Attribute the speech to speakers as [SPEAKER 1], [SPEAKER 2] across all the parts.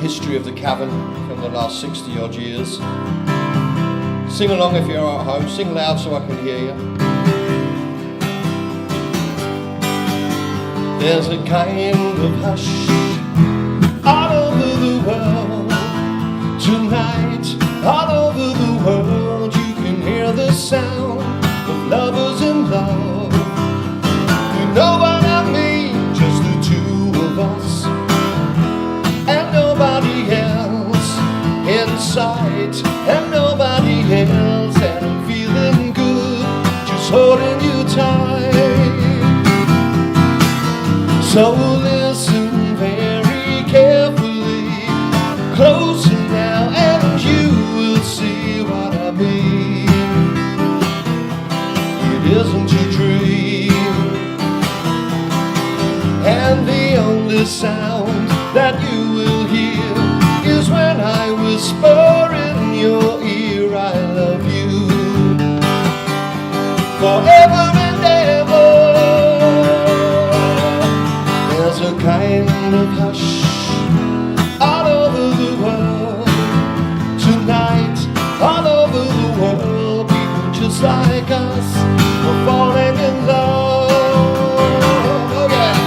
[SPEAKER 1] history of the Cavern from the last 60 odd years. Sing along if you're at home, sing loud so I can hear you. There's a kind of hush all over the world tonight. All over the world you can hear the sound of lovers in love. You know what I mean, just the two of us and nobody else in sight, and nobody else, and I'm feeling good just holding you tight. So listen very carefully, closer now, and you will see what I mean. It isn't a dream, and the only sound that you will hear is when I whisper in your ear, I love you forever and ever. There's a kind of hush all over the world tonight. All over the world, people just like us are falling in love. Oh yeah.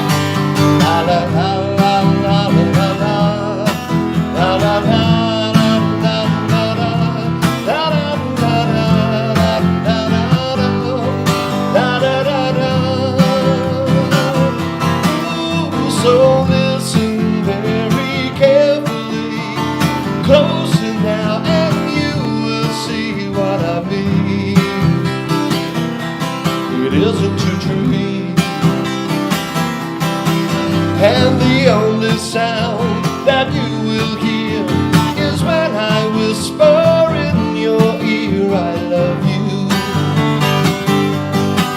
[SPEAKER 1] La la la la la la la la la la. So listen very carefully, closer now, and you will see what I mean. It isn't a dream, and the only sound that you will hear is when I whisper in your ear, I love you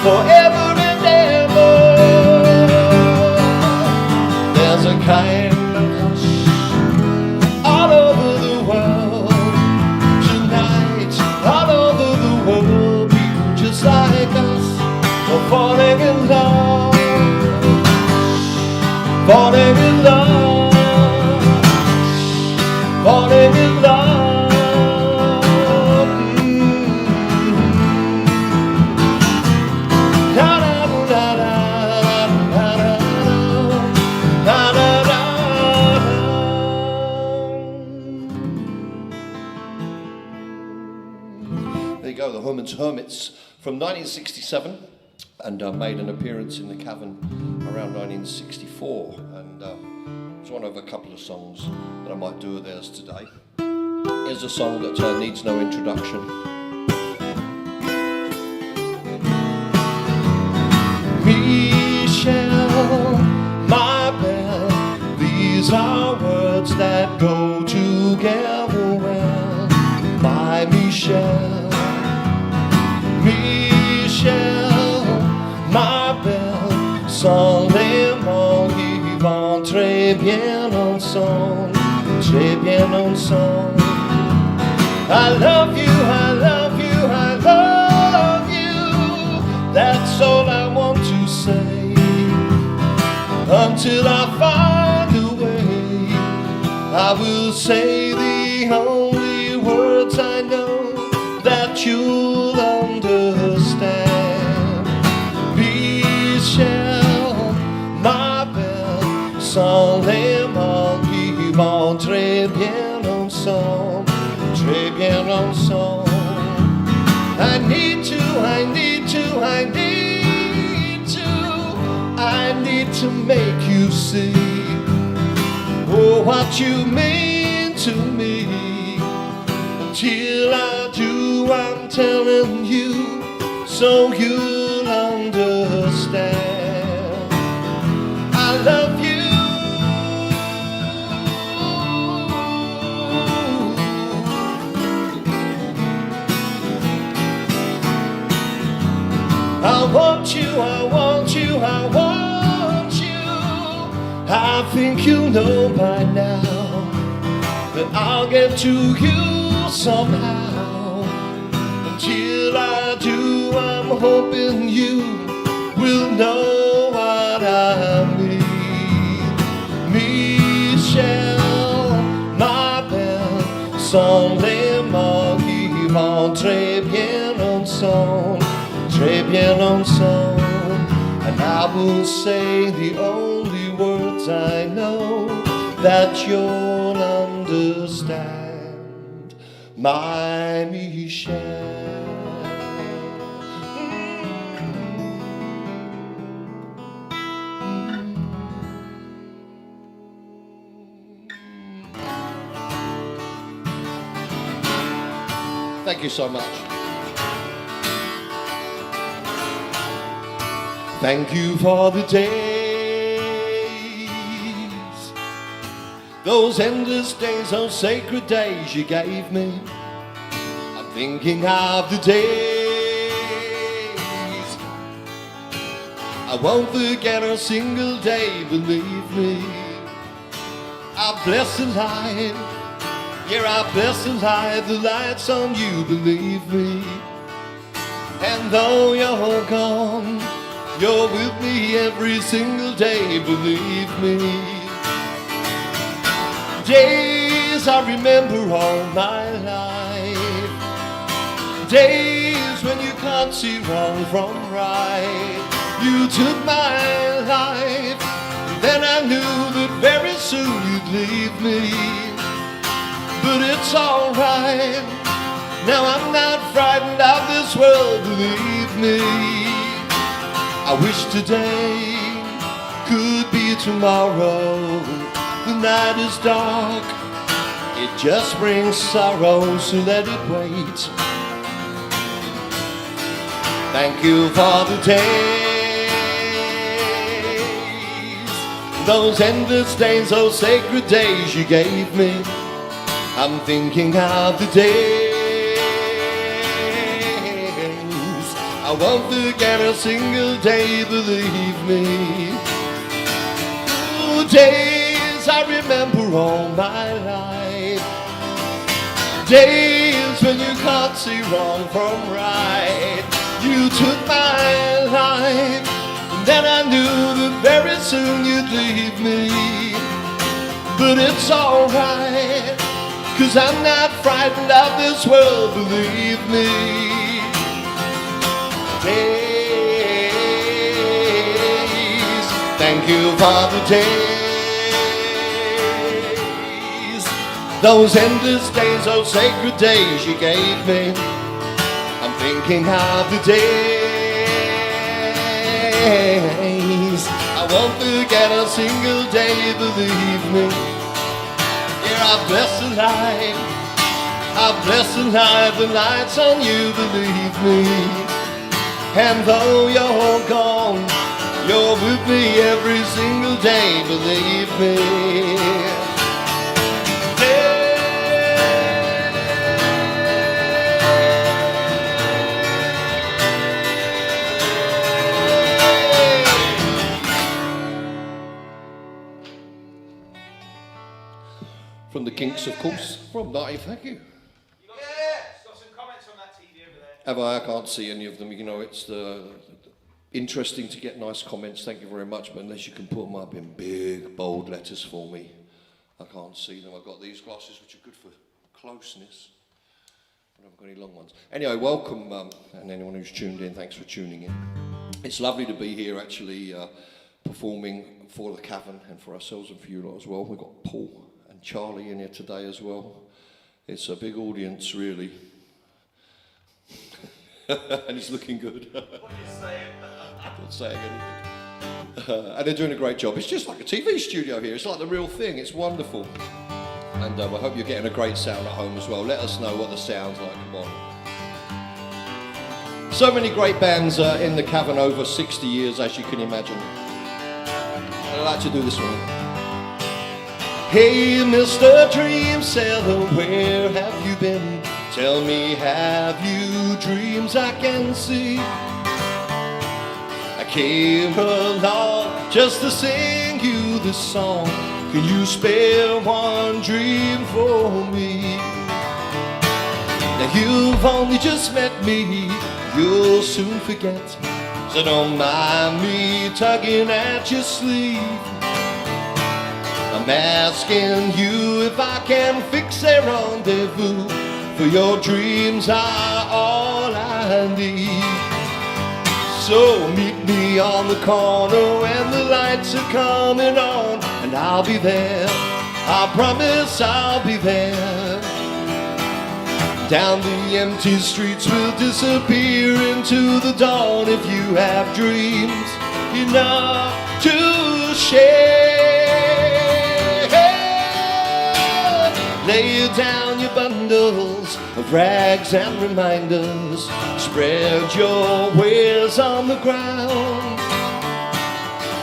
[SPEAKER 1] forever and ever. There's a kind of hush all over the world tonight. All over the world, people just like us are falling in love, falling in love, falling in love. There you go, the Hermits from 1967, and made an appearance in the Cavern around 1964, and it's one of a couple of songs that I might do of theirs today. Here's a song that needs no introduction. Michelle, my belle, these are words that go together well. My Michelle, Michelle, ma belle, sans les mots qui vont très bien ensemble, très bien ensemble. I love you, I love you, I love you. That's all I want to say until I find a way. I will say the only words I know that you'll understand. Michelle, ma belle, sans les mots qui vont très bien ensemble, très bien ensemble. I need to, I need to, I need to, I need to make you see, oh, what you mean to me. Till I do, I'm telling you, so you'll understand. I love you. I want you, I want you, I want you. I think you know by now that I'll get to you somehow. Until I do, I'm hoping you will know what I mean. Michelle, ensemble qui vont très bien ensemble, très bien ensemble. And I will say the only words I know that you'll understand, my Michelle. Thank you so much. Thank you for the days, those endless days, those sacred days you gave me. I'm thinking of the days I won't forget a single day, believe me. Our blessed life, yeah, our blessed life, the light's on you, believe me. And though you're gone, you're with me every single day, believe me. Days I remember all my life, days when you can't see wrong from right. You took my life, then I knew that very soon you'd leave me. But it's alright, now I'm not frightened of this world, believe me. I wish today could be tomorrow. The night is dark, it just brings sorrow, so let it wait. Thank you for the days, those endless days, those sacred days you gave me. I'm thinking of the days I won't forget a single day, believe me. Ooh, days I remember all my life, days when you can't see wrong from right. You took my life, and then I knew that very soon you'd leave me. But it's alright, 'cause I'm not frightened of this world, believe me. Days, thank you for the days, those endless days, those sacred days you gave me. I'm thinking of the days I won't forget a single day, believe me. Yeah, our blessed life, our blessed life, the light's on you, believe me. And though you're gone, you're with me every single day, believe me. From the Kinks, of course. From Marty, thank you.
[SPEAKER 2] Got some comments on that TV over there.
[SPEAKER 1] Have I can't see any of them. You know, it's interesting to get nice comments. Thank you very much, but unless you can put them up in big, bold letters for me, I can't see them. I've got these glasses, which are good for closeness. I haven't got any long ones. Anyway, welcome, and anyone who's tuned in, thanks for tuning in. It's lovely to be here, actually, performing for the Cavern and for ourselves and for you lot as well. We've got Paul and Charlie in here today as well. It's a big audience, really. And it's looking good.
[SPEAKER 2] What are you saying?
[SPEAKER 1] I'm not saying anything. And they're doing a great job. It's just like a TV studio here. It's like the real thing. It's wonderful. And I hope you're getting a great sound at home as well. Let us know what the sound's like. Come on. So many great bands in the Cavern, over 60 years, as you can imagine. I'd like to do this one. Hey, Mr. Dream Seller, where have you been? Tell me, have you dreams I can see? I came along just to sing you this song. Can you spare one dream for me? Now you've only just met me, you'll soon forget. So don't mind me tugging at your sleeve. I'm asking you if I can fix a rendezvous, for your dreams are all I need. So meet me on the corner when the lights are coming on, and I'll be there, I promise I'll be there. Down the empty streets we'll disappear into the dawn, if you have dreams enough to share. Lay down your bundles of rags and reminders, spread your wares on the ground.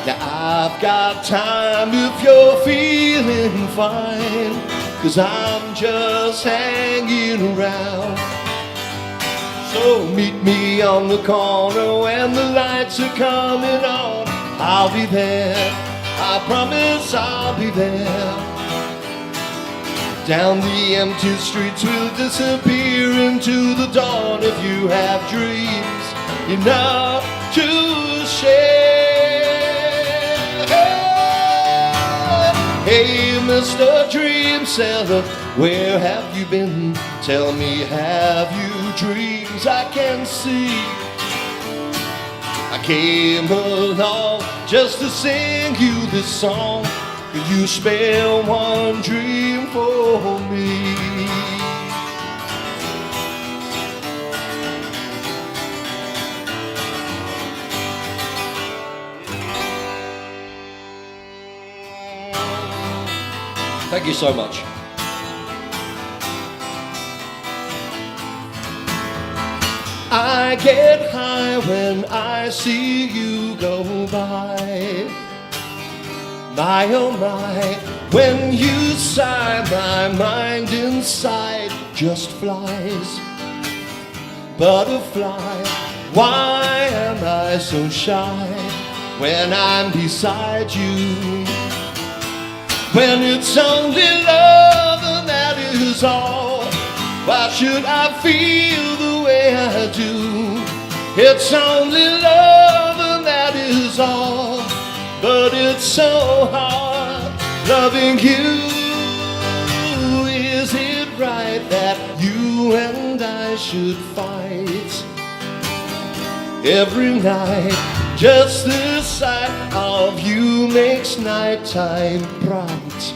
[SPEAKER 1] Now I've got time if you're feeling fine, 'cause I'm just hanging around. So meet me on the corner when the lights are coming on. I'll be there, I promise I'll be there. Down the empty streets we'll disappear into the dawn, if you have dreams enough to share. Hey, Mr. Dream Seller, where have you been? Tell me, have you dreams I can see? I came along just to sing you this song. Could you spare one dream for me? Thank you so much. I get high when I see you go by. My oh my, when you sigh, my mind inside just flies. Butterfly, why am I so shy when I'm beside you? When it's only love and that is all, why should I feel the way I do? It's only love and that is all, but it's so hard loving you. Is it right that you and I should fight every night? Just the sight of you makes nighttime bright,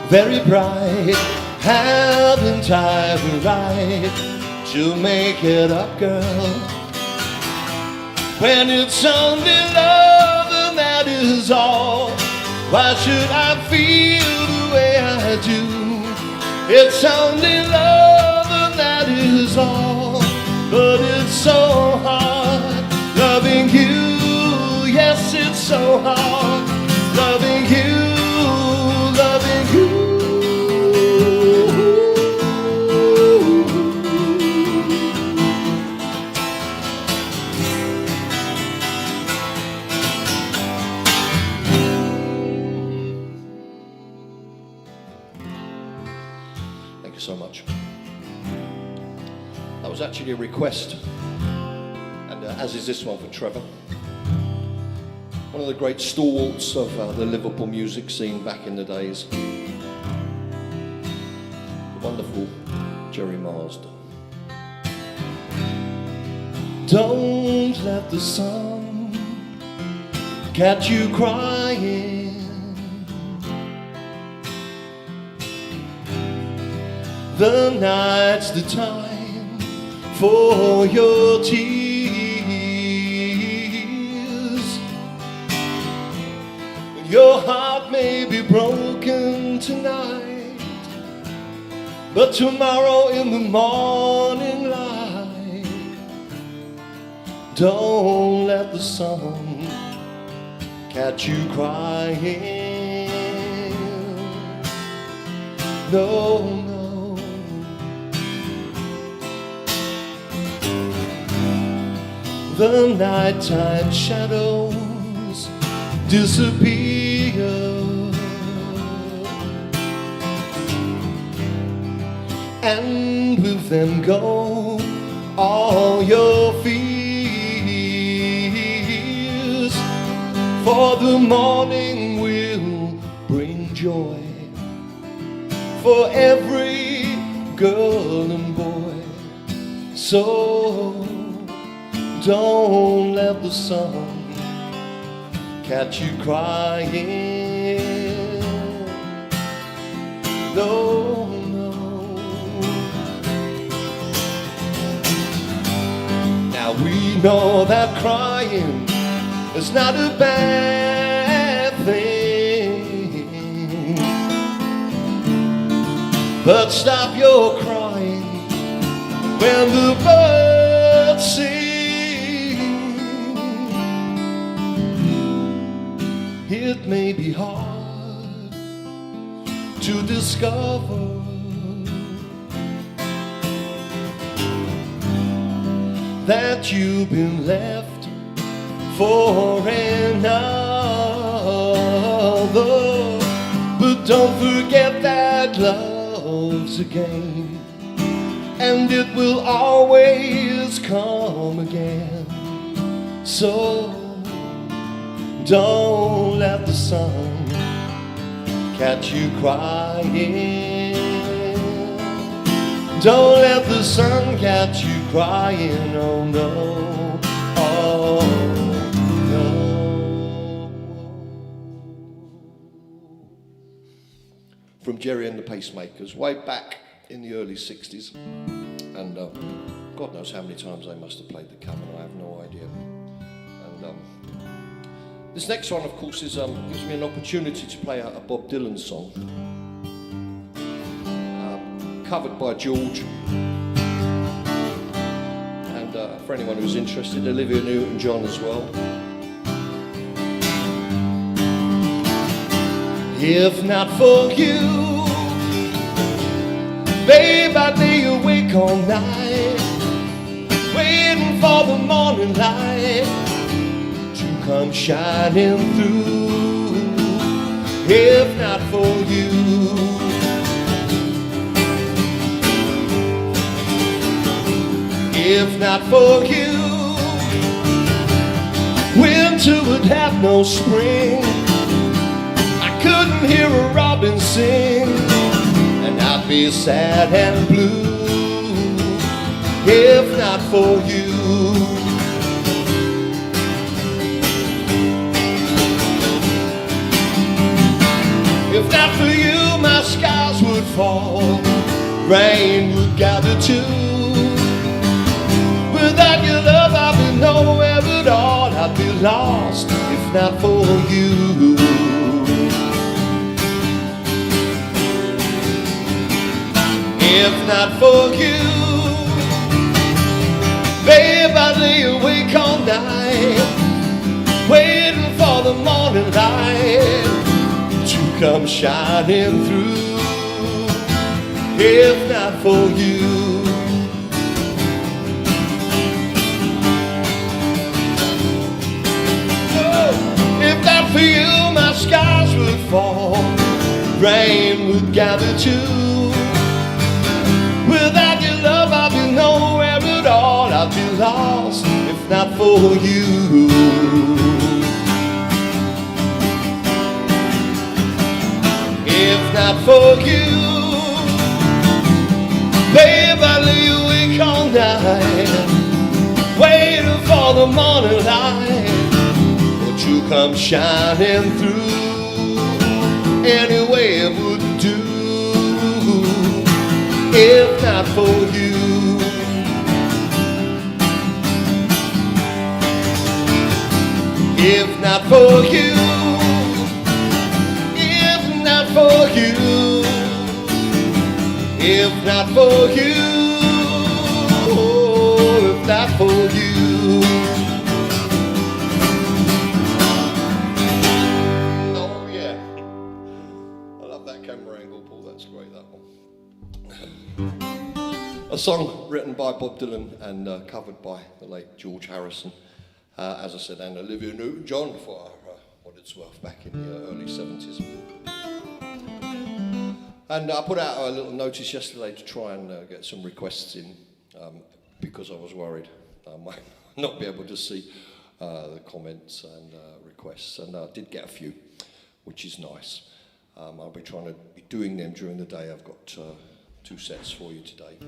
[SPEAKER 1] very bright. Haven't I the right to make it up, girl? When it's only love and that is all, why should I feel the way I do? It's only love and that is all, but it's so hard loving you. Yes, it's so hard loving you, loving you. Thank you so much. That was actually a request, and as is this one for Trevor, one of the great stalwarts of the Liverpool music scene back in the days, the wonderful Jerry Marsden. Don't let the sun catch you crying. The night's the time for your tears. Your heart may be broken tonight, but tomorrow in the morning light, don't let the sun catch you crying. No, no. The nighttime shadows disappear, and with them go all your fears, for the morning will bring joy for every girl and boy. So don't let the sun catch you crying. No, no. Now we know that crying is not a bad thing, but stop your crying when the birds sing. It may be hard to discover that you've been left for another, but don't forget that love's a game, and it will always come again. So don't let the sun catch you crying. Don't let the sun catch you crying. Oh no, oh no. From Jerry and the Pacemakers, way back in the early 60s, and God knows how many times they must have played the Cavern, I have no idea. And this next one, of course, is gives me an opportunity to play a Bob Dylan song, covered by George, and for anyone who's interested, Olivia Newton-John as well. If not for you, babe, I'd lay awake all night, waiting for the morning light to come shining through. If not for you, if not for you, winter would have no spring. I couldn't hear a robin sing, and I'd be sad and blue. If not for you, if not for you, my skies would fall, rain would gather too. Without your love, I'd be nowhere at all. I'd be lost if not for you. If not for you, babe, I'd lay awake all night, waiting for the morning light to come shining through. If not for you, if not for you, my skies would fall, rain would gather too. Without your love, I'd be nowhere at all. I'd be lost if not for you. If not for you, babe, I lay awake all night, waiting for the morning light to come shining through. Anyway it would do. If not for you, if not for you, if not for you, if not for you, oh, if not for you. A song written by Bob Dylan and covered by the late George Harrison, as I said, and Olivia Newton-John for what it's worth back in the early 70s. And I put out a little notice yesterday to try and get some requests in, because I was worried I might not be able to see the comments and requests, and I did get a few, which is nice. I'll be trying to be doing them during the day. I've got 2 sets for you today.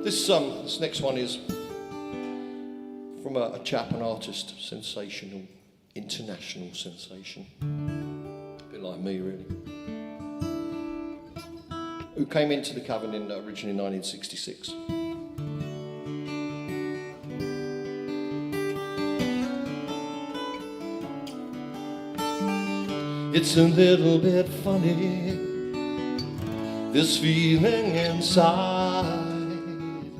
[SPEAKER 1] This next one is from a chap, an artist, sensational, international sensation, a bit like me really, who came into the Cavern originally in 1966. It's a little bit funny, this feeling inside.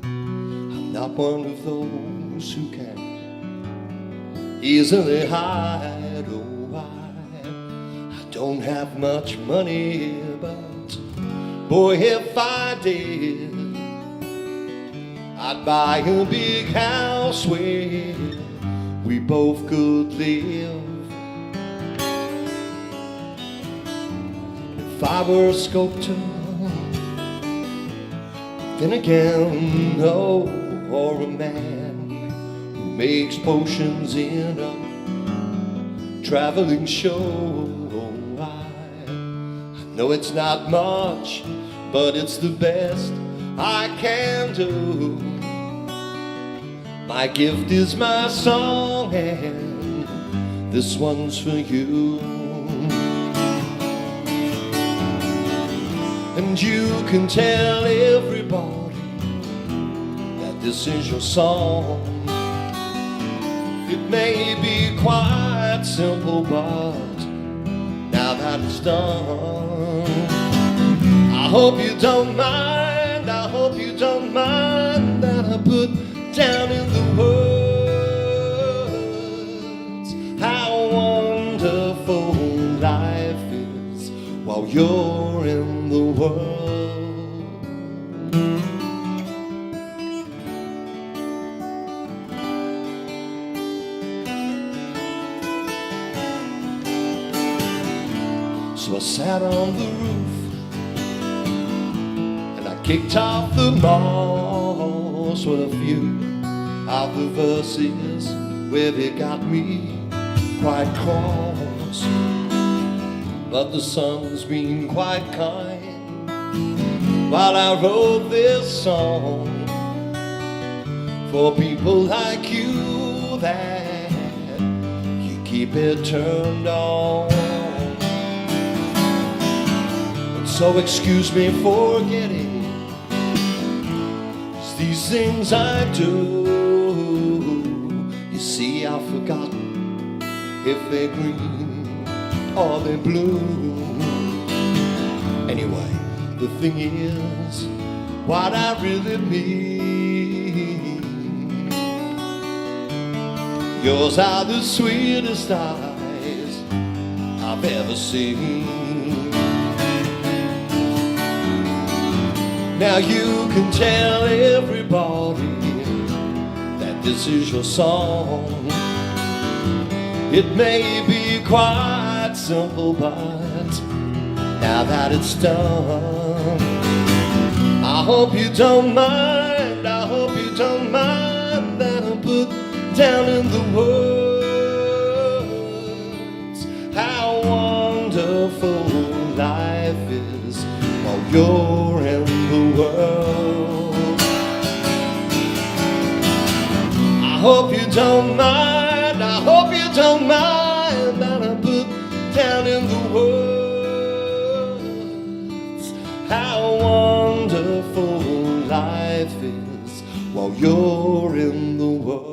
[SPEAKER 1] I'm not one of those who can easily hide. Oh, I don't have much money, but boy, if I did, I'd buy a big house where we both could live. If I were a sculptor, then again, no, or a man who makes potions in a traveling show. I know it's not much, but it's the best I can do. My gift is my song, and this one's for you. And you can tell everybody that this is your song. It may be quite simple, but now that it's done, I hope you don't mind, I hope you don't mind that I put down in the words how wonderful life is while you're in the world. So I sat on the roof and I kicked off the moss with a few of the verses where they got me quite cross. But the sun's been quite kind while I wrote this song for people like you, that you keep it turned on. And so excuse me for getting, 'cause these things I do, you see I've forgotten if they're green or they're blue. Anyway, the thing is, what I really mean, yours are the sweetest eyes I've ever seen. Now you can tell everybody that this is your song. It may be quite simple, but now that it's done, I hope you don't mind, I hope you don't mind that I put down in the words how wonderful life is while you're in the world. I hope you don't mind, I hope you don't mind that I put down in the words how wonderful life is while you're in the world.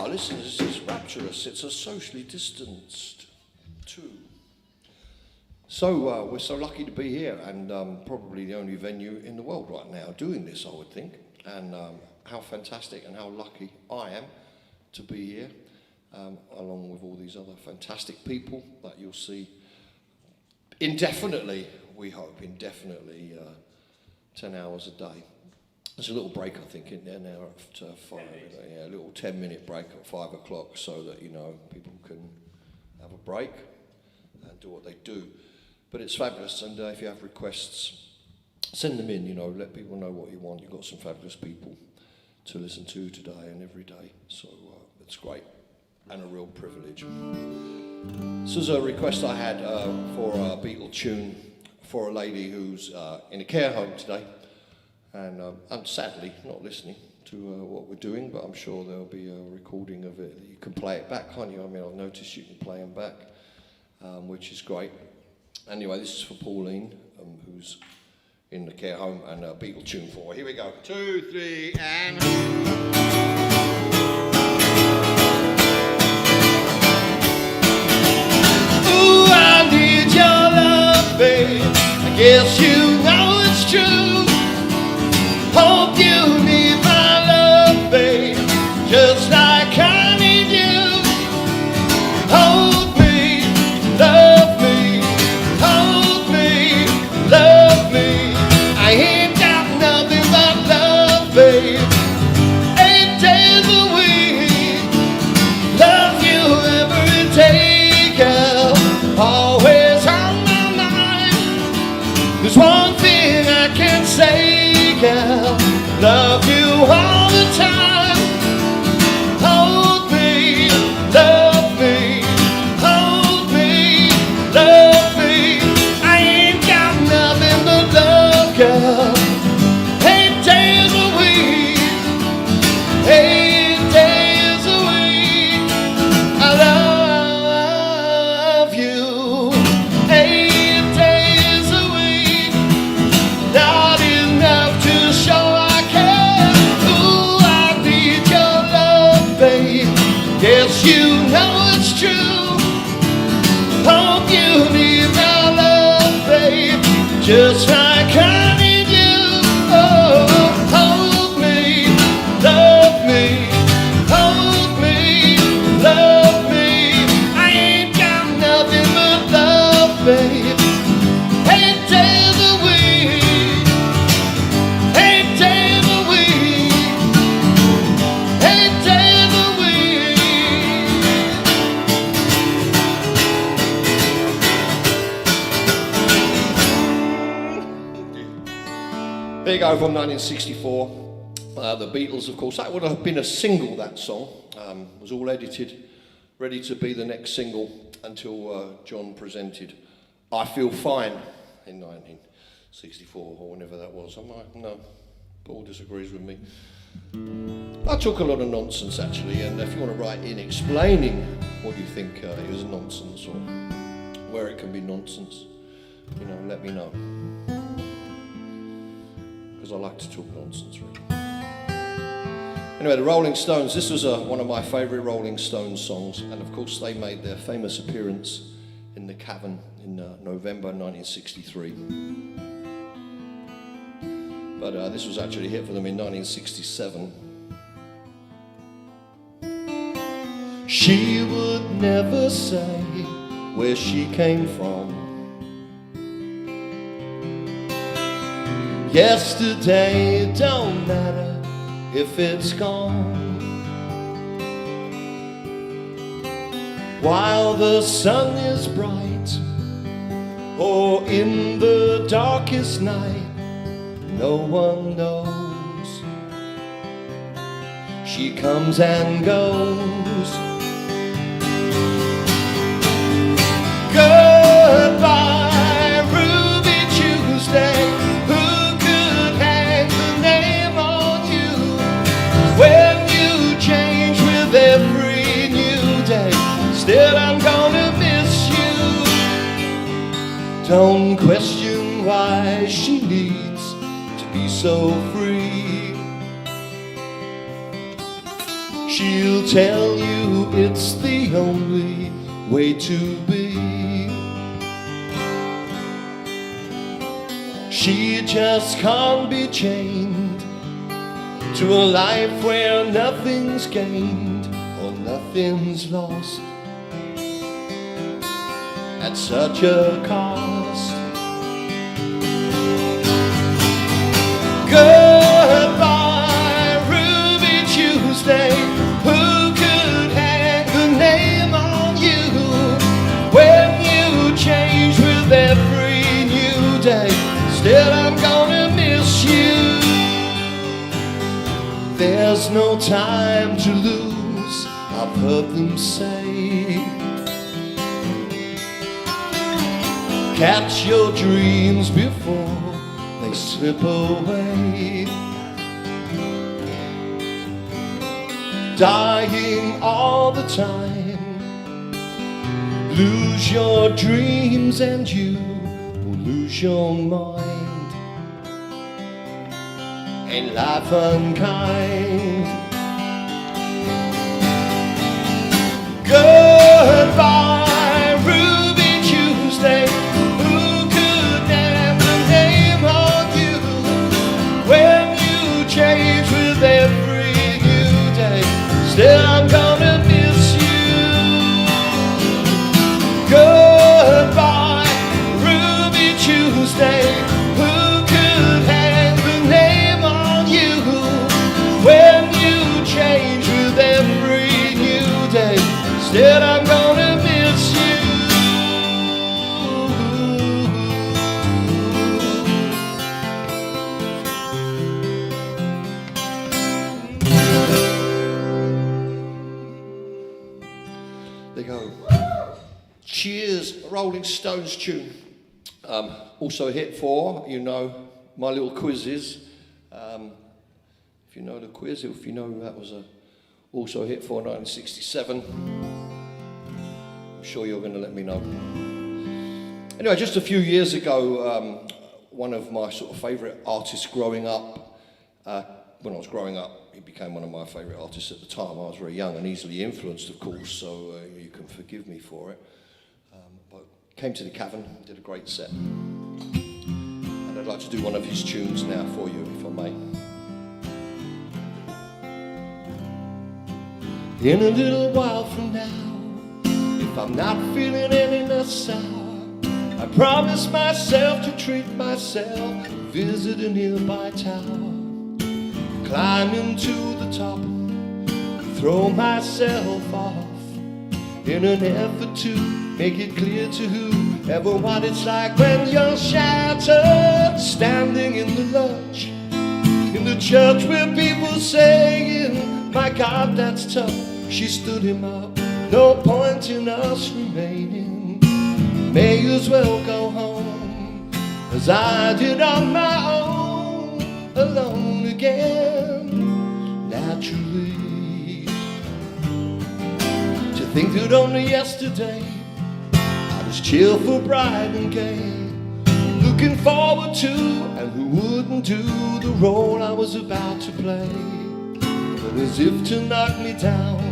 [SPEAKER 1] Listen, this is rapturous. It's a socially distanced too. So we're so lucky to be here, and probably the only venue in the world right now doing this, I would think. And how fantastic and how lucky I am to be here, along with all these other fantastic people that you'll see indefinitely, we hope, indefinitely, 10 hours a day. There's a little break, I think, in there now at 5. Yeah, a little 10-minute break at 5 o'clock, so that people can have a break and do what they do. But it's fabulous, and if you have requests, send them in. Let people know what you want. You've got some fabulous people to listen to today and every day, so it's great and a real privilege. This was a request I had for a Beatle tune for a lady who's in a care home today, and I'm sadly not listening to what we're doing, but I'm sure there'll be a recording of it. You can play it back, can't you? I mean, I've noticed you can play them back, which is great. Anyway, this is for Pauline, who's in the care home, and a Beatle tune for her. Here we go. 2, 3, and... Ooh, I need your love, babe. I guess you know it's true. Hope you need my love, babe, just like I need you. Hold me, love me, hold me, love me. I ain't got nothing but love, babe. 8 days a week, love you every day, girl. Always on my mind. There's one thing I can say, girl. Love you all the time. Hold me, love me, hold me, love me. I ain't got nothing but love, girl. 8 days a week, 8 days a week, I love you. 8 days a week, not enough to show I care. Ooh, I need your love, babe. Yes, you know it's true. Hope you need my love, babe, just like I need you. Oh, hold me, love me, hold me, love me. I ain't got nothing but love, babe. 8 days a week, 8 days a week, 8 days a week. There you go, from 1964. The Beatles, of course. That would have been a single, that song. Was all edited, ready to be the next single until John presented I Feel Fine in 1964, or whenever that was. I'm like, no, Paul disagrees with me. I talk a lot of nonsense, actually, and if you want to write in explaining what you think is nonsense or where it can be nonsense, let me know. Because I like to talk nonsense, really. Anyway, the Rolling Stones. This was one of my favourite Rolling Stones songs, and of course they made their famous appearance in the Cavern in November 1963. But this was actually a hit for them in 1967. She would never say where she came from. Yesterday, it don't matter if it's gone. While the sun is bright, or in the darkest night, no one knows. She comes and goes. Goodbye, Ruby Tuesday. Who could hang the name on you when you change with every new day? Still, I'm gonna miss you. Don't question why she needs to be so free. She'll tell you it's the only way to be. She just can't be chained to a life where nothing's gained or nothing's lost at such a cost. Goodbye. no time to lose, I've heard them say. Catch your dreams before they slip away. Dying all the time. Lose your dreams and you will lose your mind. Ain't life unkind? Goodbye, Ruby Tuesday. Who could name the name on you when you change with every new day? Still, I'm gonna miss you. Goodbye, Ruby Tuesday. Who could hang the name on you when you change with every new day? Still, I'm gonna miss you. There you go. Cheers, Rolling Stones tune. Also a hit for, you know, my little quizzes. If you know the quiz, if you know that was also a hit for 1967. I'm sure you're going to let me know. Anyway, just a few years ago, one of my sort of favourite artists growing up, when I was growing up, he became one of my favourite artists at the time. I was very young and easily influenced, of course, so you can forgive me for it. But came to the Cavern, did a great set. And I'd like to do one of his tunes now for you, if I may. In a little while from now, if I'm not feeling any less sour, I promise myself to treat myself, visit a nearby tower, climb into the top, throw myself off, in an effort to make it clear to whoever what it's like when you're shattered, standing in the lurch, in the church where people saying, my God, that's tough. She stood him up, no point in us remaining. May as well go home, as I did on my own, alone again, naturally. To think that only yesterday I was cheerful, bright and gay, looking forward to, and who wouldn't do the role I was about to play. But as if to knock me down,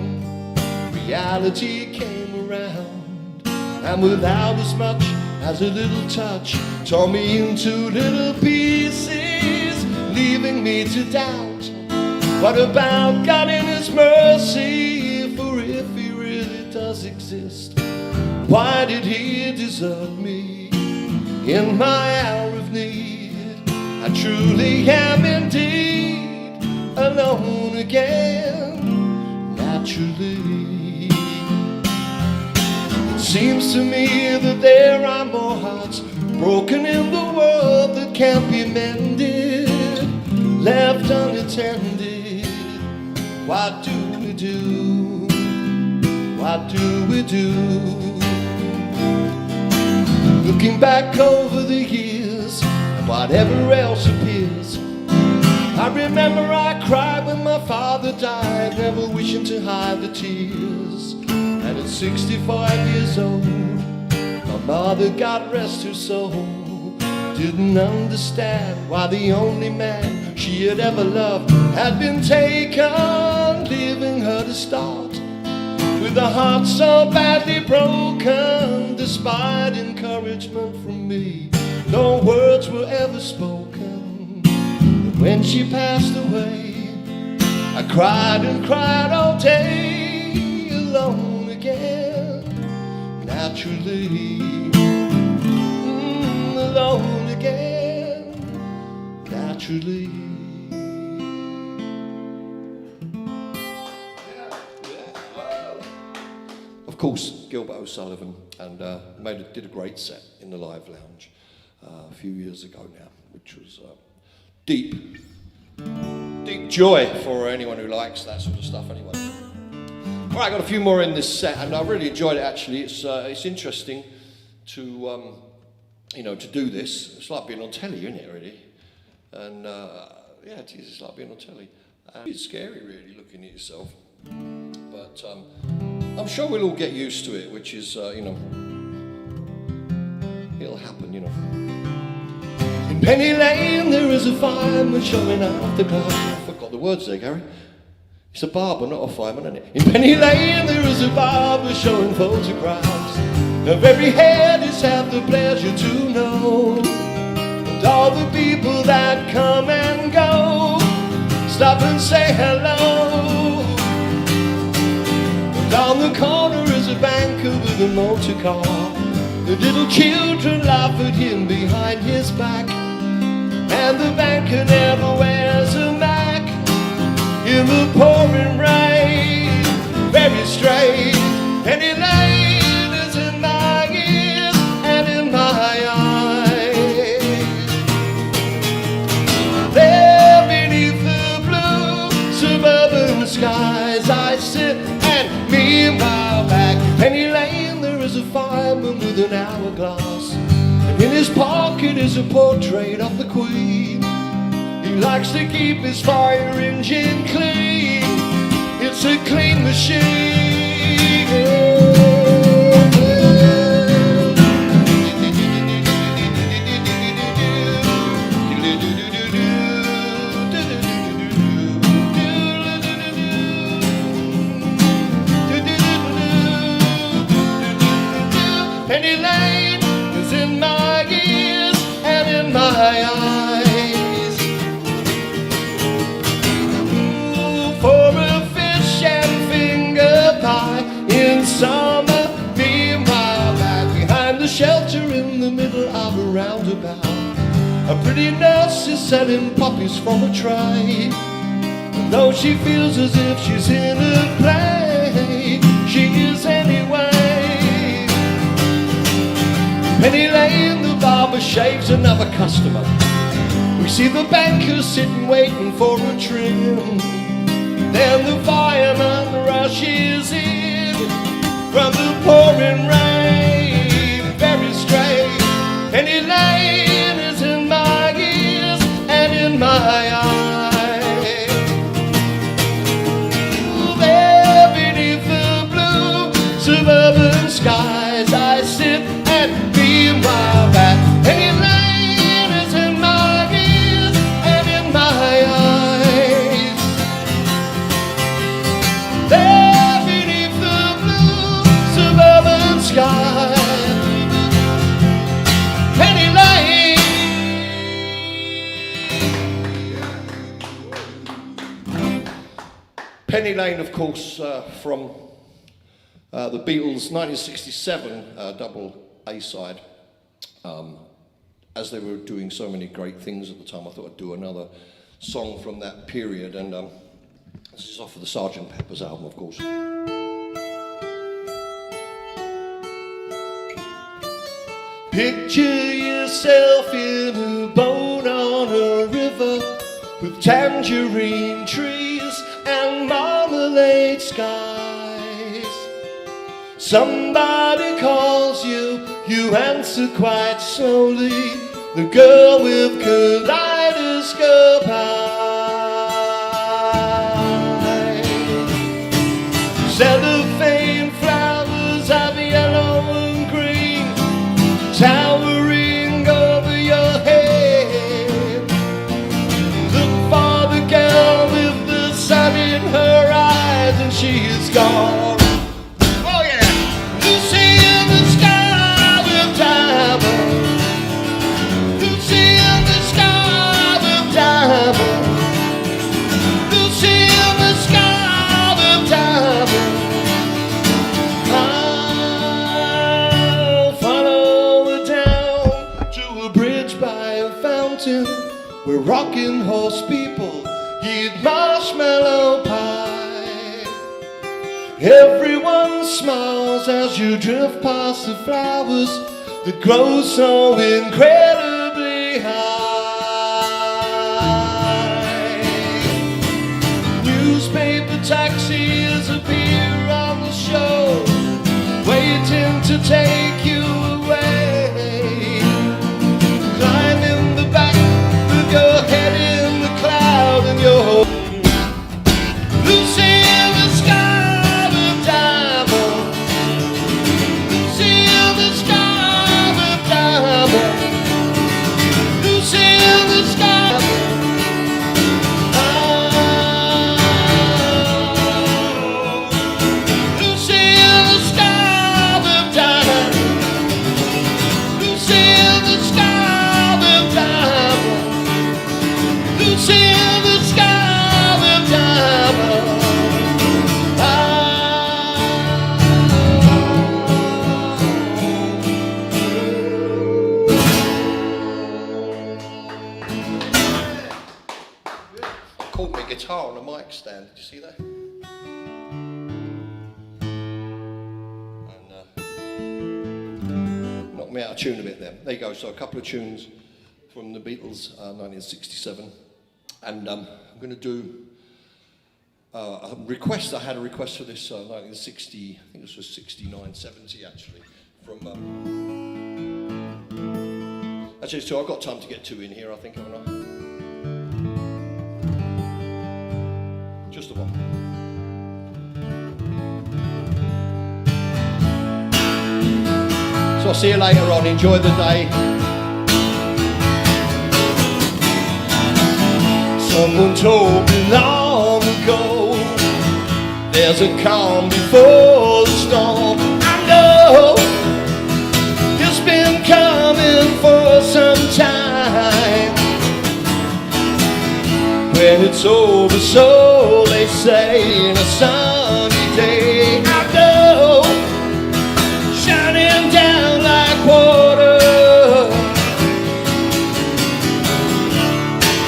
[SPEAKER 1] reality came around, and without as much as a little touch, tore me into little pieces, leaving me to doubt. What about God in His mercy? For if He really does exist, why did He desert me in my hour of need? I truly am indeed alone again, naturally. It seems to me that there are more hearts broken in the world that can't be mended, left unattended. What do we do? What do we do? Looking back over the years and whatever else appears, I remember I cried when my father died, never wishing to hide the tears. And at 65 years old, my mother, God rest her soul, didn't understand why the only man she had ever loved had been taken, leaving her to start with a heart so badly broken. Despite encouragement from me, no words were ever spoken. And when she passed away, I cried and cried all day, alone again, naturally. Alone again, naturally. Of course, Gilbert O'Sullivan, and did a great set in the Live Lounge a few years ago now, which was deep deep joy for anyone who likes that sort of stuff anyway. All right, I got a few more in this set, and I really enjoyed it actually. It's interesting to to do this. It's like being on telly, isn't it, really? And yeah, it is. It's like being on telly. It's scary, really, looking at yourself. But I'm sure we'll all get used to it, which is, it'll happen, In Penny Lane, there is a fireman showing out the glass. I forgot the words there, Gary. It's a barber, not a fireman, isn't it? In Penny Lane, there is a barber showing photographs of every head he's had the pleasure to know. And all the people that come and go stop and say hello. And on the corner is a banker with a motor car. The little children laugh at him behind his back. And the banker never wears a Mac in the pouring rain. Very strange. Penny Lane is in my ears and in my eyes. There beneath the blue suburban skies I sit, and meanwhile back in Penny Lane there is a fireman with an hourglass, and in his pocket is a portrait of the Queen. He likes to keep his fire engine clean. It's a clean machine. Penny Lane is in my ears and in my eyes. For a fish and finger pie in summer, meanwhile back behind the shelter in the middle of a roundabout, a pretty nurse is selling poppies from a tray. And though she feels as if she's in a play, she is anyway. Penny Lane, the barber shaves another customer. We see the banker sitting waiting for a trim. Then the fireman rushes in from the pouring rain. Very strange. Penny Lane is in my ears and in my eyes. There beneath the blue suburban skies I sit, and meanwhile back Penny Lane is in my ears and in my eyes. There beneath the blue suburban sky, Penny Lane. Penny Lane, of course, from the Beatles' 1967 double A-side. As they were doing so many great things at the time, I thought I'd do another song from that period, and this is off of the Sgt. Pepper's album, of course. Picture yourself in a boat on a river with tangerine trees and marmalade skies. Somebody calls you, you answer quite slowly. The girl with kaleidoscope eyes. Cellophane flowers of yellow and green towering over your head. Look for the girl with the sun in her eyes, and she is gone. Oh yeah! Lucy in the sky with diamonds. Lucy in the sky with diamonds. Lucy in the sky with diamonds. I'll follow her down to a bridge by a fountain where rocking horse people eat marshmallow pie. Everyone smiles as you drift past the flowers that grow so incredibly high. guitar on a mic stand. Did you see that? And knocked me out of tune a bit there. There you go. So a couple of tunes from the Beatles, 1967. And I'm going to do a request. I had a request for this 1960, I think this was 69, 70 actually, from... Actually, so I've got time to get two in here, I think, haven't I? Just the one. So I'll see you later on. Enjoy the day. Someone told me long ago, there's a calm before the storm. I know it's been coming for some time. When it's over, so they say, in a sunny day, I know, shining down like water.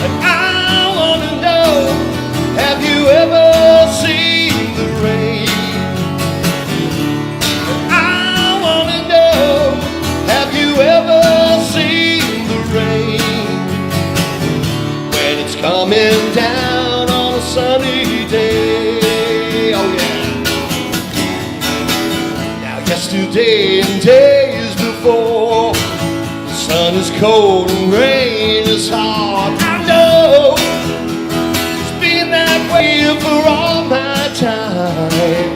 [SPEAKER 1] And I wanna know, have you ever seen the rain? And I wanna know, have you ever seen the rain? When it's coming down on a sunny day, oh yeah. Now yesterday and days before, the sun is cold and rain is hard. I know it's been that way for all my time.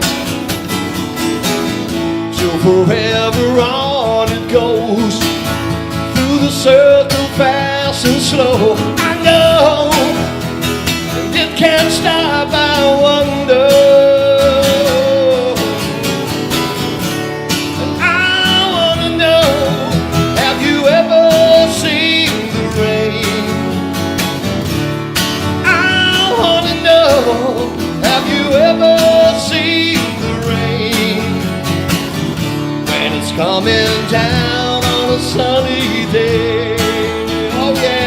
[SPEAKER 1] Till forever on it goes, through the circle fast and slow. I know, and it can't stop, I wonder. And I wanna know, have you ever seen the rain? I wanna know, have you ever seen the rain? When it's coming down on a sunny day, oh yeah.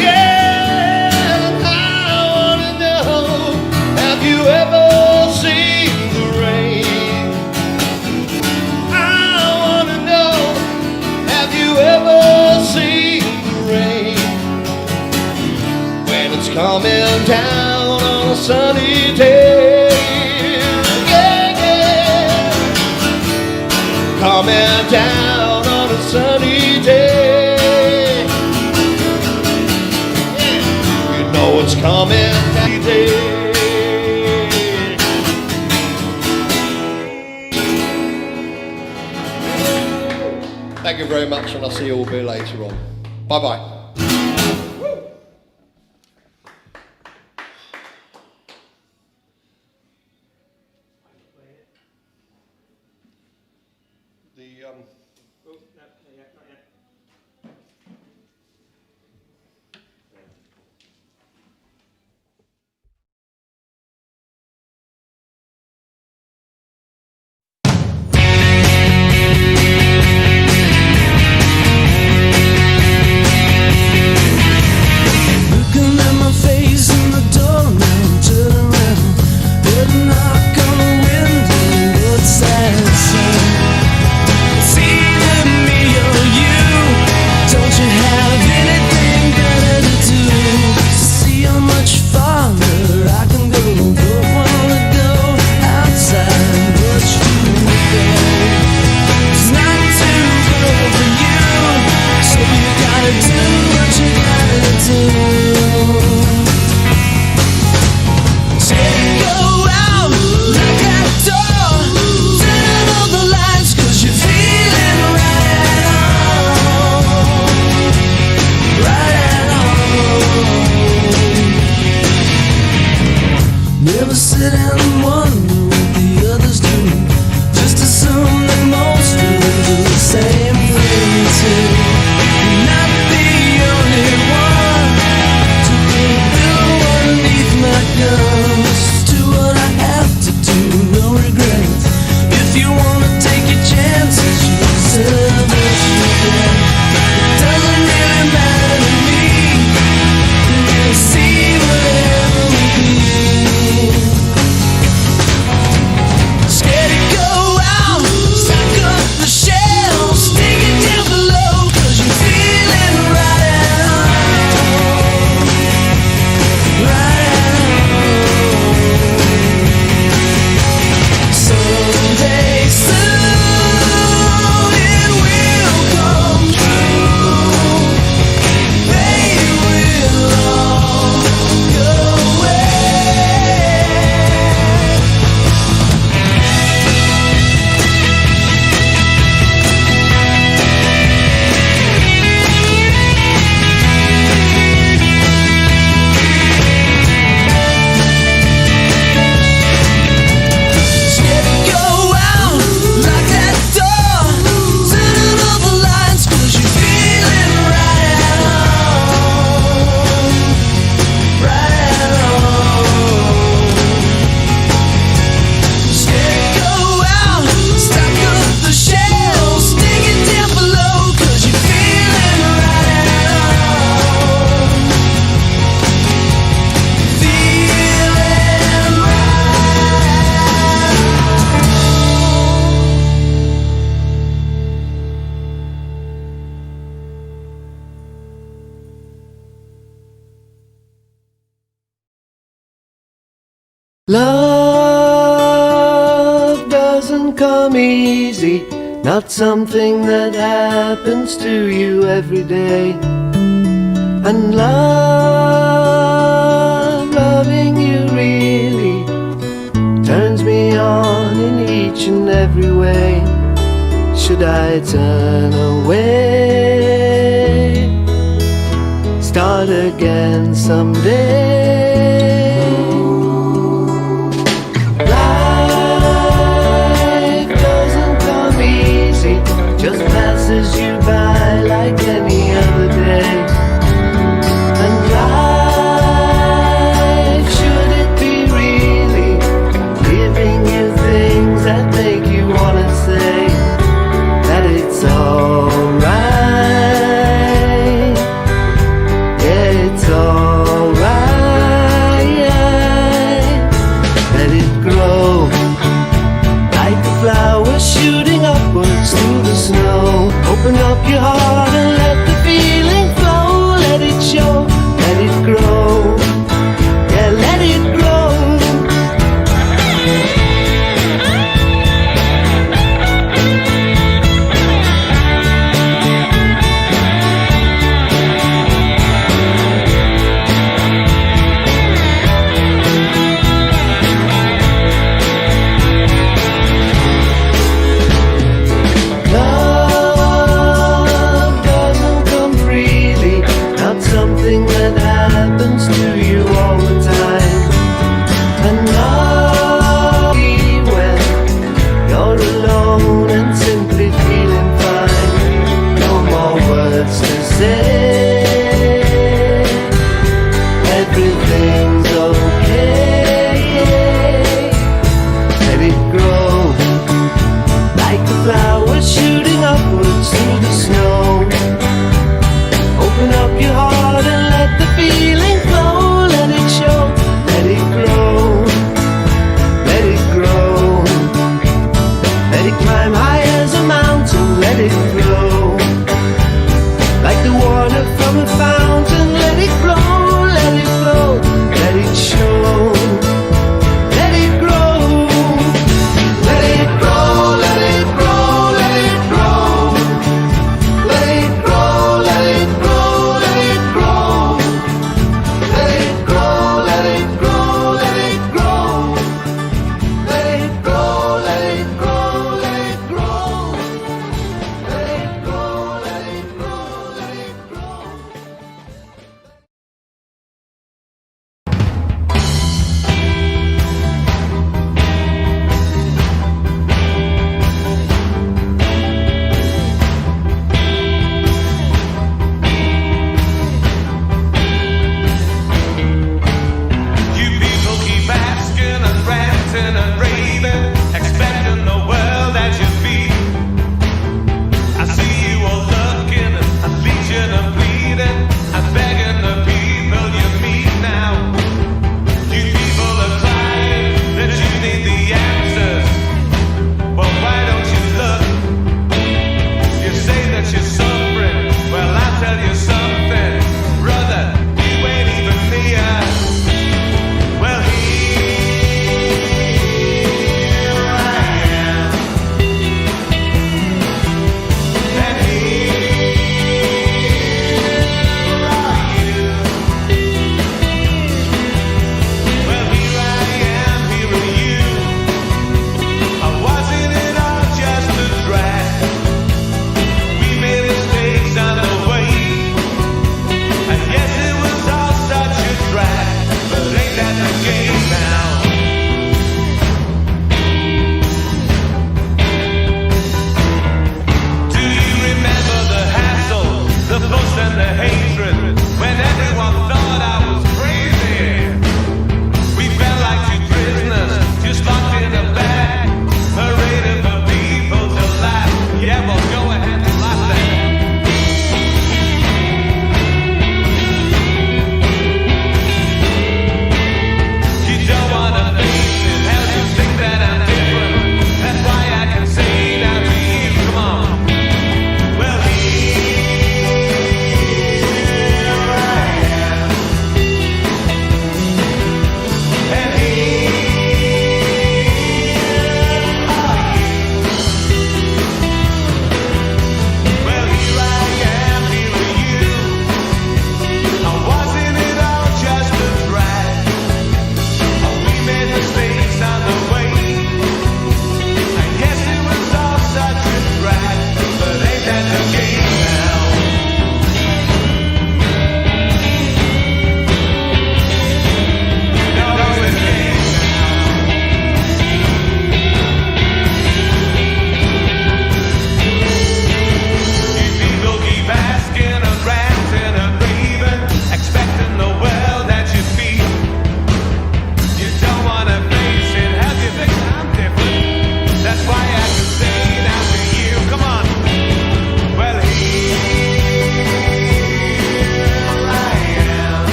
[SPEAKER 1] Yeah, I wanna know, have you ever seen the rain? I wanna know, have you ever seen the rain? When it's coming down on a sunny day, yeah, yeah. Coming down on a sunny day, yeah. You know it's coming down day. Thank you very much, and I'll see you all a bit later on. Bye-bye. The
[SPEAKER 2] Oh, no, not yet, not yet.
[SPEAKER 3] Love doesn't come easy, not something that happens to you every day. And loving you really turns me on in each and every way. Should I turn away, start again someday? Life doesn't come easy, just passes you by like any other day. And life, should it be really giving you things that make you wanna say that it's alright? Yeah, it's alright.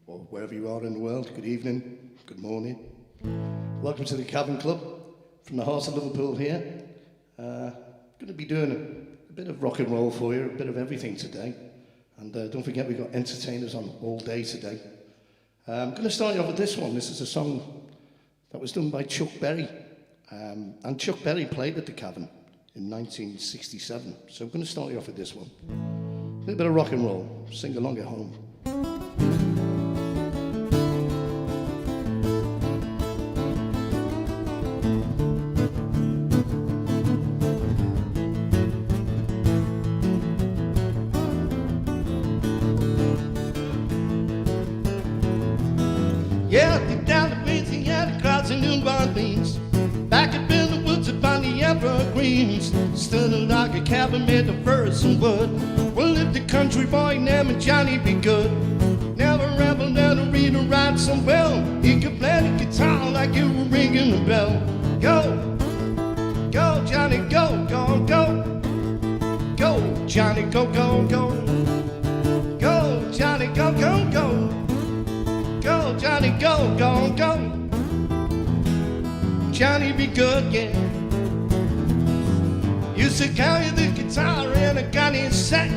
[SPEAKER 1] or wherever you are in the world, good evening, good morning. Welcome to the Cavern Club from the heart of Liverpool here. Going to be doing a bit of rock and roll for you, a bit of everything today. And don't forget we've got entertainers on all day today. I'm going to start you off with this one. This is a song that was done by Chuck Berry. And Chuck Berry played at the Cavern in 1967. So I'm going to start you off with this one. A little bit of rock and roll. Sing along at home. Yeah, deep down the Louisiana, crossing New Orleans. Back up in the woods upon the evergreens. Stood like a cabin made of furs and wood. Well, lived the country boy named Johnny Be Good. Never ever let a reader write so well. He could play the guitar like you were ringing a bell. Go, go, Johnny, go, go, go. Go, Johnny, go, go, go. Go, Johnny, go, go, go. Go, Johnny, go, go, go. Johnny Be Good, yeah. Used to carry the guitar in a gunny sack,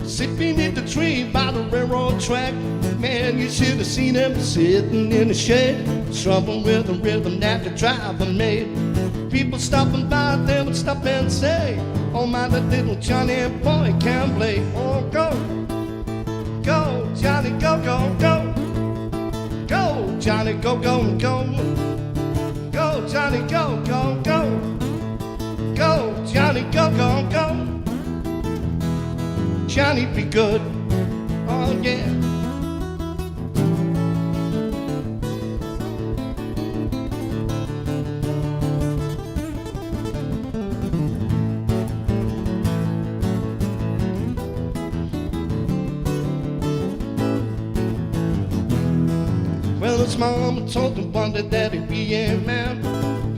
[SPEAKER 1] sit beneath the tree by the railroad track. Man, you should have seen him sitting in the shade, strumming with a rhythm that the driver made. People stopping by, they would stop and say, oh my, that little Johnny boy can play. Oh, go, go, Johnny, go, go, go. Go, Johnny, go, go, go. Go, Johnny, go, go, go. Go, Johnny, go, go, go. Johnny Be Good. Oh, yeah. Well, his mama told him one day that he'd be a man.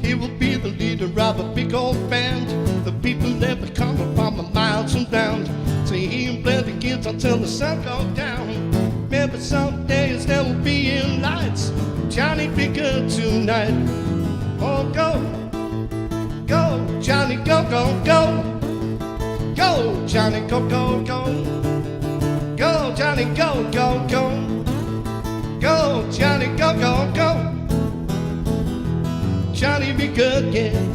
[SPEAKER 1] He will be the leader of a big old band. The people never come from the miles and round. So he play the kids until the sun goes down. Maybe some days there will be in lights. Johnny Be Good tonight. Oh, go, go, Johnny, go, go, go. Go, Johnny, go, go, go. Go, Johnny, go, go, go. Go, Johnny, go, go, go. Johnny Be Good, yeah.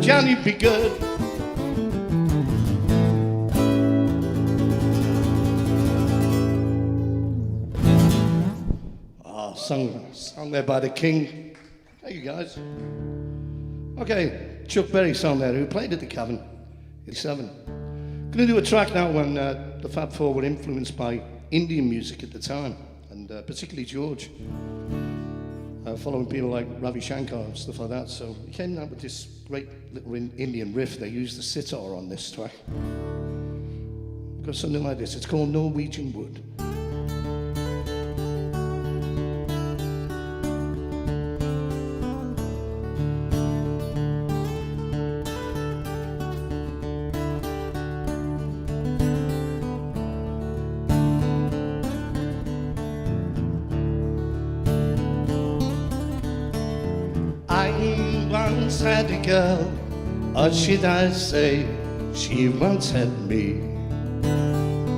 [SPEAKER 1] Johnny Be Good. Sung there by the King. Thank you guys. Okay, Chuck Berry song there, who played at the Cavern in '87. Gonna do a track now when the Fab Four were influenced by Indian music at the time, and particularly George. Following people like Ravi Shankar and stuff like that. So he came out with this great little Indian riff. They used the sitar on this track. We've got something like this. It's called Norwegian Wood. I once had a girl
[SPEAKER 3] or should I say, she once had me.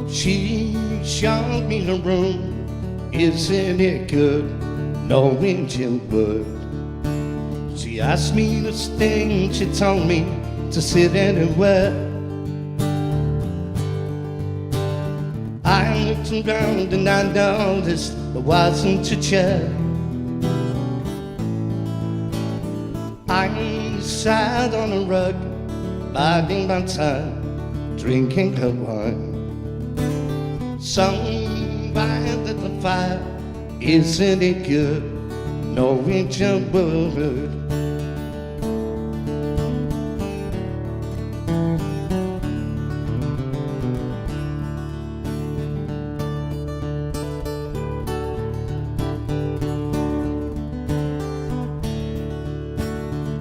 [SPEAKER 3] She showed me the room, isn't it good, Norwegian wood. She asked me to sing, she told me to sit anywhere. I looked around and I noticed there wasn't a chair. I sat on a rug, biding my time, drinking her wine. Somebody at the fire, isn't it good, Norwegian wood.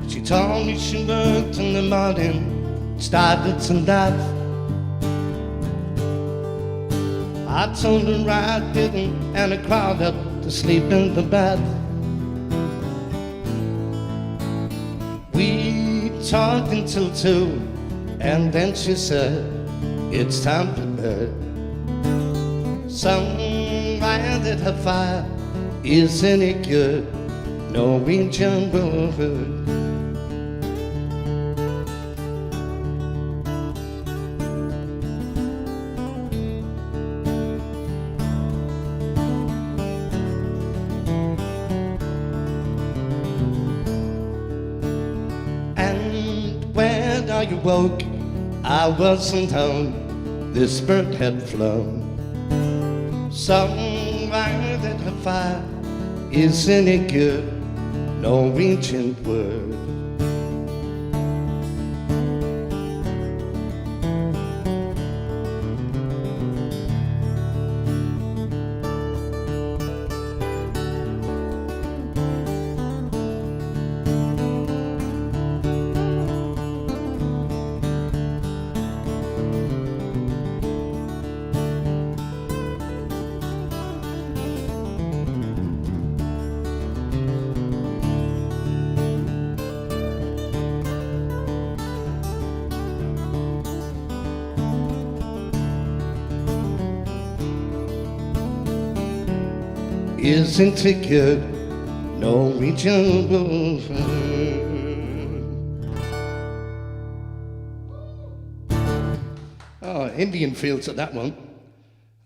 [SPEAKER 3] She told me she worked in the morning, started to laugh. I told her I didn't, and I crawled up to sleep in the bath. We talked until 2, and then she said, it's time for bed. Somewhere at her fire, isn't it good, Norwegian wood. I awoke, I wasn't home, this bird had flown. Somewhere at her fire, isn't it good, Norwegian wood. Isn't it good, Norwegian wood? Oh, Indian feel to that one.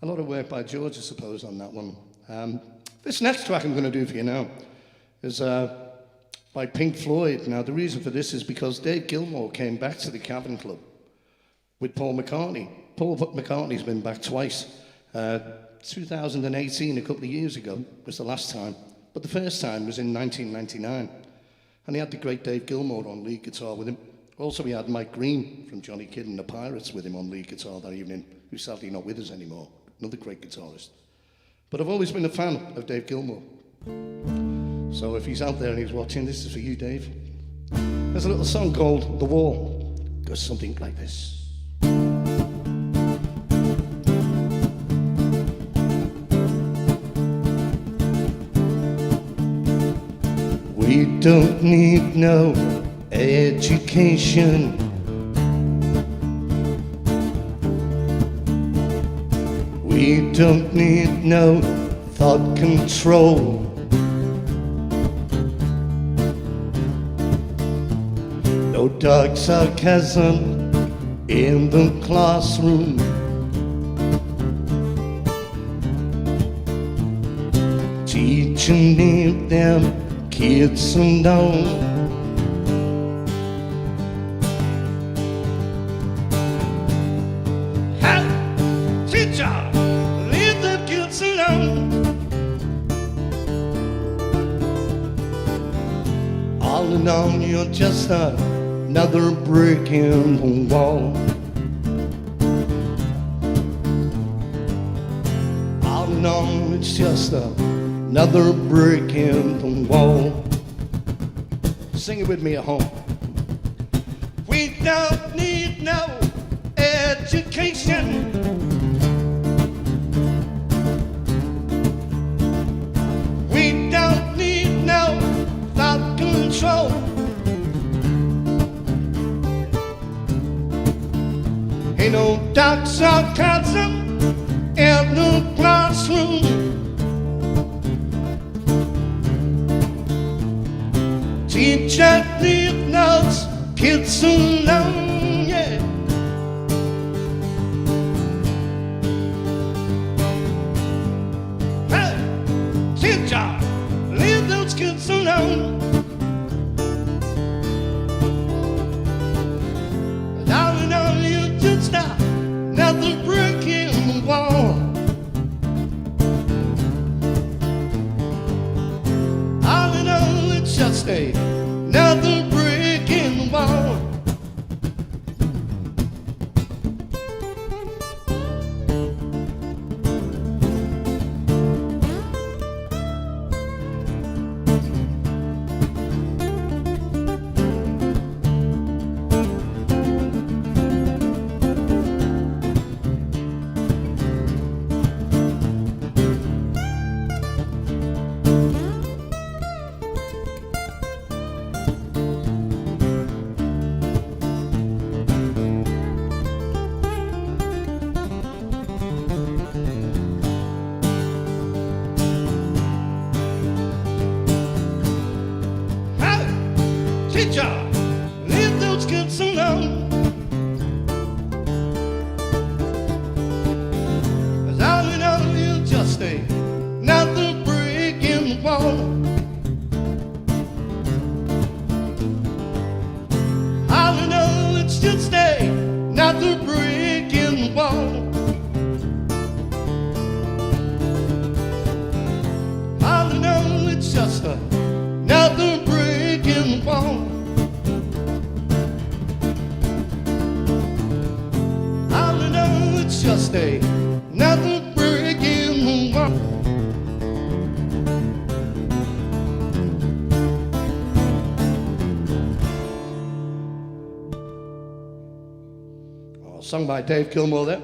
[SPEAKER 3] A lot of work by George, I suppose, on that one. This next track I'm going to do for you now is by Pink Floyd. Now, the reason for this is because Dave Gilmour came back to the Cavern Club with Paul McCartney. Paul McCartney's been back twice. 2018, a couple of years ago, was the last time. But the first time was in 1999. And he had the great Dave Gilmour on lead guitar with him. Also, he had Mike Green from Johnny Kidd and the Pirates with him on lead guitar that evening, who's sadly not with us anymore. Another great guitarist. But I've always been a fan of Dave Gilmour. So if he's out there and he's watching, this is for you, Dave. There's a little song called The Wall. It goes something like this. We don't need no education. We don't need no thought control. No dark sarcasm in the classroom. Teaching them kids to know. Hey, teacher, leave the kids alone. All in all, you're just another brick in the wall. All in all, it's just another brick in the wall. Sing it with me at home. We don't need no education. We don't need no thought control. Ain't no doubts or cousin in the classroom. Teacher leave notes, kids alone, yeah. Hey, teacher, leave those kids alone. Darling, all you just stop, another brick in the wall. All in all, it's just another brick in the wall. Teacher, leave those kids alone. 'Cause all in all, you're just another brick in the wall. All in all, it's just another brick in the wall. All in all, it's just another brick in the wall. All in all, it's just another brick in the wall. Oh, sung by Dave Gilmour there.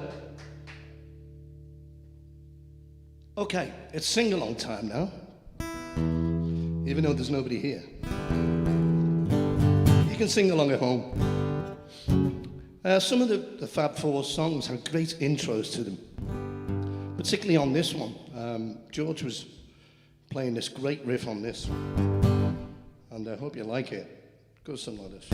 [SPEAKER 3] Okay, it's sing-along time now. Even though there's nobody here. You can sing along at home. Some of the Fab Four songs have great intros to them, particularly on this one. George was playing this great riff on this, and I hope you like it. It goes something like this.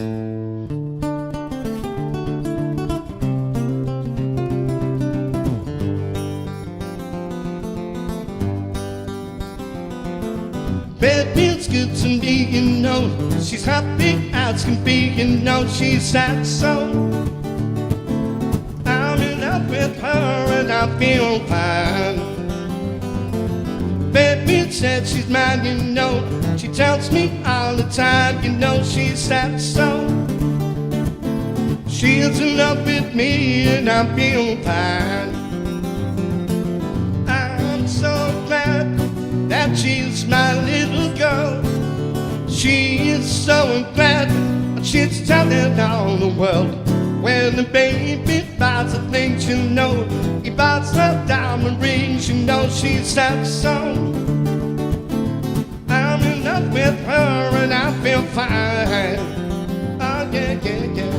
[SPEAKER 3] Baby, it's good to me, you know. She's happy as can be, you know. She's sad, so I'm in love with her and I feel fine. Baby said she's mine, you know. She tells me all the time, you know. She's sad, so she's in love with me and I feel fine. I'm so glad that she's my little girl. She is so glad she's telling all the world. When the baby buys the things, you know, he buys her diamond rings, you know. She's that song. I'm in love with her and I feel fine. Oh yeah, yeah, yeah.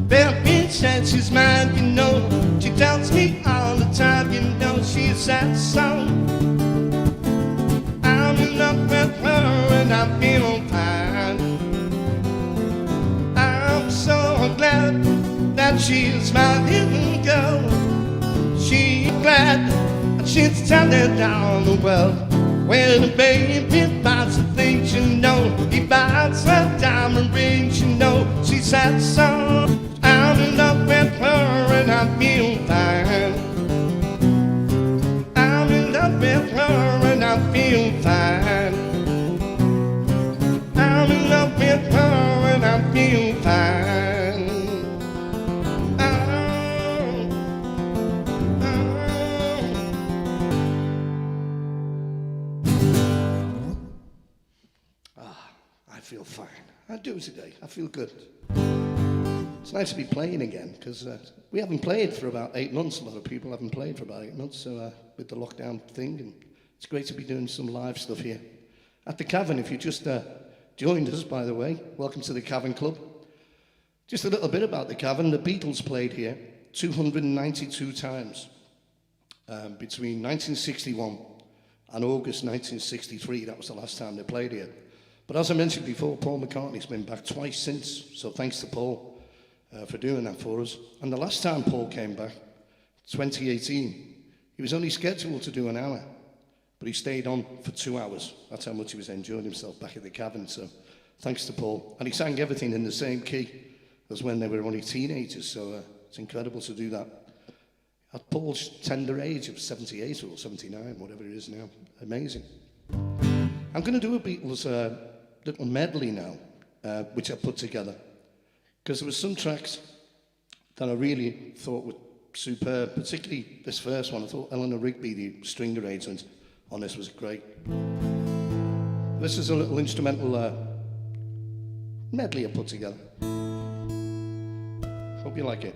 [SPEAKER 3] Baby said she's mine, you know. She tells me all the time, you know. She's that song. I'm in love with her and I feel fine. I'm so glad that she's my little girl. She's glad that she's telling all the world. When a baby buys the things, you know, he buys her diamond rings, you know. She's that song. I'm in love with her and I feel fine. I'm in love with her and I feel fine. I'm in love with her and I feel fine. I feel fine. I do today. I feel good. It's nice to be playing again, because we haven't played for about 8 months. A lot of people haven't played for about 8 months, so with the lockdown thing, and it's great to be doing some live stuff here. At the Cavern, if you just joined us, by the way, welcome to the Cavern Club. Just a little bit about the Cavern. The Beatles played here 292 times between 1961 and August 1963. That was the last time they played here. But as I mentioned before, Paul McCartney's been back twice since, so thanks to Paul for doing that for us. And the last time Paul came back, 2018, he was only scheduled to do an hour, but he stayed on for 2 hours. That's how much he was enjoying himself back at the Cavern, so thanks to Paul. And he sang everything in the same key as when they were only teenagers, so it's incredible to do that. At Paul's tender age of 78 or 79, whatever it is now, amazing. I'm going to do a Beatles little medley now, which I put together, because there were some tracks that I really thought were superb, particularly this first one. I thought Eleanor Rigby, the string arrangement on this, was great. This is a little instrumental medley I put together. Hope you like it.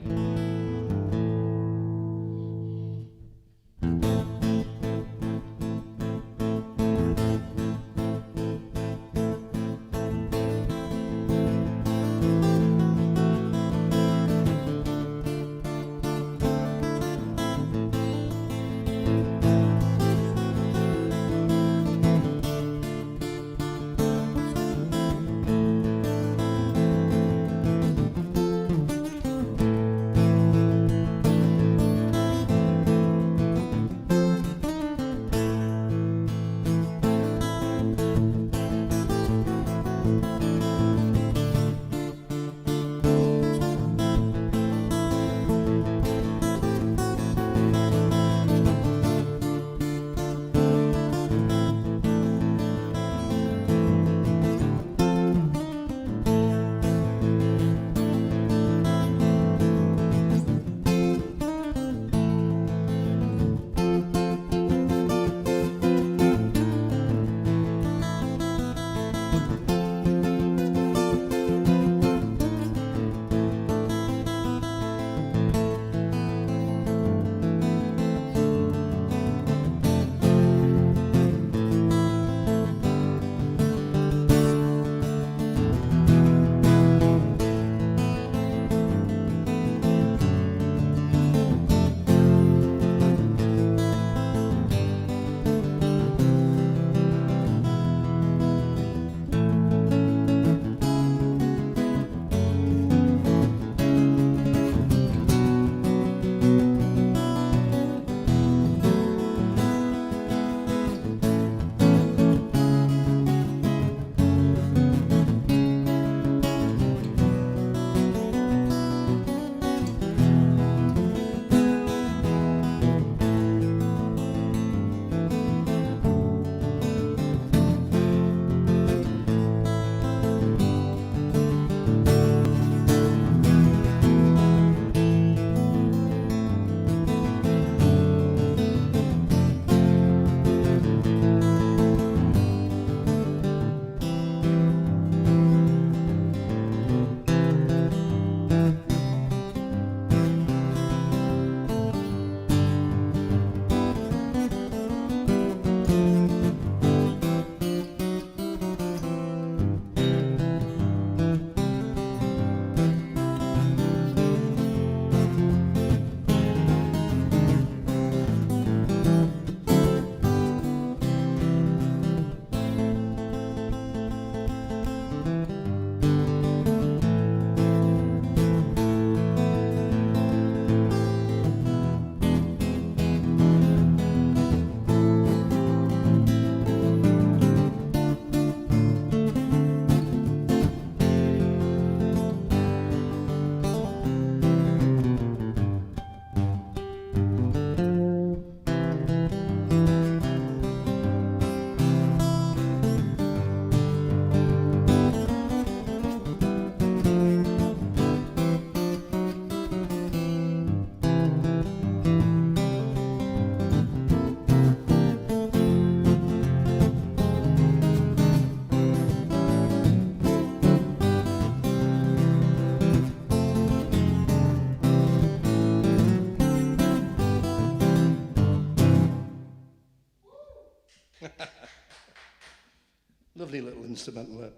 [SPEAKER 3] Lovely little instrumental there.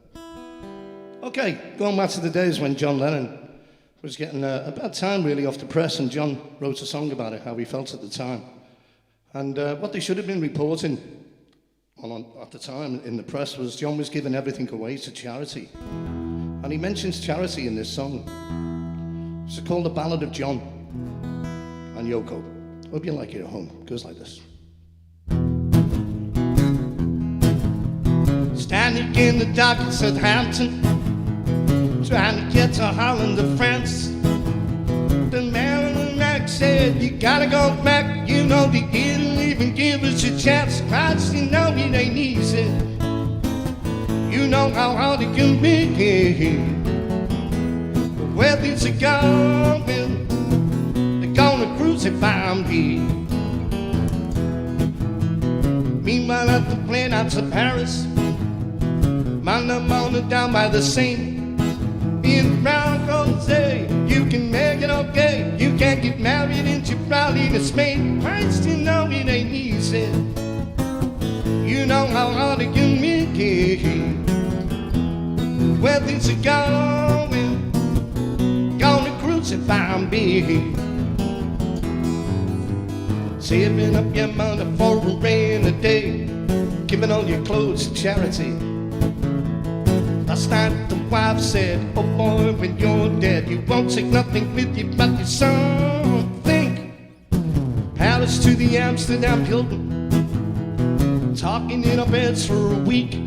[SPEAKER 3] Okay, going back to the days when John Lennon was getting a bad time really off the press, and John wrote a song about it, how he felt at the time. And what they should have been reporting on at the time in the press was John was giving everything away to charity. And he mentions charity in this song. It's called The Ballad of John and Yoko. Hope you like it at home. It goes like this. Standing in the dock at Southampton, trying to get to Holland or France. The man on the Mac said, you gotta go back. You know they didn't even give us a chance. Christ, you know it ain't easy. You know how hard it can be. But where things are going, they're gonna crucify me. Meanwhile at the plane out to Paris, man, I'm on it down by the Seine. In brown coats say, you can make it okay. You can't get married in Gibraltar to Spain. Christ, you know it ain't easy. You know how hard it can be. Where things are going, gonna crucify me. Saving up your money for a rainy day, giving all your clothes to charity. Last night the wife said, oh boy, when you're dead, you won't take nothing with you but your son. Think, Paris to the Amsterdam Hilton, talking in our beds for a week.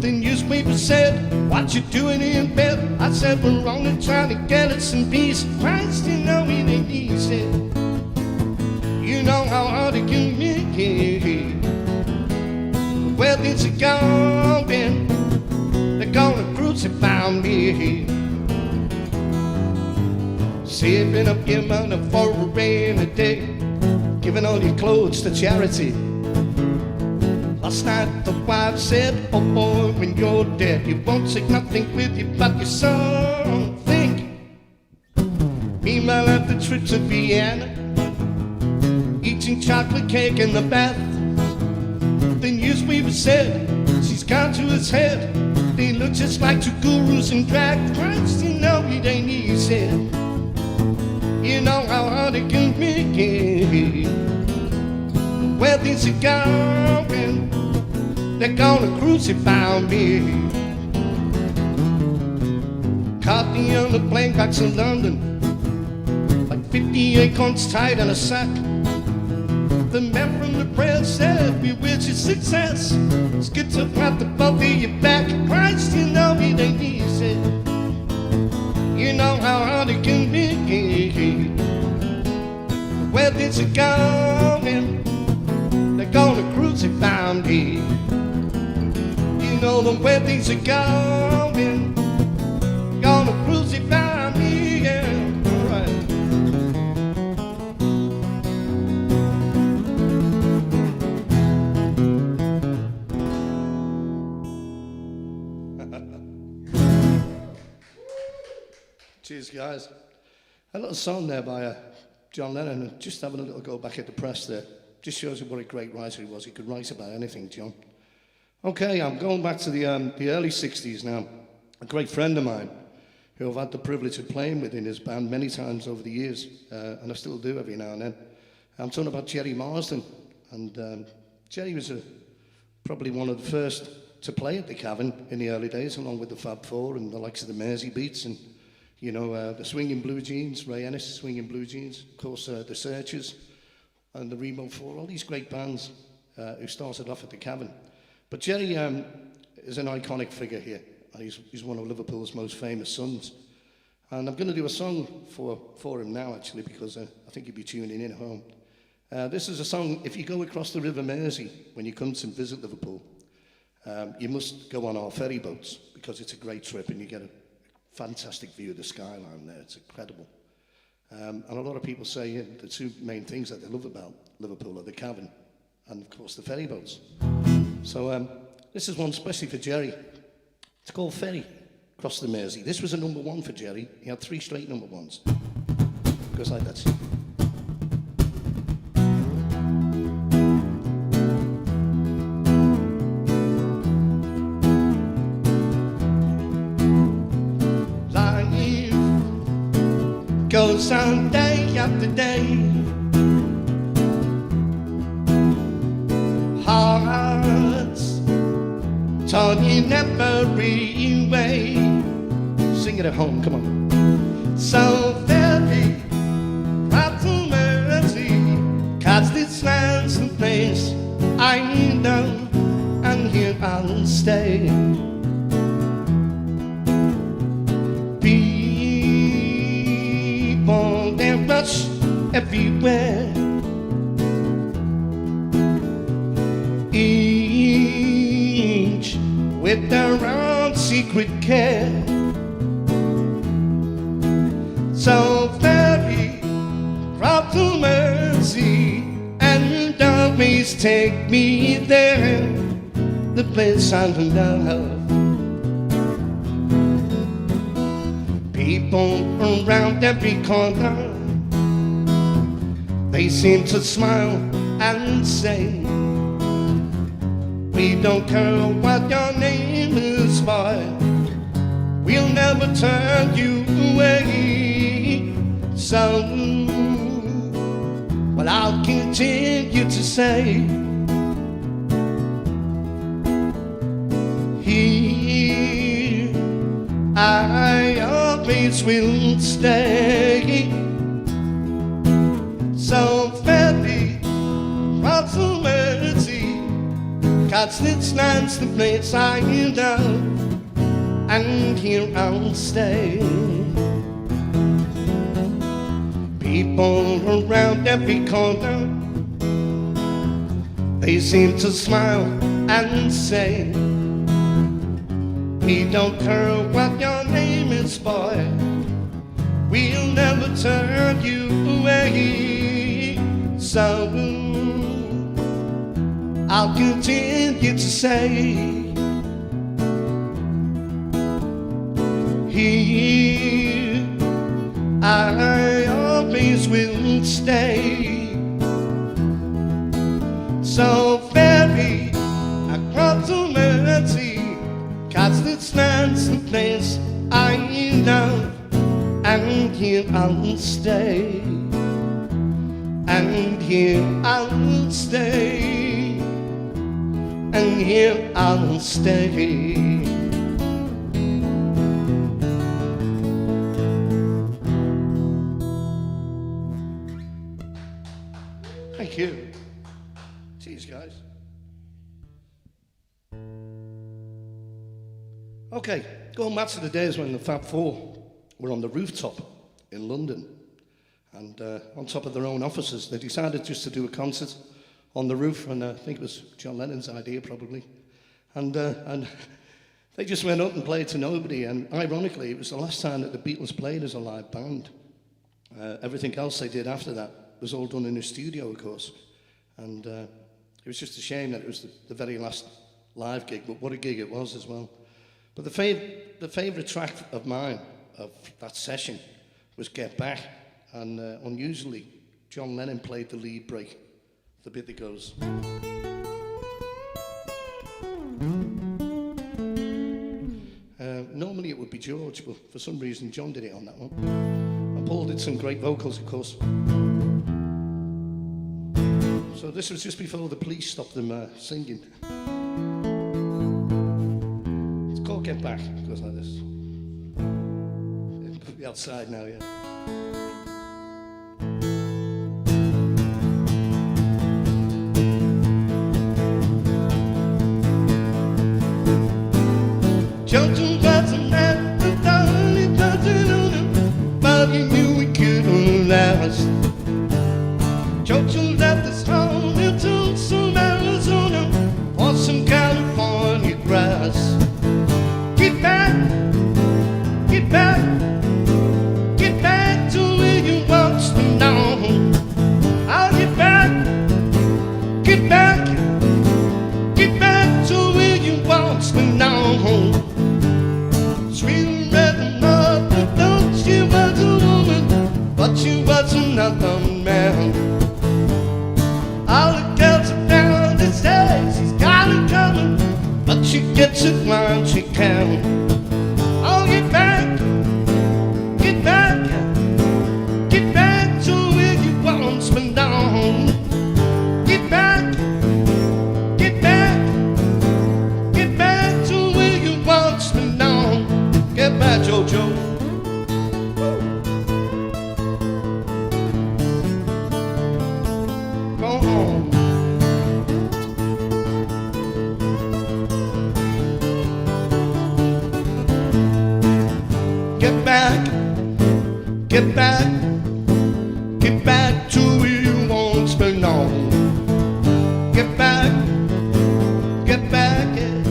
[SPEAKER 3] The newspaper said, what you doing in bed? I said, we're only trying to get us some peace. Christ, you know it ain't easy. You know how hard it can be. Where things are going, they're gonna crucify me. Saving up your money for a rainy day, giving all your clothes to charity. Last night the wife said, oh boy, when you're dead, you won't take nothing with you but your son. Think, meanwhile at the trip to Vienna, eating chocolate cake in the bath. The newspaper said, she's gone to his head. They look just like two gurus in drag. Christ, you know it ain't easy. You know how hard it can be. Where things are going, they're gonna crucify me. Caught me on the plane back to London, like 50 acorns tied in a sack. The man from the press said, we wish you success. It's good to have the both of you back. Christ, you know it ain't easy. You know how hard it can be. Where things are going, they're gonna crucify me. You know the way things are going, gonna crucify me. Yeah, all right. Cheers, guys. A little song there by John Lennon, and just having a little go back at the press there. Just shows you what a great writer he was. He could write about anything, John. Okay, I'm going back to the early 60s now. A great friend of mine who I've had the privilege of playing with in his band many times over the years, and I still do every now and then. I'm talking about Jerry Marsden. And Jerry was probably one of the first to play at the Cavern in the early days, along with the Fab Four and the likes of the Mersey Beats and, you know, the Swinging Blue Jeans, Ray Ennis, Swinging Blue Jeans, of course, the Searchers and the Remo Four, all these great bands who started off at the Cavern. But Jerry is an iconic figure here, and he's one of Liverpool's most famous sons. And I'm going to do a song for him now, actually, because I think you'll be tuning in at home. This is a song, if you go across the River Mersey when you come to visit Liverpool, you must go on our ferry boats, because it's a great trip and you get a fantastic view of the skyline there. It's incredible. And a lot of people say the two main things that they love about Liverpool are the Cavern and, of course, the ferry boats. So this is one especially for Jerry. It's called Ferry, Across the Mersey. This was a #1 for Jerry. He had 3 straight #1s. It goes like that. goes on day after day. Hearts torn in every way. Sing it at home, come on. So very proud to mercy, 'cause this land's the place I know, and here I'll stay. People, they rush everywhere, each with their own secret care. So very proud to mercy, and always take me there, the place I love. People around every corner, they seem to smile and say, we don't care what your name is, boy, we'll never turn you away. So, well, I'll continue to say, here I always will stay. So very proud to mercy, 'cause this land's the place I love, and here I'll stay. People around every corner, they seem to smile and say, we don't care what your name is, boy, we'll never turn you away. So I'll continue to say, here I always will stay. So very across the mercy, 'cause this land's the place I love, and here I'll stay, and here I'll stay, and here I'll stay. Thank you. Cheers, guys. Okay, going back to the days when the Fab Four were on the rooftop in London, and on top of their own offices, they decided just to do a concert on the roof, and I think it was John Lennon's idea probably, and they just went up and played to nobody, and ironically, it was the last time that the Beatles played as a live band. Everything else they did after that was all done in a studio, of course, and it was just a shame that it was the very last live gig, but what a gig it was as well. But the favourite track of mine, of that session, was Get Back, and unusually, John Lennon played the lead break, the bit that goes. Normally it would be George, but for some reason John did it on that one. And Paul did some great vocals, of course. So this was just before the police stopped them singing. Get back, it goes like this. Put me outside now, yeah. Johnson was a man who thought he doesn't own him, but he knew he couldn't last. Johnson left his home and took some Arizona for some California grass. Get back, get back, get back to where you once belonged. I'll get back, get back, get back to where you once belonged. Sweet red mother, thought she was a woman, but she was another man. All the girls around they say she's got it coming, but she gets it when she can. Oh, get back, get back, Get back to where you once belonged. Get back, yeah.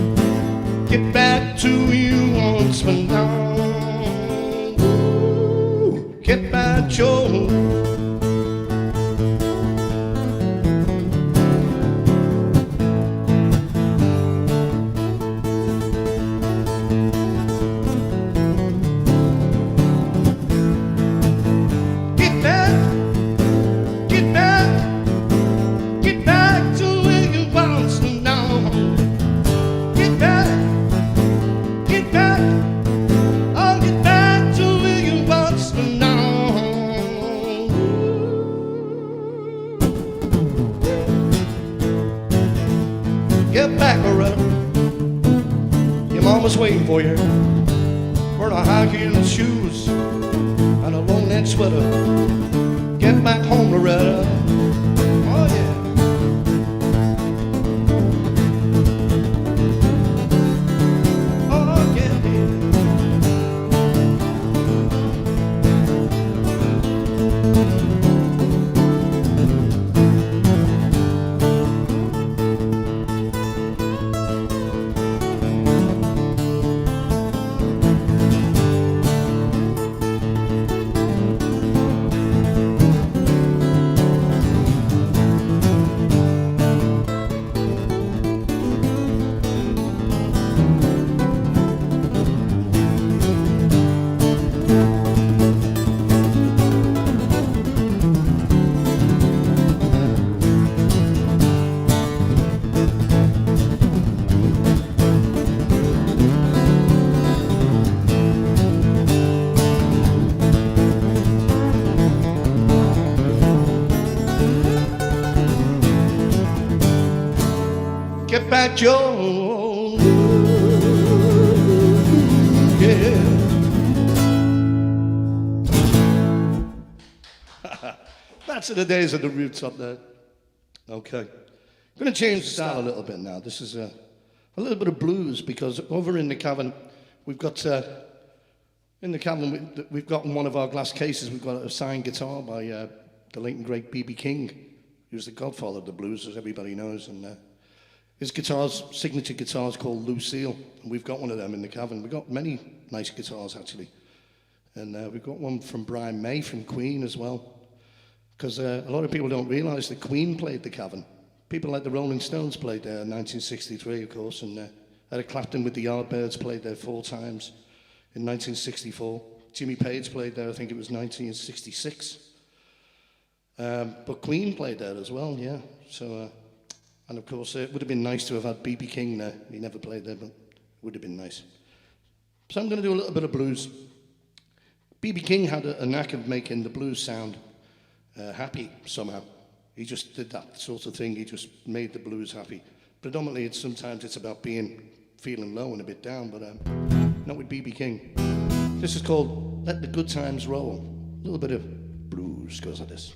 [SPEAKER 3] Get back to where you once belonged. Ooh, get back, Joe. Get back, Loretta. Your mama's waiting for you. Wearing a high-heeled shoes and a long-neck sweater. Get back home, Loretta. Oh, yeah. Oh, yeah, Get back, Joe. Yeah. That's the days of the roots up there. Okay. I'm going to change the style a little bit now. This is a little bit of blues because over in the Cavern, we've got we've got in one of our glass cases, we've got a signed guitar by the late and great B.B. King, who's the godfather of the blues, as everybody knows, and his signature guitar is called Lucille, and we've got one of them in the Cavern. We've got many nice guitars, actually. And we've got one from Brian May from Queen as well. Because a lot of people don't realise that Queen played the Cavern. People like the Rolling Stones played there in 1963, of course, and Eric Clapton with the Yardbirds played there 4 times in 1964. Jimmy Page played there, I think it was 1966. But Queen played there as well, yeah. So. And of course, it would have been nice to have had B.B. King there. He never played there, but it would have been nice. So I'm going to do a little bit of blues. B.B. King had a knack of making the blues sound happy somehow. He just did that sort of thing. He just made the blues happy. Predominantly, sometimes it's about feeling low and a bit down, but not with B.B. King. This is called Let the Good Times Roll. A little bit of blues goes like this.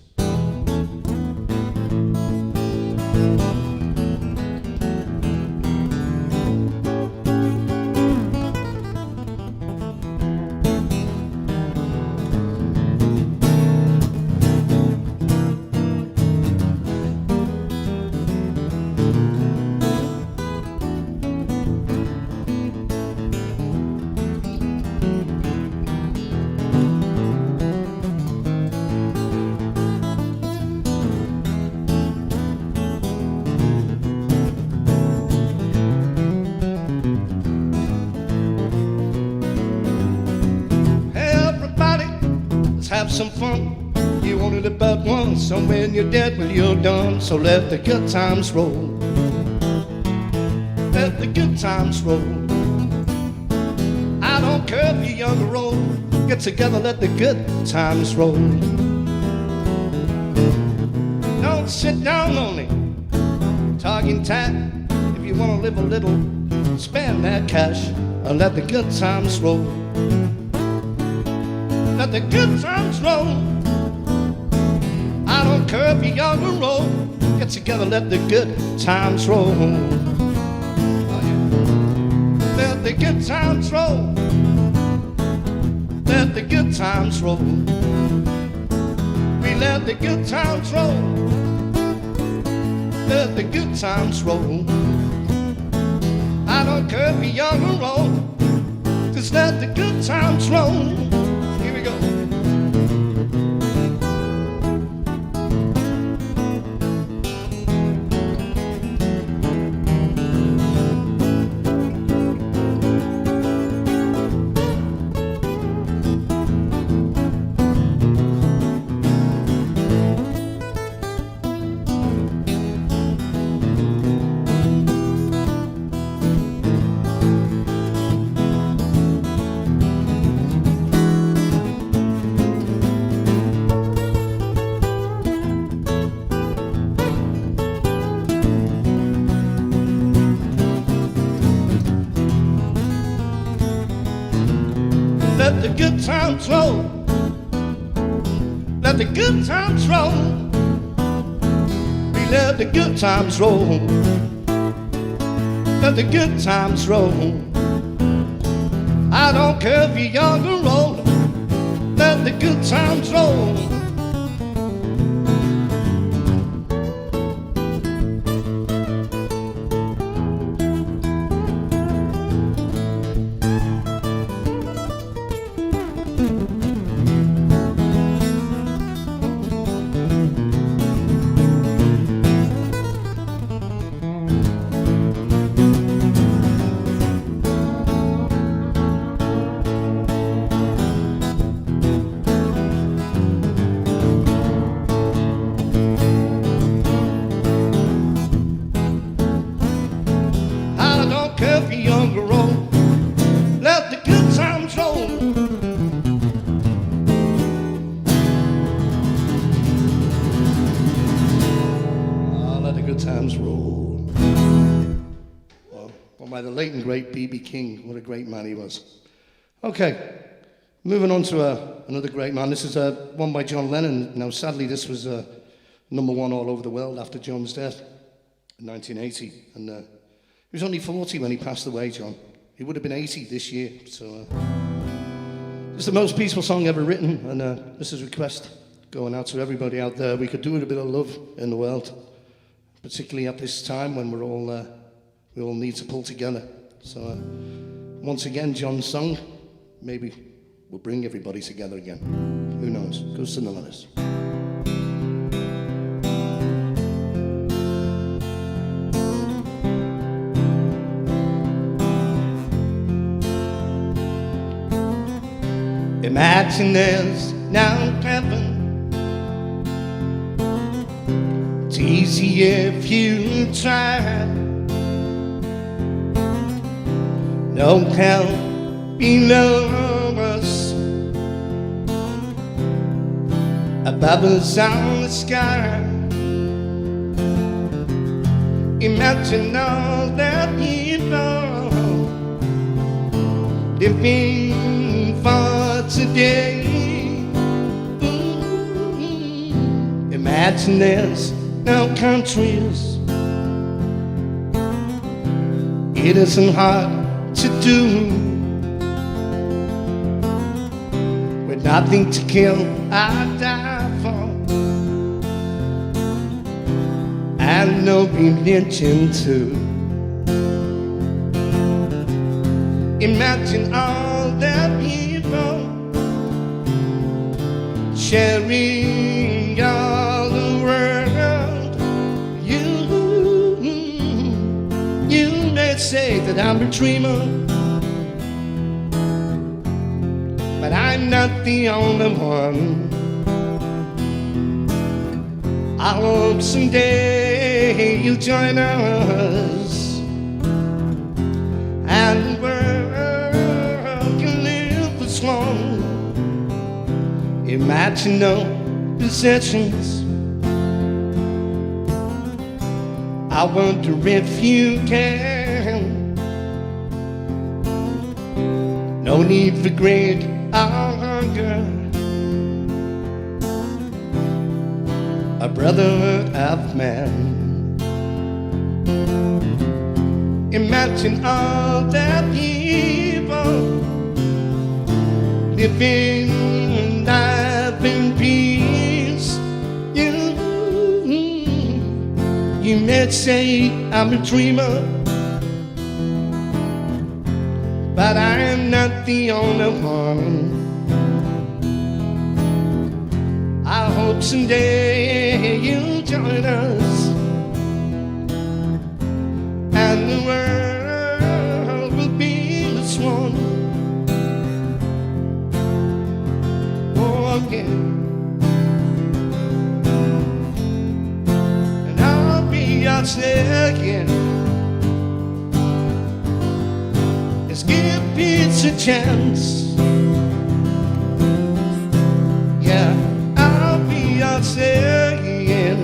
[SPEAKER 3] Have some fun. You wanted it but once, and when you're dead, well, you're done. So let the good times roll. Let the good times roll. I don't care if you're young or old. Get together, let the good times roll. Don't sit down lonely, talking tack. If you want to live a little, spend that cash and let the good times roll. Let the good times roll. I don't care if you're young or old. Get together, let the good times roll. Oh, yeah. Let the good times roll. Let let the good times roll. We let the good times roll. Let the good times roll. I don't care if you're young or old. Just let the good times roll. Here we go. Let the good times roll. Let the good times roll. We let the good times roll. Let the good times roll. I don't care if you're young or old. Let the good times roll. Times roll. Well, by the late and great B.B. King. What a great man he was. Okay, moving on to another great man. This is one by John Lennon. Now, sadly, this was #1 all over the world after John's death in 1980. And he was only 40 when he passed away, John. He would have been 80 this year. So it's the most peaceful song ever written. And this is a request going out to everybody out there. We could do with a bit of love in the world, particularly at this time when we all need to pull together. So once again, John's song, maybe we'll bring everybody together again. Who knows? Goes to none of this. Imagine there's now heaven. It's easy if you try. No hell below us, above us on the sky. Imagine all that evil living for today. Imagine there's no countries. It isn't hard to do. With nothing to kill, I die for, and no religion too. Imagine all that people sharing all the world. You may say that I'm a dreamer, but I'm not the only one. I hope someday you'll join us, and the world can live as long. Imagine no possessions. I wonder if you can. No need for greed or hunger. A brotherhood of man. Imagine all that people living life in peace. You may say I'm a dreamer, but I am not the only one. I hope someday you'll join us, and the world will be as one. Oh, yeah. And I'll be yours again. Let's give peace a chance. Yeah, I'll be yours again.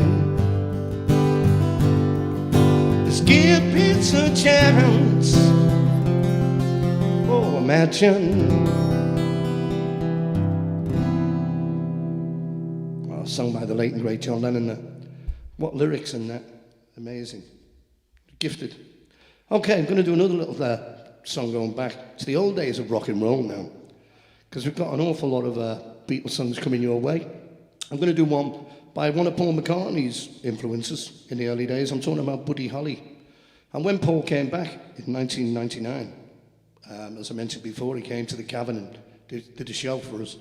[SPEAKER 3] Let's give peace a chance. Oh, imagine. Oh, sung by the late and great John Lennon. What lyrics in that? Amazing. Gifted. Okay, I'm going to do another little song going back to the old days of rock and roll now, because we've got an awful lot of Beatles songs coming your way. I'm going to do one by one of Paul McCartney's influences in the early days. I'm talking about Buddy Holly. And when Paul came back in 1999, as I mentioned before, he came to the Cavern and did a show for us.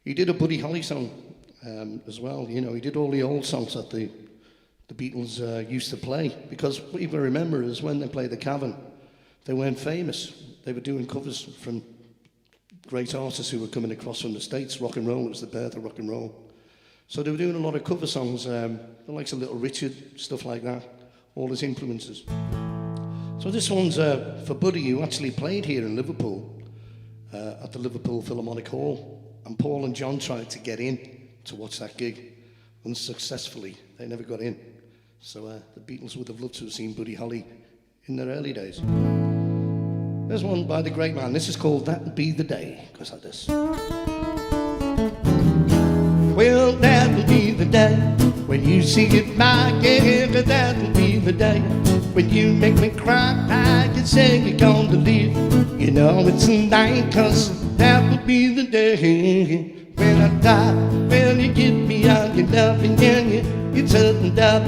[SPEAKER 3] He did a Buddy Holly song as well. You know, he did all the old songs that the Beatles used to play, because what you've got to remember is when they played the Cavern, they weren't famous. They were doing covers from great artists who were coming across from the States. Rock and roll, it was the birth of rock and roll. So they were doing a lot of cover songs, the likes of Little Richard, stuff like that, all his influences. So this one's for Buddy, who actually played here in Liverpool, at the Liverpool Philharmonic Hall. And Paul and John tried to get in to watch that gig. Unsuccessfully, they never got in. So the Beatles would have loved to have seen Buddy Holly in their early days. There's one by the great man. This is called That'll Be the Day. It goes like this. Well, that'll be the day when you see it, my girl. That'll be the day when you make me cry. I can say you're gonna leave. You know it's a night, 'cause that'll be the day when I die. Well, you give me all your loving and you turn it up,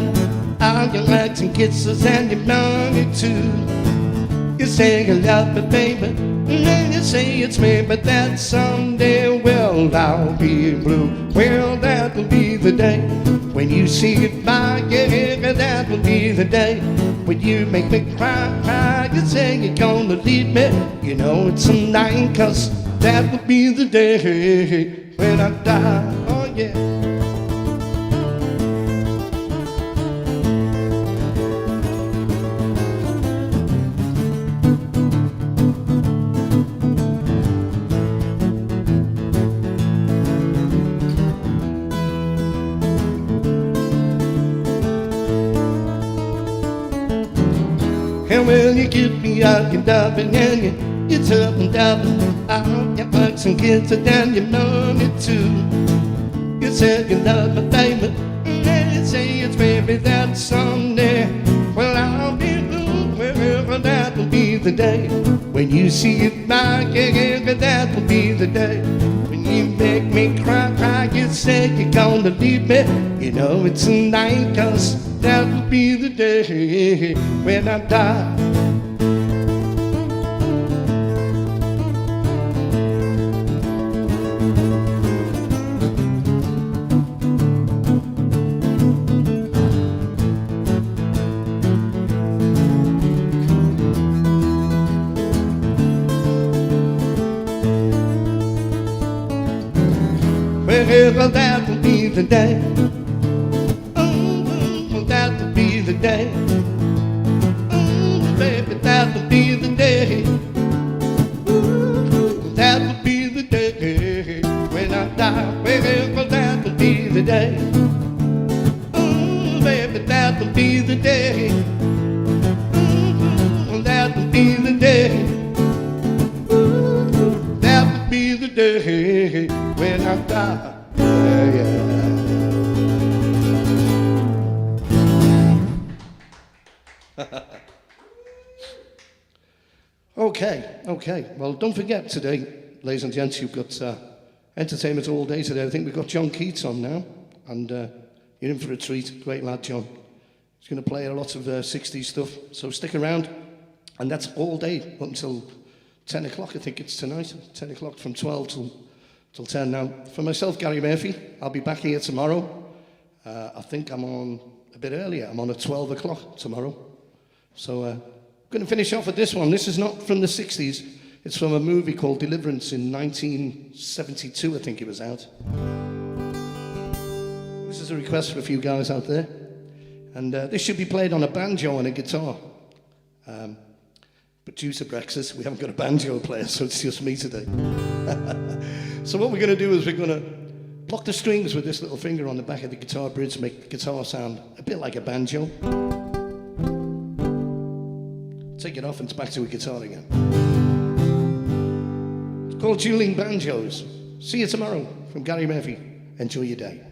[SPEAKER 3] all your likes and kisses and your money too. You say you love me, baby, and then you say it's me, but that someday, well, I'll be blue. Well, that'll be the day when you see it, my girl. That'll be the day when you make me cry. You say you're gonna leave me. You know it's a night, 'cause that'll be the day when I die. Oh, yeah. And when you give me all your loving and you turn and double, all your hugs and kisses and your money too. You say you love me, baby, and then you say it's baby that someday, well, I'll be blue. Well, that'll be the day when you see it, my girl. That'll be the day when you make me cry. You say you're gonna leave me. You know it's a night, 'cause that'll be the day when I die. Well, that'll be the day. That'll be the day. Baby, that'll be the day. That'll be the day when I die. Well, that'll be the day. Baby, that'll be the day. That'll be the day. That'll be the day when I die. Yeah, yeah. Okay. Well, don't forget today, ladies and gents, you've got entertainment all day today. I think we've got John Keats on now, and you're in for a treat. Great lad, John. He's going to play a lot of 60s stuff, so stick around. And that's all day, up until 10 o'clock, I think it's tonight. 10 o'clock from 12 till 10 now. For myself, Gary Murphy, I'll be back here tomorrow. I think I'm on a bit earlier. I'm on at 12 o'clock tomorrow. So I'm going to finish off with this one. This is not from the 60s. It's from a movie called Deliverance in 1972, I think it was out. This is a request for a few guys out there. And this should be played on a banjo and a guitar. But due to Brexit, we haven't got a banjo player, so it's just me today. So what we're going to do is we're going to block the strings with this little finger on the back of the guitar bridge, make the guitar sound a bit like a banjo. Take it off and it's back to a guitar again. It's called Dueling Banjos. See you tomorrow from Gary Murphy. Enjoy your day.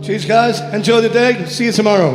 [SPEAKER 3] Cheers, guys. Enjoy the day. See you tomorrow.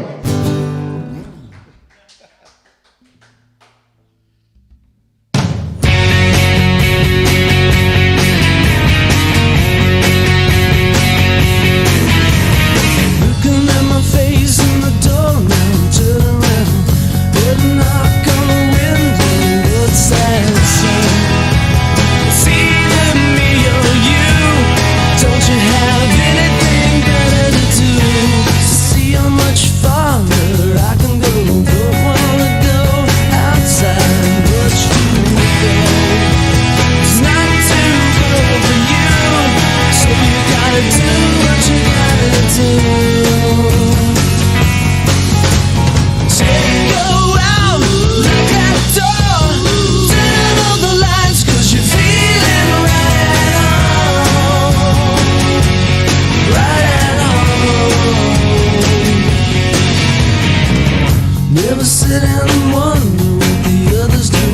[SPEAKER 4] Ever sit and wonder what the others do?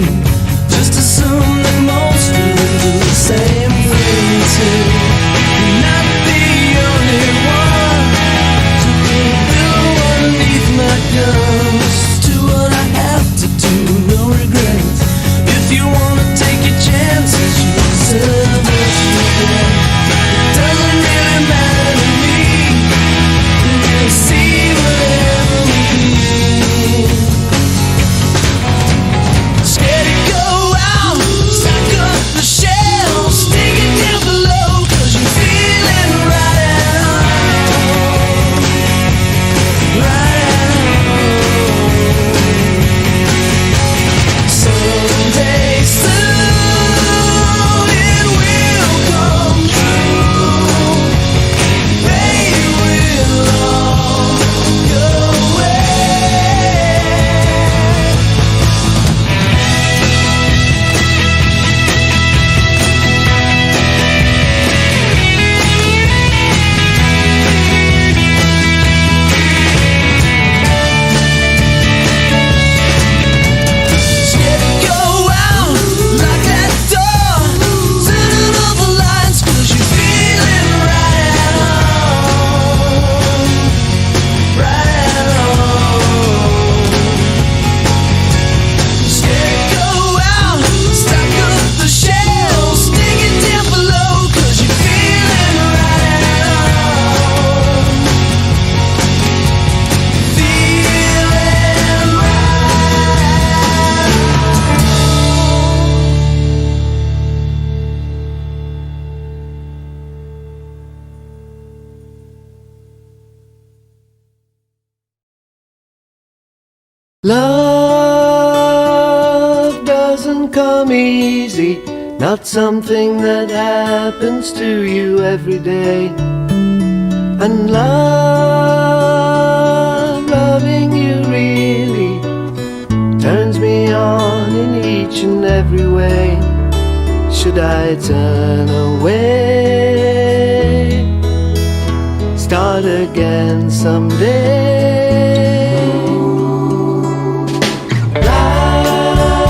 [SPEAKER 4] Just assume that most really do the same thing too. You're not the only one to be underneath my guns. Do what I have to do, no regrets. If you wanna take your chances, you deserve what you get. It doesn't really matter to me. We'll see whatever we need. Scared to go out, stock up the shelves, dig it down below, 'cause you're feeling right at home. Right at home. Someday soon it will come true. They will all go away. Scared to go out, lock that door, turn off the lights, 'cause you're feeling right at home. Right at home. Scared to go out, stock up the shelves, dig it down below, 'cause you're feeling right at home. Feeling right.
[SPEAKER 5] Love doesn't come easy, not something that happens to you every day. And loving you really turns me on in each and every way. Should I turn away, start again someday? Life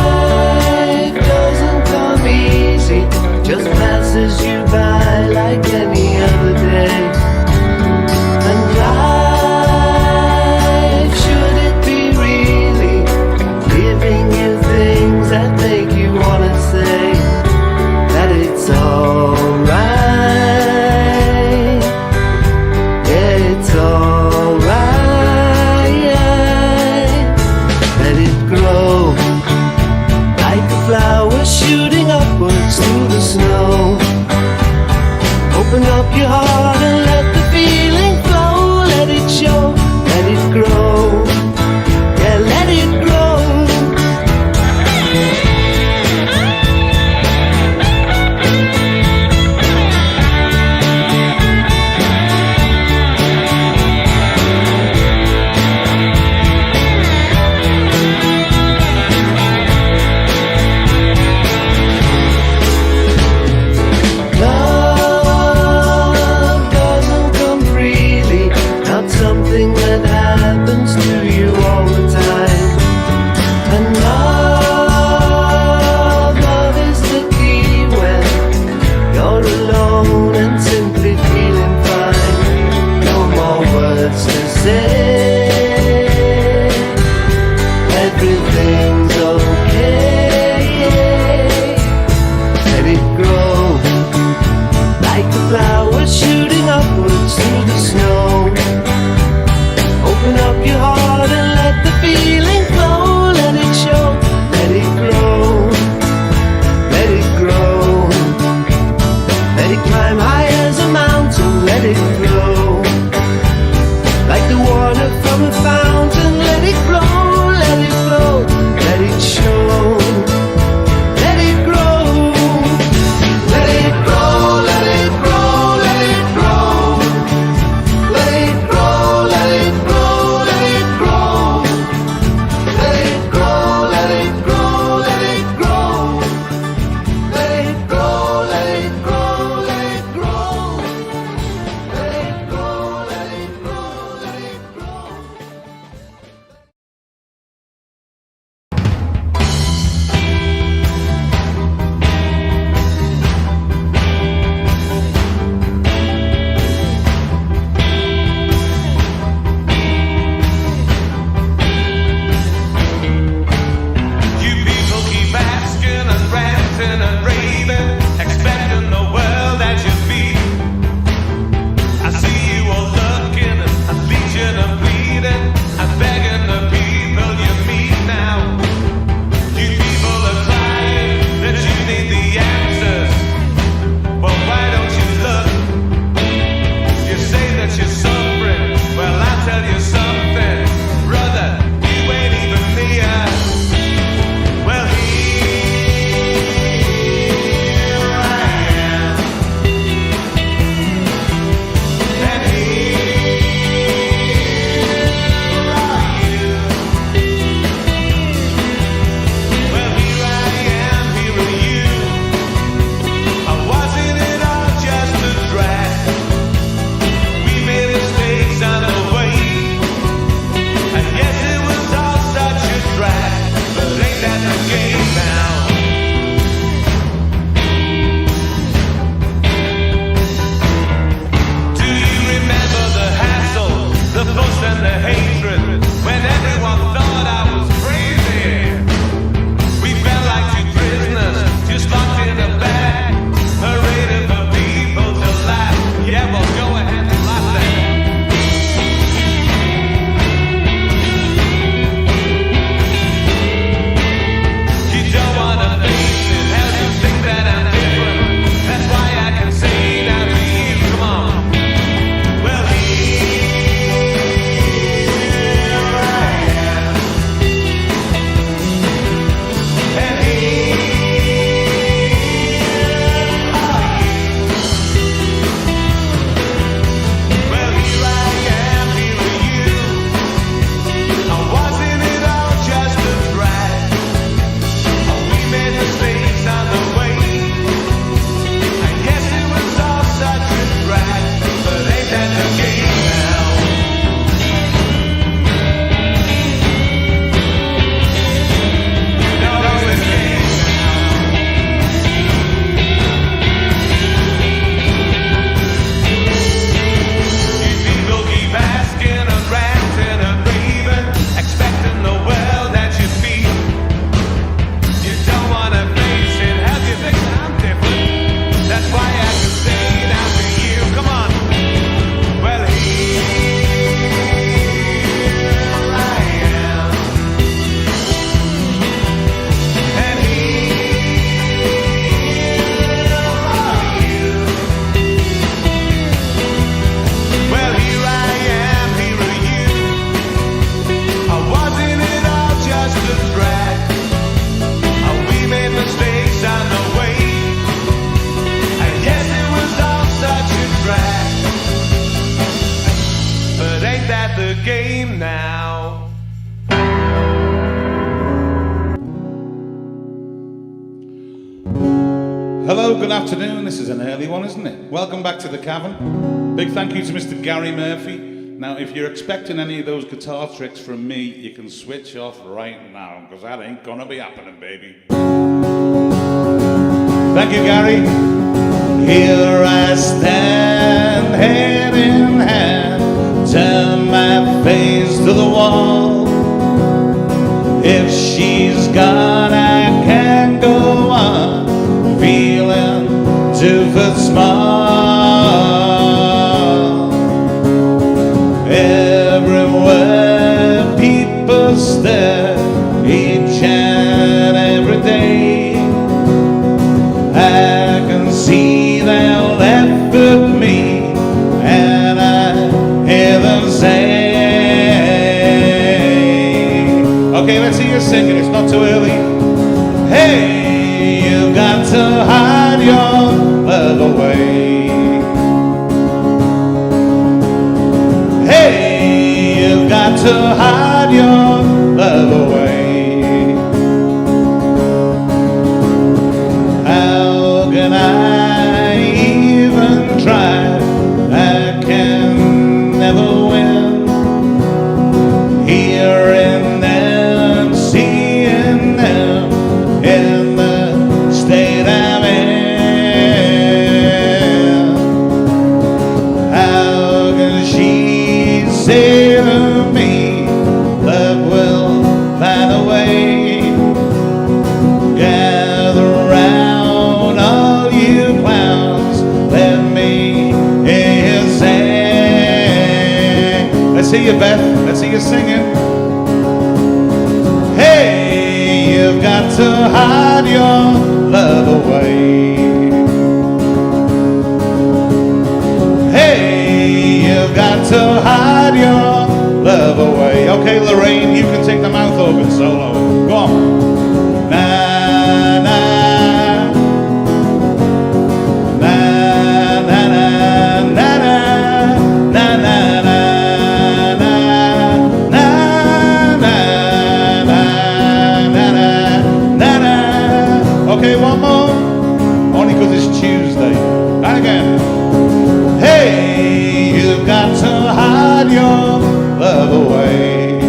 [SPEAKER 5] doesn't come easy, just passes you by like any other day. And life, should it be really giving you things that make you wanna say that it's alright? Yeah, it's alright.
[SPEAKER 6] Hello, good afternoon. This is an early one, isn't it? Welcome back to the Cavern. Big thank you to Mr. Gary Murphy. Now, if you're expecting any of those guitar tricks from me, you can switch off right now, because that ain't gonna be happening, baby. Thank you, Gary. Here I stand, hand in hand, turn my face to the wall. If she's gone, I can't go on, feeling 2 foot small. Everywhere people stare, each and every day, I can see they'll laugh at me, and I hear them say, okay, let's hear you singing, it's not too early. Hey, you've got to hide your love away. Hey, you've got to hide your love away. How can I even try? I can never win. Hearing them, seeing them in the state I'm in. How can she say to me, love will find a way? Gather round, all you clowns, let me hear you sing. Let's hear you, Beth, let's hear you singing. Hey, you've got to hide your love away. Hey, you've got to hide your love away. Okay, Lorraine, you can take the mouth organ solo. Go on. Na na na na na na na na na na na na na. Okay, one more. Only because it's Tuesday. And again. Hey, you've got to hide your love away.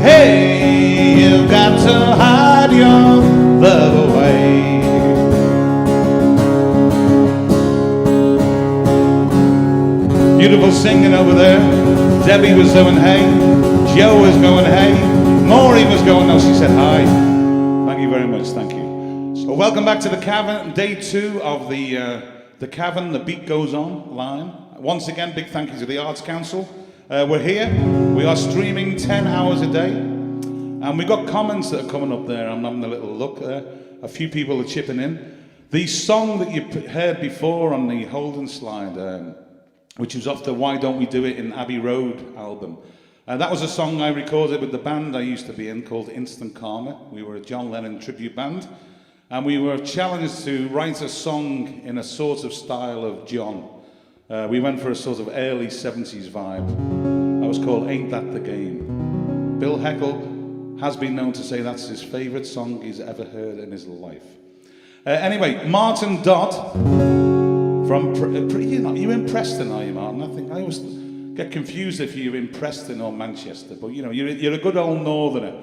[SPEAKER 6] Hey, you've got to hide your love away. Beautiful singing over there. Debbie was doing hey. Joe was going hey. Maury was going, no, she said hi. Thank you very much, thank you. So welcome back to the Cavern, day 2 of the Cavern, The Beat Goes On line. Once again, big thank you to the Arts Council. We're here, we are streaming 10 hours a day. And we've got comments that are coming up there. I'm having a little look there. A few people are chipping in. The song that you heard before on the Holden slide, which was off the Why Don't We Do It in Abbey Road album. That was a song I recorded with the band I used to be in called Instant Karma. We were a John Lennon tribute band. And we were challenged to write a song in a sort of style of John. We went for a sort of early 70s vibe. That was called Ain't That the Game. Bill Heckle has been known to say that's his favourite song he's ever heard in his life. Anyway, Martin Dodd from... you're in Preston, are you, Martin? I always get confused if you're in Preston or Manchester, but you know, you're a good old northerner.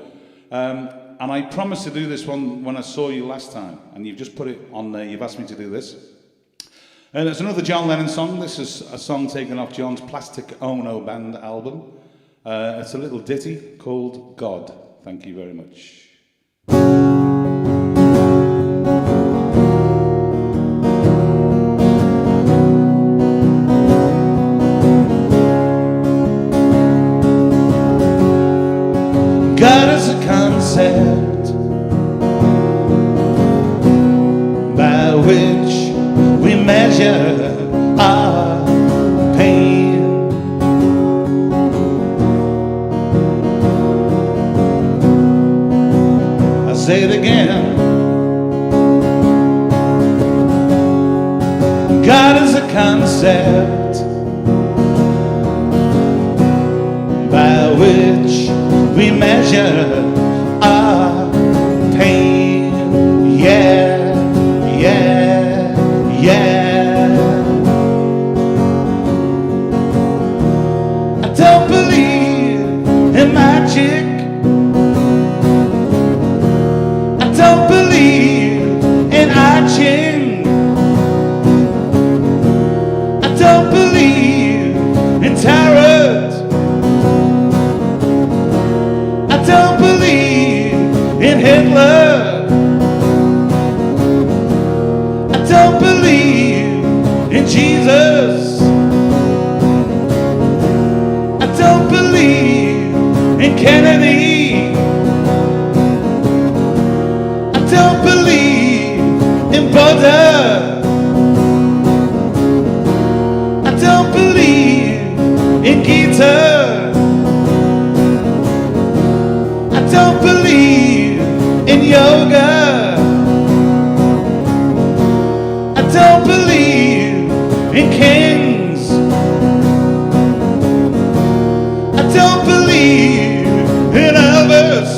[SPEAKER 6] And I promised to do this one when I saw you last time, and you've just put it on there, you've asked me to do this. And it's another John Lennon song. This is a song taken off John's Plastic Ono Band album. It's a little ditty called God. Thank you very much. God is a concept by which we measure our pain. I say it again. God is a concept by which we measure our pain. don't believe in Hitler. I don't believe in Jesus. I don't believe in Kennedy. I don't believe in Buddha. I don't believe in Gita. I don't believe in yoga. I don't believe in kings. I don't believe in Elvis.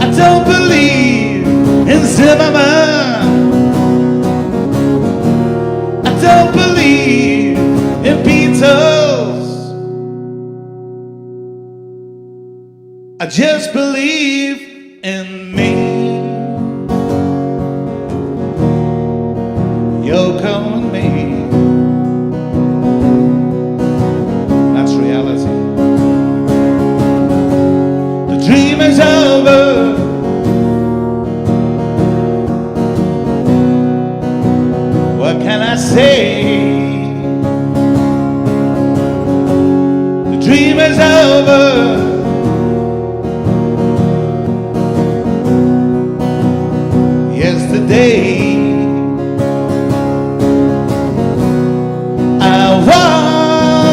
[SPEAKER 6] I don't believe in Zimmerman. I don't believe in Beatles. I just believe in me. Yoko and me. That's reality. The dream is over. What can I say? The dream is over. Yesterday I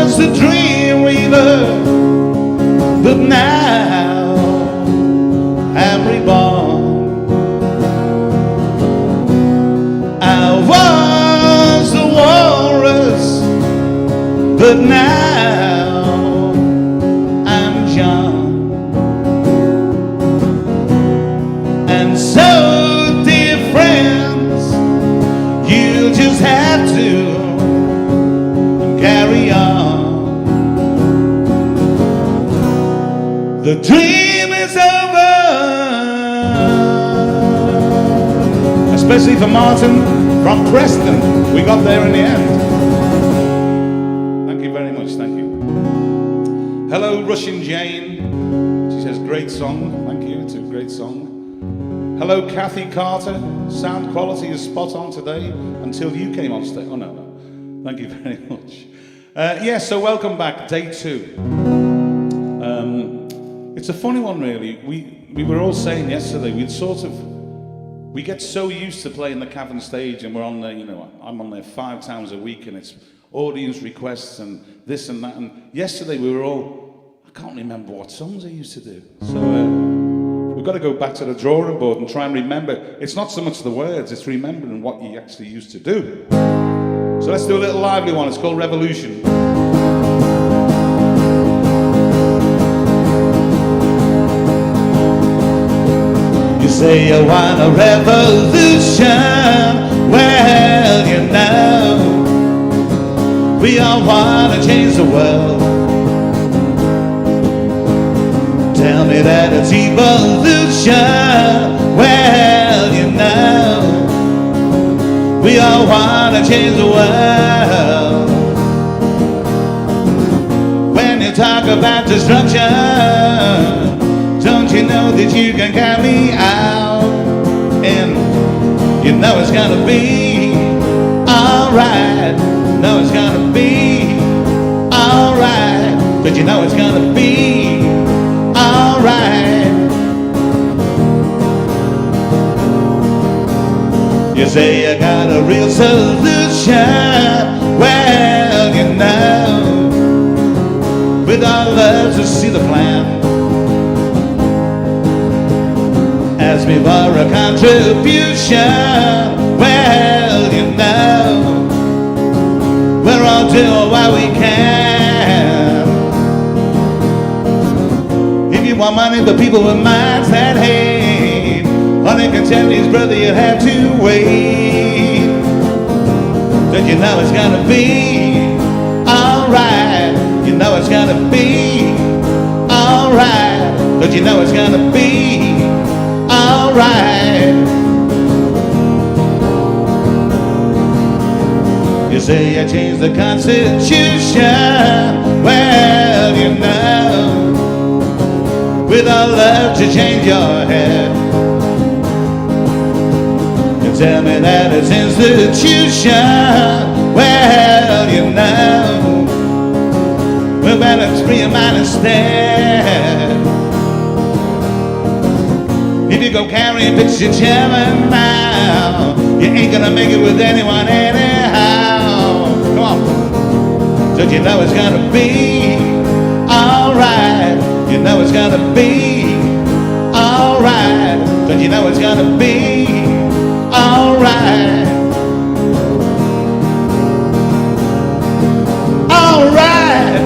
[SPEAKER 6] was a dream weaver, but now I'm reborn. I was a walrus, but now I'm John. And so, dear friends, you just have to carry on. The dream is over. Especially for Martin from Preston. We got there in the end. Thank you very much, thank you. Hello, Russian Jane. She says, great song. Thank you, it's a great song. Hello, Kathy Carter. Sound quality is spot on today until you came on stage. Oh, no. Thank you very much. Yeah, so welcome back, day 2. It's a funny one, really. We were all saying yesterday, we get so used to playing the Cavern stage, and we're on there, I'm on there 5 times a week, and it's audience requests and this and that. And yesterday we were all, I can't remember what songs I used to do. So we've got to go back to the drawing board and try and remember. It's not so much the words, it's remembering what you actually used to do. So let's do a little lively one. It's called Revolution. You say you want a revolution. Well, we all want to change the world. Tell me that it's evolution. Well, we all want to change the world. When you talk about destruction, don't you know that you can count me out? And you know it's gonna be alright. Know it's gonna be alright. But you know it's gonna be alright. You say you got a real solution. Well, with our love to see the plan. Ask me for a contribution. Well, we're all doing what we can. If you want money, the people with minds that hate, honey can tell his brother you have to wait. But you know it's gonna be alright. You know it's gonna be alright. But you know it's gonna be alright. You say I changed the Constitution. Well, to change your head. You tell me that it's institution. Well, you know, we better free your mind instead. If you go carrying picture German now, you ain't gonna make it with anyone anyhow. Come on. Don't you know it's gonna be alright? You know it's gonna be alright. Don't you know it's gonna be alright? Alright,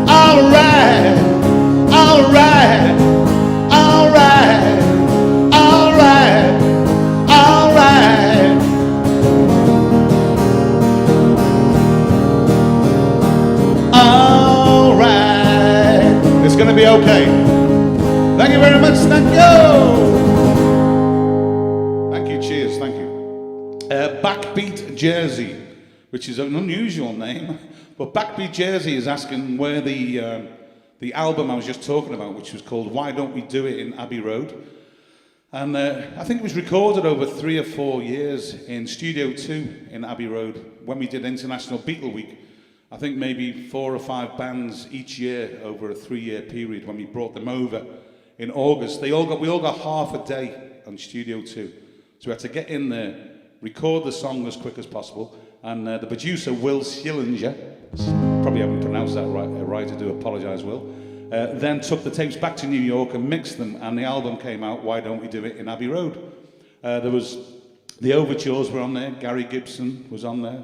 [SPEAKER 6] alright, alright, alright, alright, alright. Alright. It's gonna be okay. Thank you very much. Thank you. Thank you. Cheers. Thank you. Backbeat Jersey, which is an unusual name, but Backbeat Jersey is asking where the album I was just talking about, which was called Why Don't We Do It in Abbey Road, and I think it was recorded over 3 or 4 years in Studio 2 in Abbey Road when we did International Beatle Week. I think maybe 4 or 5 bands each year over a 3-year period when we brought them over in August. We all got half a day on Studio 2, so we had to get in there, record the song as quick as possible, and the producer, Will Schillinger, probably haven't pronounced that right, I do apologise, Will, then took the tapes back to New York and mixed them, and the album came out, Why Don't We Do It in Abbey Road. There was, the overtures were on there, Gary Gibson was on there,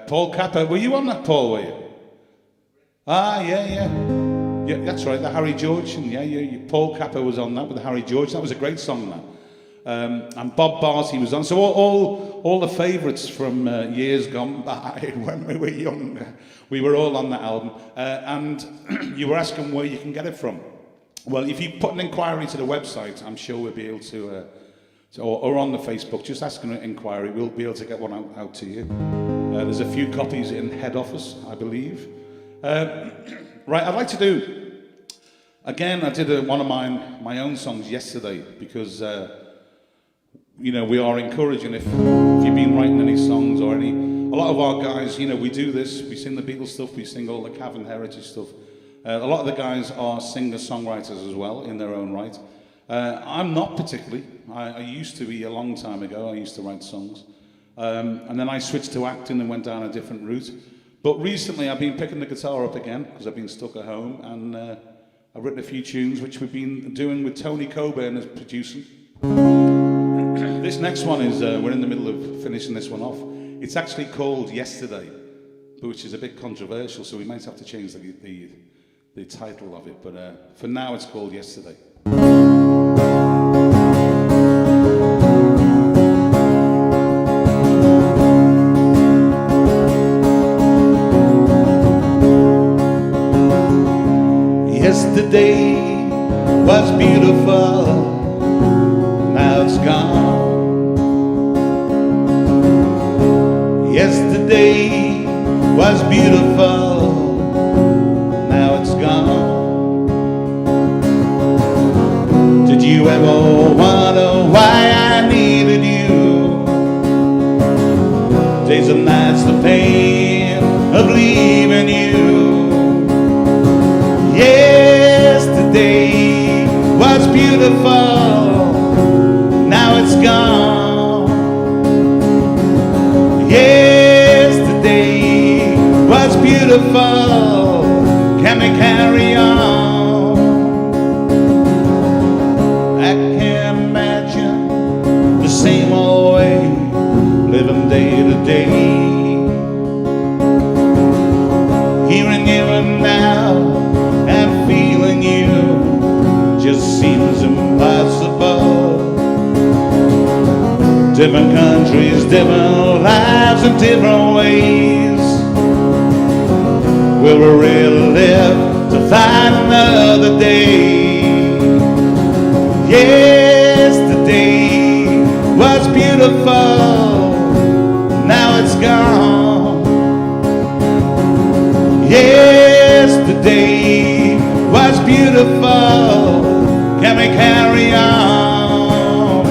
[SPEAKER 6] Paul Capper, were you on that, Paul, were you? Ah, yeah, that's right, the Harry George, and yeah, Paul Capper was on that with the Harry George, that was a great song, that. And Bob Barty was on. So all the favourites from years gone by when we were young, we were all on that album. And you were asking where you can get it from. Well, if you put an inquiry to the website, I'm sure we'll be able to, or on the Facebook, just ask an inquiry, we'll be able to get one out to you. There's a few copies in head office, I believe. Right, I'd like to do, again, I did one of my own songs yesterday because you know, we are encouraging, if you've been writing any songs or a lot of our guys, you know, we do this, we sing the Beatles stuff, we sing all the Cavern heritage stuff. A lot of the guys are singer-songwriters as well, in their own right. I'm not particularly. I used to be a long time ago, I used to write songs. And then I switched to acting and went down a different route. But recently I've been picking the guitar up again, because I've been stuck at home, and I've written a few tunes, which we've been doing with Tony Coburn as producing. This next one is, we're in the middle of finishing this one off. It's actually called Yesterday, which is a bit controversial, so we might have to change the title of it, but for now it's called Yesterday. Yesterday was beautiful, now it's gone. Yesterday was beautiful, now it's gone. Did you ever wonder why I needed you? Days and nights, the pain of leaving you. Yesterday was beautiful, now it's gone. Yesterday was beautiful, can we carry on? I can't imagine the same old way, living day to day. Hearing you and now and feeling you just seems impossible. Different countries, different lives in different ways. Will we really live to find another day? Yesterday was beautiful, now it's gone. Yesterday was beautiful, can we carry on?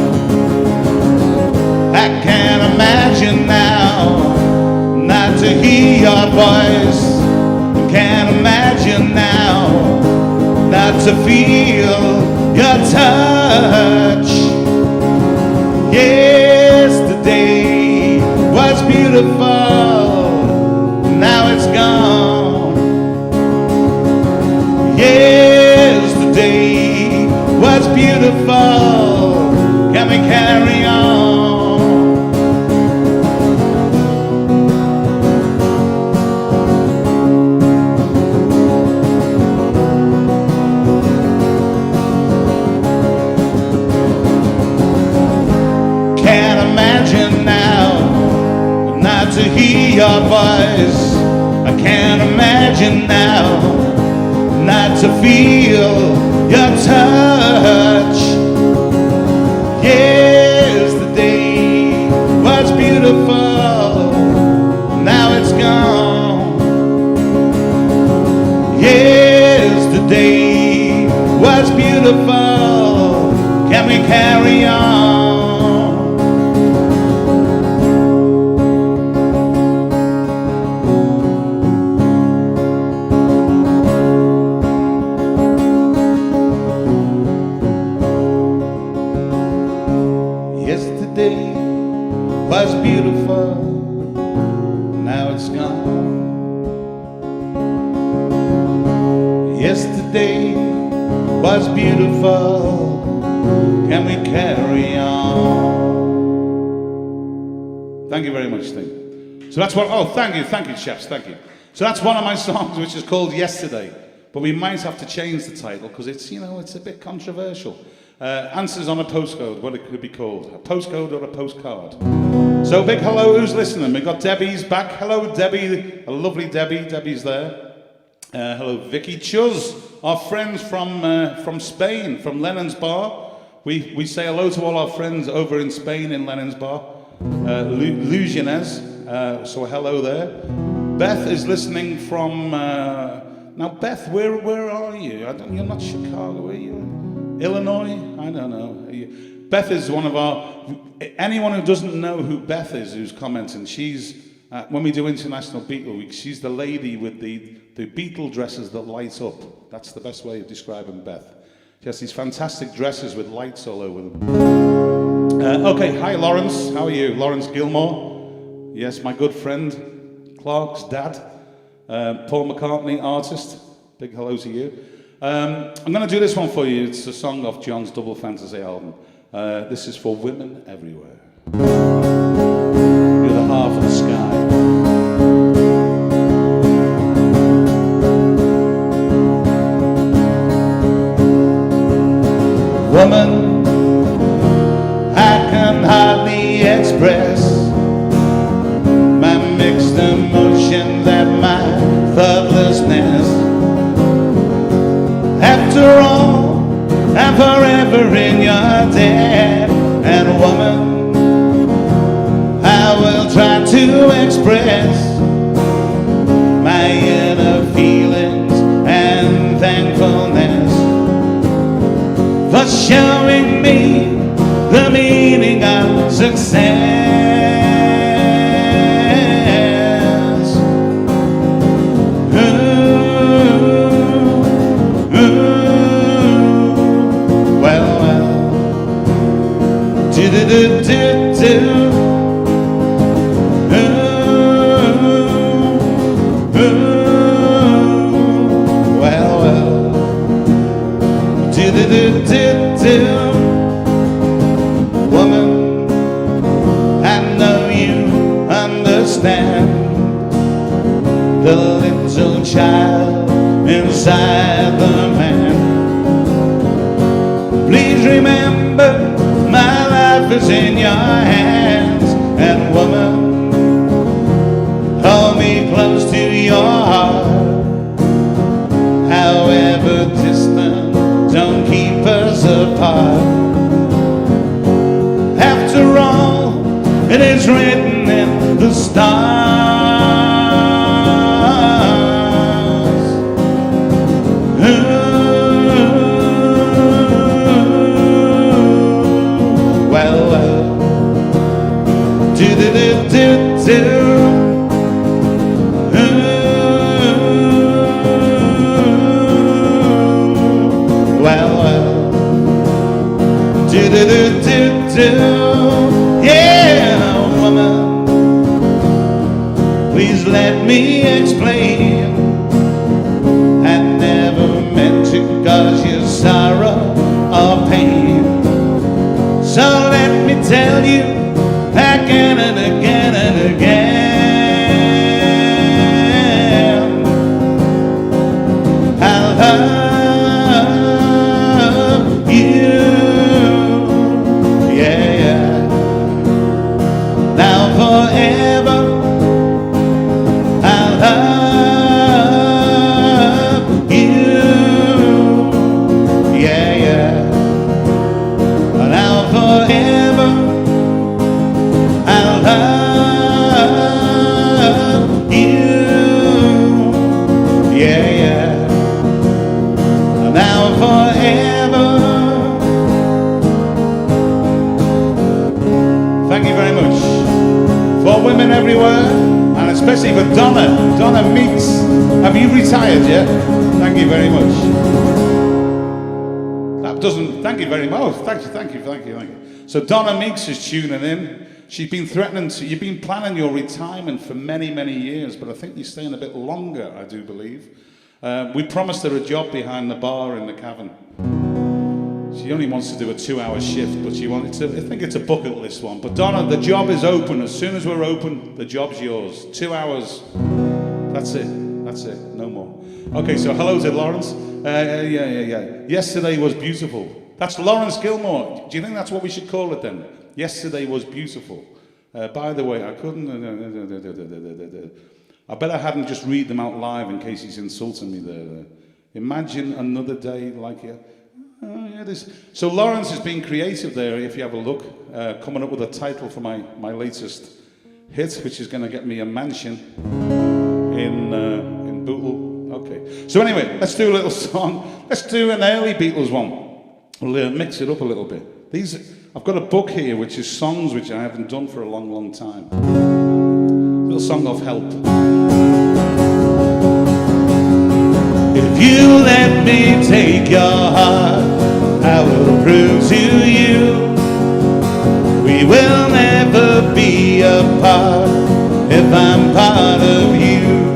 [SPEAKER 6] I can't imagine now not to hear your voice. Can't imagine now not to feel your touch. Yesterday was beautiful, now it's gone. Yesterday was beautiful, can we carry on? To hear your voice, I can't imagine now not to feel your touch. Yesterday was beautiful, now it's gone. Yesterday was beautiful, can we carry on? Was beautiful, now it's gone. Yesterday was beautiful, can we carry on? Thank you very much, Steve. So that's what, thank you, chefs, thank you. So that's one of my songs, which is called Yesterday, but we might have to change the title because it's, it's a bit controversial. Answers on a postcode, what it could be called. A postcode or a postcard. So big hello, who's listening? We've got Debbie's back. Hello, Debbie, a lovely Debbie. Debbie's there. Hello, Vicky Chuz, our friends from Spain, from Lennon's Bar. We say hello to all our friends over in Spain in Lennon's Bar. Lugianez, so hello there. Beth is listening from... now, Beth, where are you? You're not Chicago, are you? Illinois? I don't know. Beth is one of our... Anyone who doesn't know who Beth is, who's commenting, she's... when we do International Beatle Week, she's the lady with the Beatle dresses that light up. That's the best way of describing Beth. She has these fantastic dresses with lights all over them. Okay, hi Lawrence. How are you? Lawrence Gilmore. Yes, my good friend. Clark's dad. Paul McCartney, artist. Big hello to you. I'm going to do this one for you. It's a song off John's Double Fantasy album. This is for women everywhere. You're the half of the sky. Woman, I can hardly express my mixed emotions and my thoughtlessness. After all, I'm forever in your debt. And woman, I will try to express my inner feelings and thankfulness for showing me the meaning of success. Woman, I know you understand the little child inside the man. Please remember, my life is in your hands. And woman, hold me close to your heart. However distant, don't keep us apart. After all, it is written in the stars. Ooh, retired yet? Thank you very much. That doesn't. Thank you very much. Thank you. So Donna Meeks is tuning in. She's been threatening to. You've been planning your retirement for many, many years, but I think you're staying a bit longer. I do believe. We promised her a job behind the bar in the Cavern. She only wants to do a 2-hour shift, but she wanted to. I think it's a bucket list one. But Donna, the job is open. As soon as we're open, the job's yours. 2 hours. That's it. No more. Okay, so hello to Lawrence. Yeah. Yesterday was beautiful. That's Lawrence Gilmore. Do you think that's what we should call it then? Yesterday was beautiful. By the way, I couldn't. I bet I hadn't just read them out live in case he's insulting me there. Imagine another day like it. So Lawrence has been creative there, if you have a look, coming up with a title for my latest hit, which is going to get me a mansion in Bootle. Okay. So anyway, let's do a little song. Let's do an early Beatles one. We'll mix it up a little bit. I've got a book here, which is songs which I haven't done for a long, long time. A little song of help. If you let me take your heart, I will prove to you we will never be apart if I'm part of you.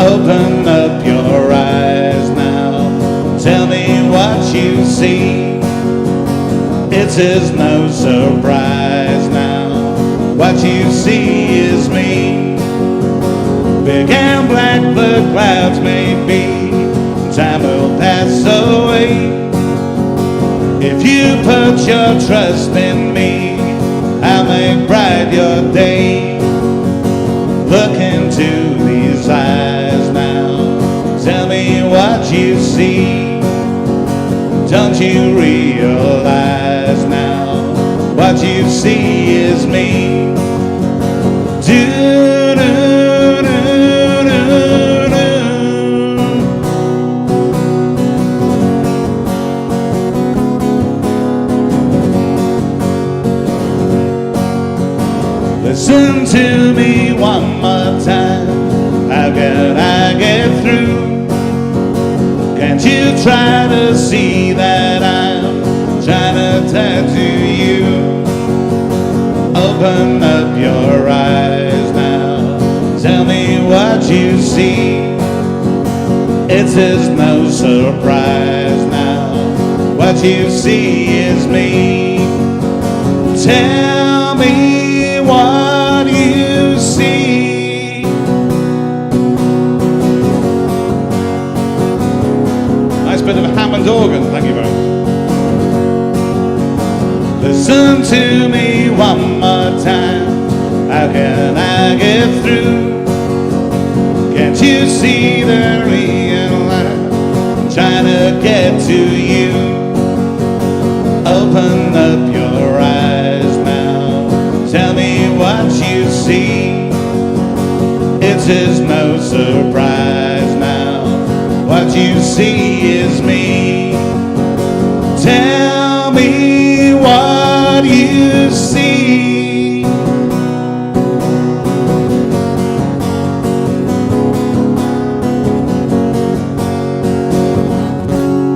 [SPEAKER 6] Open up your eyes now, tell me what you see. It is no surprise now, what you see is me. Big and black the clouds may be, time will pass away. If you put your trust in me, I'll make bright your day. Look into these eyes now, tell me what you see. Don't you realize now, what you see is me. Listen to me one more time, how can I get through? Can't you try to see that I'm trying to tattoo you? Open up your eyes now, tell me what you see. It is no surprise now, what you see is me. Tell me what you see. Nice bit of Hammond organ, thank you very much. Listen to me one more time, how can I get through? Can't you see the real life? I'm trying to get to you. Open up your eyes now, tell me what you see. It is no surprise now, what you see is me. Tell me what you see.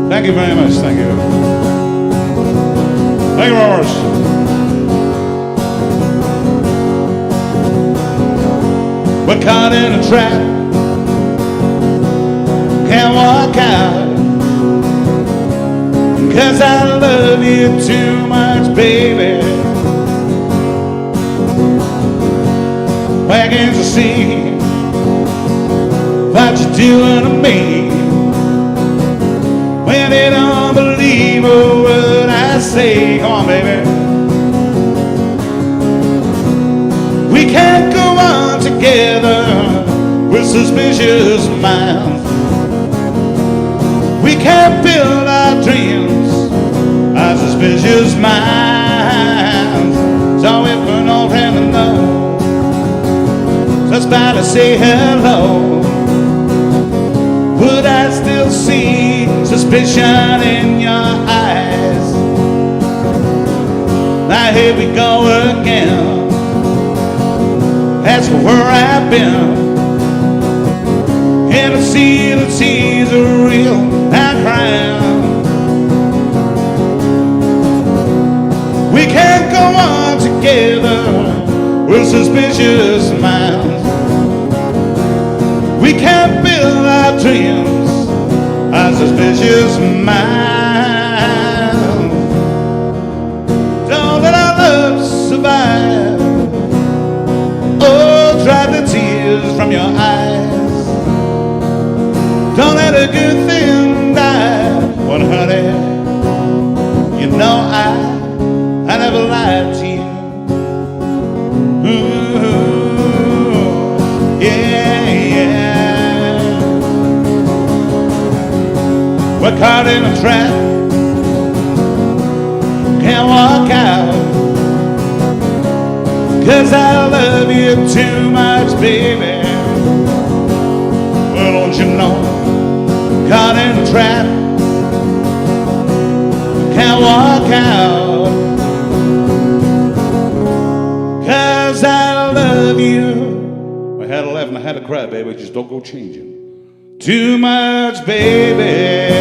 [SPEAKER 6] Thank you very much, thank you. Thank you very much. We're caught in a trap, can't walk out, 'cause I love you too much, baby. Where can't you see what you're doing to me? When they don't believe a word I say, come on, baby. We can't go on together with suspicious minds. We can't build our dreams on suspicious minds. So if we're no friend to know, just by to say hello, would I still see suspicion in your eyes? Now here we go again, asking where I've been. see the tears are real and crying. We can't go on together with suspicious minds. We can't build our dreams on suspicious minds. Don't let our love survive. Oh, dry the tears from your eyes. Don't let a good thing die. Well, honey, you know I never lied to you. Ooh, yeah, yeah. We're caught in a trap. Can't walk out. 'Cause I love you too much, baby. Well, don't you know? Caught in a trap. Can't walk out. 'Cause I love you. I had 11, I had a cry, baby. Just don't go changing. Too much, baby.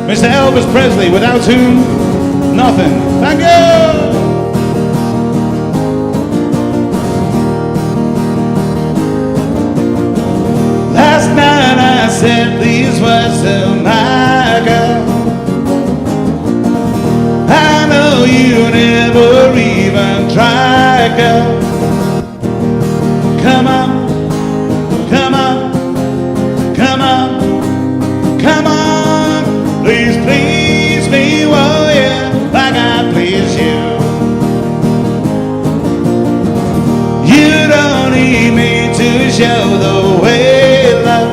[SPEAKER 6] Mr. Elvis Presley, without whom, nothing. Thank you. Last night I said these words to my girl. I know you never even tried, girl. Come on, come on, come on, come on. Please, please me, oh yeah, like I please you. You don't need me to show the way, love.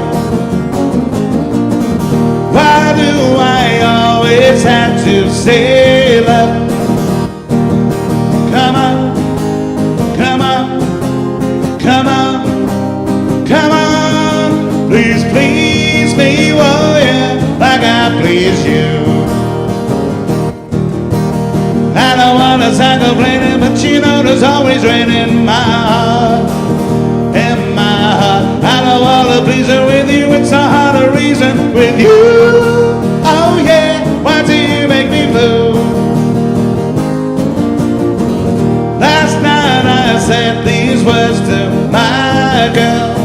[SPEAKER 6] Why do I always have to say love? Come on, come on, come on, come on. Please, please me, oh yeah, like I please you. I don't wanna start complaining, but you know there's always rain in my heart, in my heart. I don't wanna please her with you, it's a harder reason with you. Oh yeah, why do you make me blue? Last night I said these words to my girl.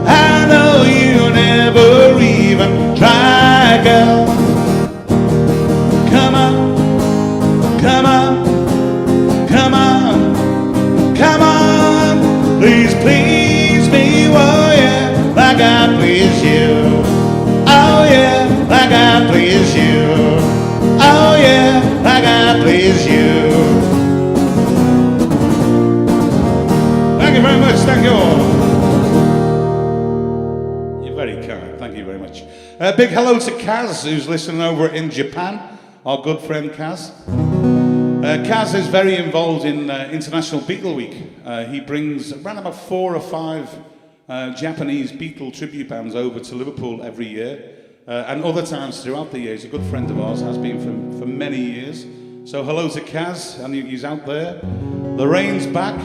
[SPEAKER 6] I know you never even tried, girl. Come on, come on, come on, come on. Please, please me, oh yeah, like I please you. Oh yeah, like I please you. Oh yeah, like I please you. Thank you very much, thank you all. You're very kind, thank you very much. A big hello to Kaz, who's listening over in Japan, our good friend Kaz. Kaz is very involved in International Beatle Week. He brings around about 4 or 5 Japanese Beatle tribute bands over to Liverpool every year, and other times throughout the year. He's a good friend of ours, has been for many years. So hello to Kaz, and he's out there. Lorraine's back.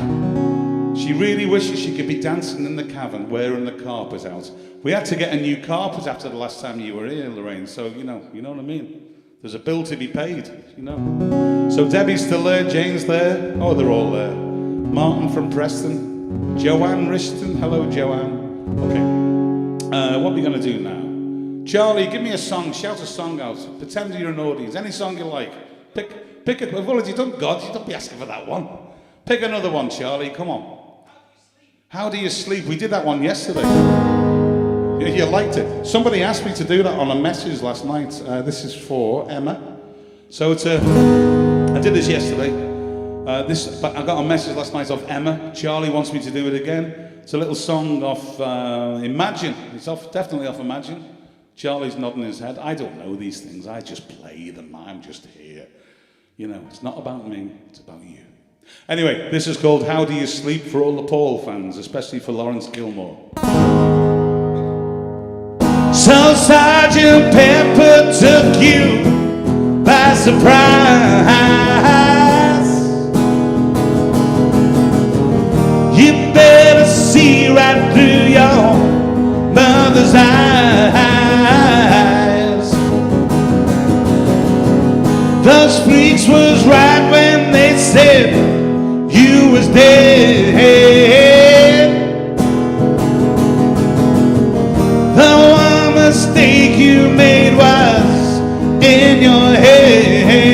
[SPEAKER 6] She really wishes she could be dancing in the Cavern, wearing the carpet out. We had to get a new carpet after the last time you were here, Lorraine, so you know what I mean. There's a bill to be paid, you know. So Debbie's still there, Jane's there. Oh, they're all there. Martin from Preston. Joanne Rishton. Hello, Joanne. Okay. What are we going to do now? Charlie, give me a song. Shout a song out. Pretend you're an audience. Any song you like. Pick it. We've already done God. You don't be asking for that one. Pick another one, Charlie. Come on. How do you sleep? We did that one yesterday. You liked it. Somebody asked me to do that on a message last night. This is for Emma. So I did this yesterday. But I got a message last night of Emma. Charlie wants me to do it again. It's a little song off Imagine. It's definitely off Imagine. Charlie's nodding his head. I don't know these things. I just play them. I'm just here. You know, it's not about me. It's about you. Anyway, this is called How Do You Sleep for all the Paul fans, especially for Lawrence Gilmore. So Sergeant Pepper took you by surprise. You better see right through your mother's eyes. Those freaks was right when they said you was dead. The one mistake you made was in your head.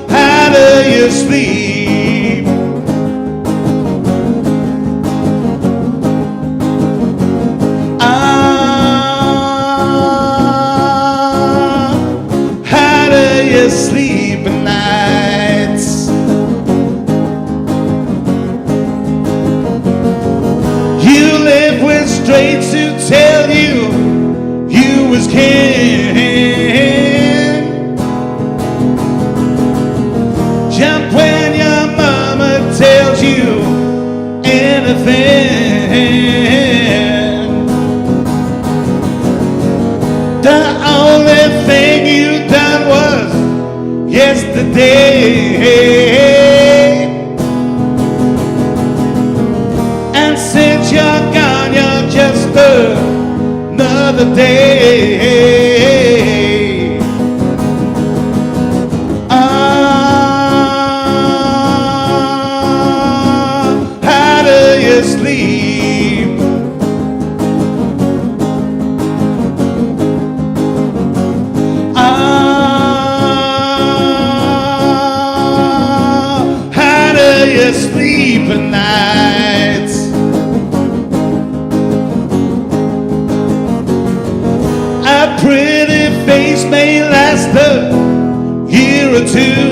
[SPEAKER 6] How do you sleep? How do you sleep at nights? You live with straights who tell you you was king. Jump when your mama tells you anything. The only thing you done was yesterday. And since you're gone, you're just another day. How do you sleep? How do you sleep at night? A pretty face may last a year or two,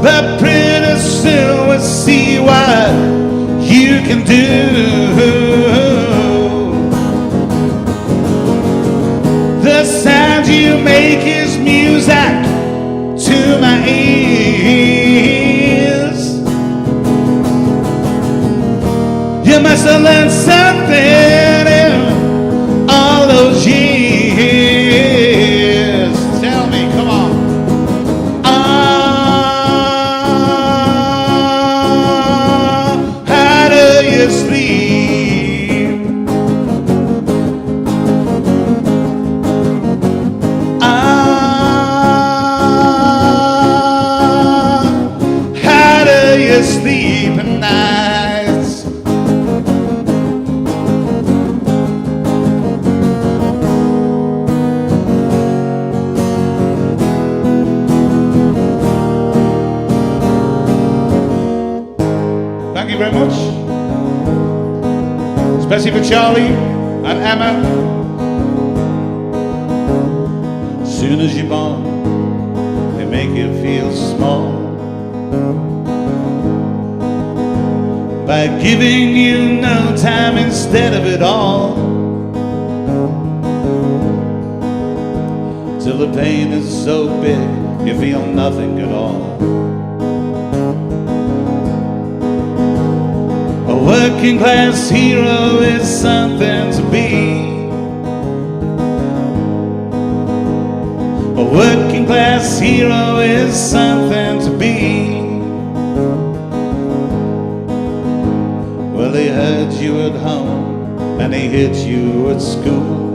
[SPEAKER 6] but pretty soon we'll see what you can do. The sound you make is music to my ears. You must have learned something in all those years. Tell me, come on. How do you sleep? How do you sleep at night? Thank you very much. Especially for Charlie and Emma. As soon as you're born, they make you feel small by giving you no time instead of it all, till the pain is so big you feel nothing at all. A working class hero is something to be. A working class hero is something to be. Well, they hurt you at home and they hit you at school.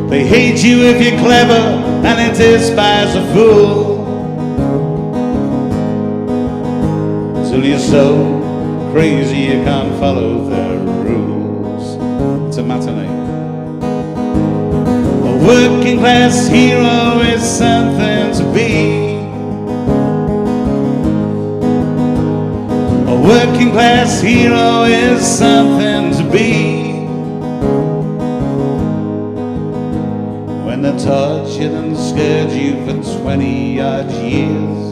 [SPEAKER 6] They hate you if you're clever and they despise a fool. Till you're so crazy you can't follow their rules. It's a matinee. A working class hero is something to be. A working class hero is something to be. When they tortured and scared you for 20-odd years,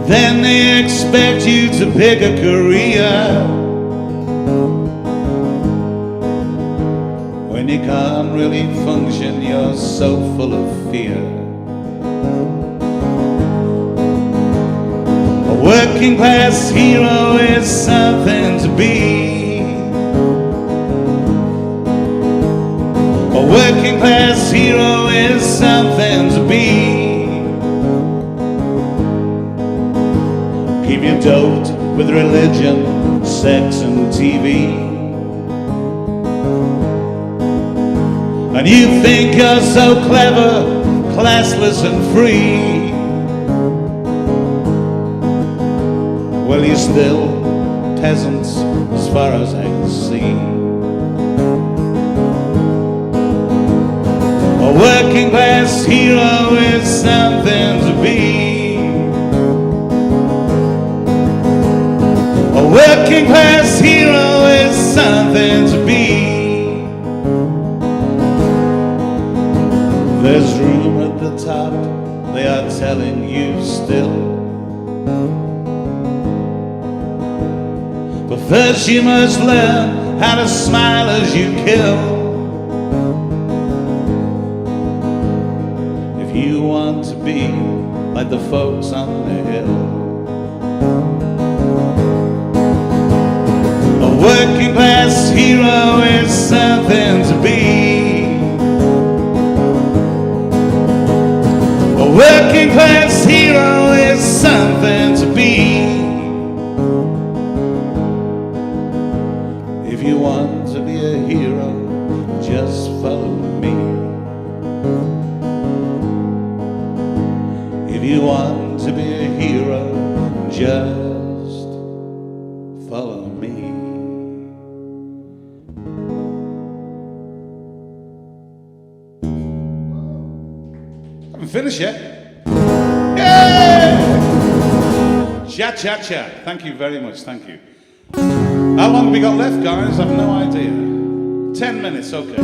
[SPEAKER 6] then they expect you to pick a career. When you can't really function, you're so full of fear. A working class hero is something to be. A working class hero is something to be. Keep you doped with religion, sex and TV. And you think you're so clever, classless and free. Well, you're still peasants as far as I can see. A working class hero is something to be. A working class hero is something to be. There's room at the top, they are telling you still. But first you must learn how to smile as you kill. If you want to be like the folks on the hill. A working class hero is something to be. A working class hero is something to be. If you want to be a hero, just follow me. If you want to be a hero, just follow me. Haven't finished yet. Yeah! Chat, chat, chat. Thank you very much. Thank you. How long have we got left, guys? I've no idea. 10 minutes, okay.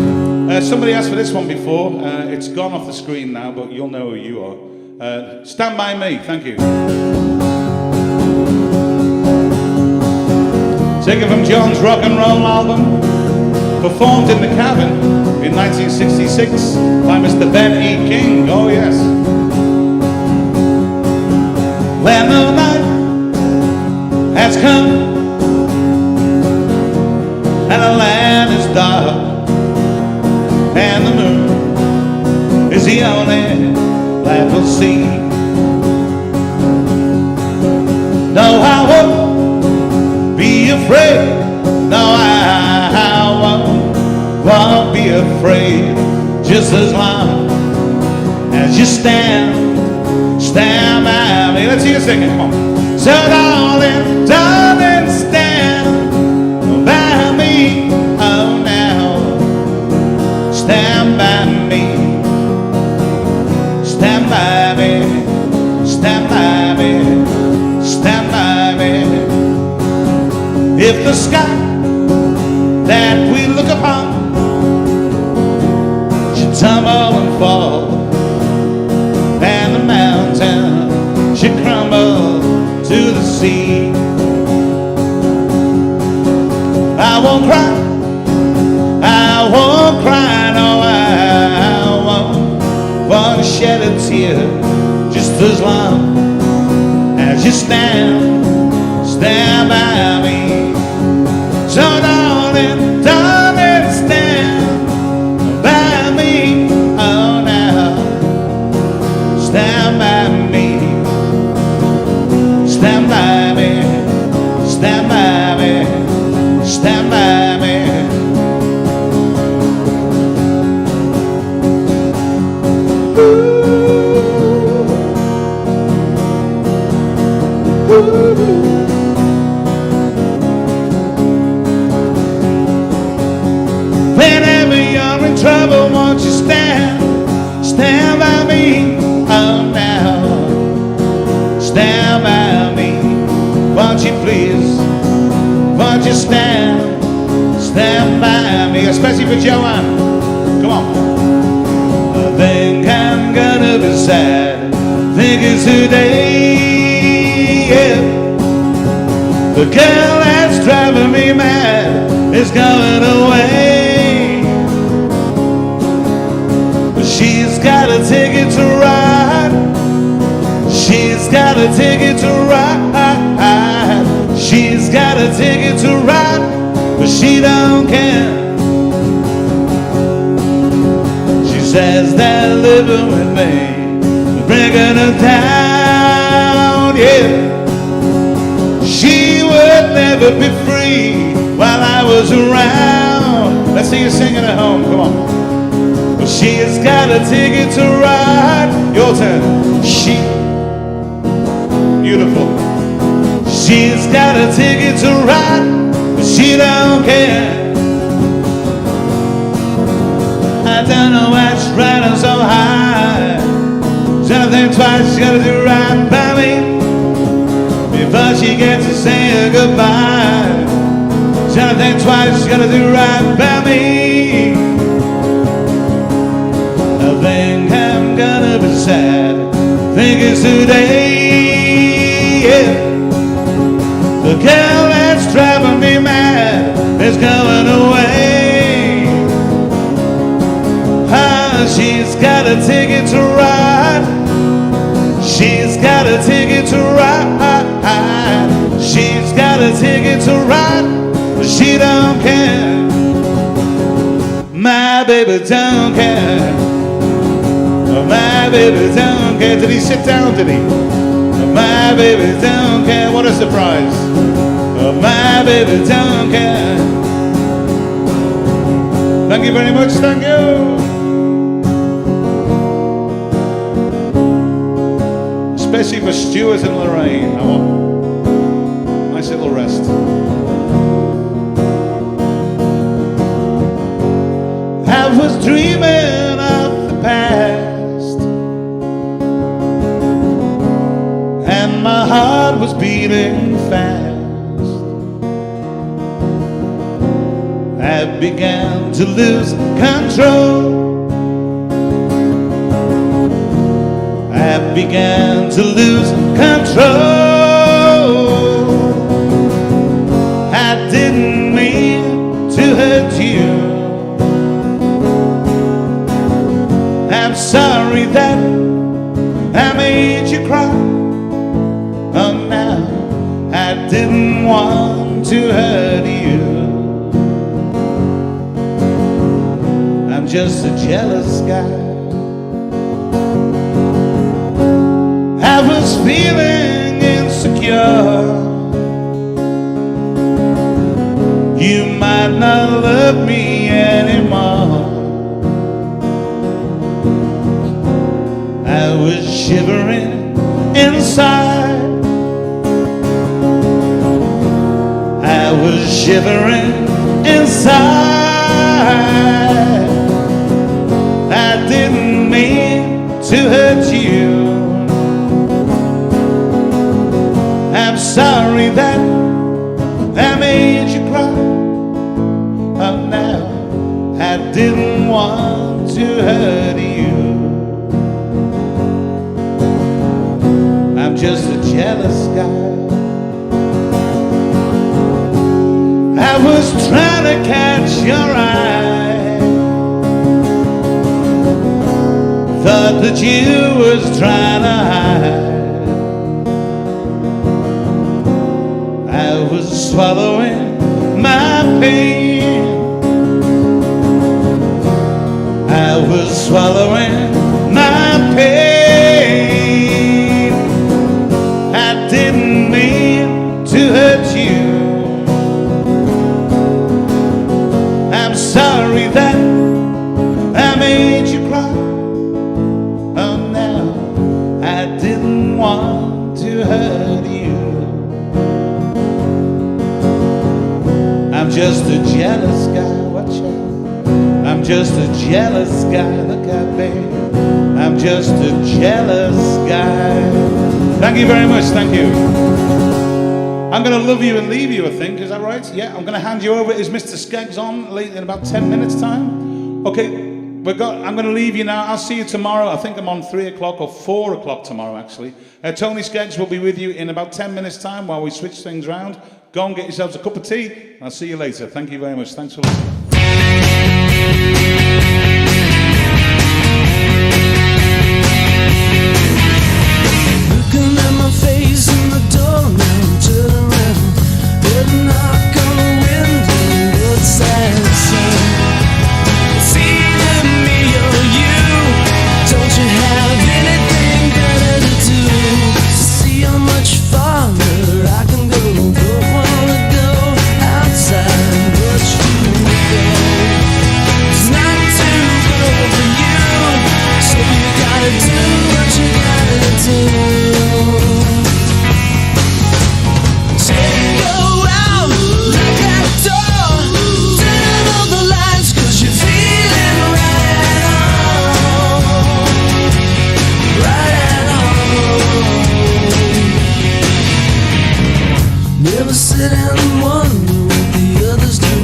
[SPEAKER 6] Somebody asked for this one before. It's gone off the screen now, but you'll know who you are. Stand By Me, thank you. Taken from John's rock and roll album, performed in the Cavern in 1966 by Mr. Ben E. King. Oh, yes. When the night has come and the land is dark, and the moon is the only light we'll see. No, I won't be afraid. No, I won't be afraid. Just as long as you stand by me. Let's hear you sing it, come on. So darling, darling, stand by me, oh now, stand by me, stand by me, stand by me, stand by me. If the sky that we look upon should tumble and fall, and the mountain should crumble to the sea, I won't cry, no, I won't shed a tear, just as long as you stand by me. So darling, darling, stand by me, oh now, stand by me, stand by me, stand by me, stand by me. Whenever you're in trouble, won't you stand by me, oh now, stand by me, won't you please, won't you stand by me, especially for Joanne, come on. I think I'm gonna be sad, think it's today, yeah. The girl that's driving me mad is going away. She's got a ticket to ride. She's got a ticket to ride. got a ticket to ride, but she don't care. She says that living with me is bringing her down, yeah. She would never be free while I was around. Let's see you singing at home, come on. Well, she has got a ticket to ride. Your turn. She, beautiful. She's got a ticket to ride, but she don't care. I don't know why she's riding so high. She's gotta think twice, she's gotta do right by me before she gets to say goodbye. She's gotta think twice, she's gotta do right by me. I think I'm gonna be sad. Think it's today, yeah. The girl that's driving me mad is going away. Ah, she's got a ticket to ride. She's got a ticket to ride. She's got a ticket to ride, but she don't care. My baby don't care. My baby don't care. Did he sit down, did he? My baby don't care. What a surprise. My baby don't care. Thank you very much, thank you. Especially for Stuart and Lorraine. I want nice little rest. I was dreaming of the past, and my heart was beating fast. I began to lose control. I began to lose control. I didn't mean to hurt you. I'm sorry that I made you cry. Oh, now I didn't want to hurt you. I'm just a jealous guy. I was feeling insecure. You might not love me anymore. I was shivering inside. I was shivering inside. I didn't mean to hurt you. I'm sorry that I made you cry. Oh, now I didn't want to hurt you. I'm just a jealous guy. I was trying to catch your eye. Thought that you was trying to hide. I was swallowing my pain. I was swallowing my pain. I didn't mean to hurt you. I'm sorry that I made you cry. Oh, now I didn't want to hurt you. I'm just a jealous guy, watch out. I'm just a jealous guy, look out, baby. I'm just a jealous guy. Thank you very much, thank you. I'm going to love you and leave you, I think, is that right? Yeah, I'm going to hand you over. Is Mr. Skeggs on late in about 10 minutes' time? Okay, I'm going to leave you now. I'll see you tomorrow. I think I'm on 3 o'clock or 4 o'clock tomorrow, actually. Tony Skeggs will be with you in about 10 minutes' time while we switch things around. Go and get yourselves a cup of tea. I'll see you later. Thank you very much. Thanks for listening.
[SPEAKER 4] Looking at my face in the door now, turn around. sit and wonder what the others do.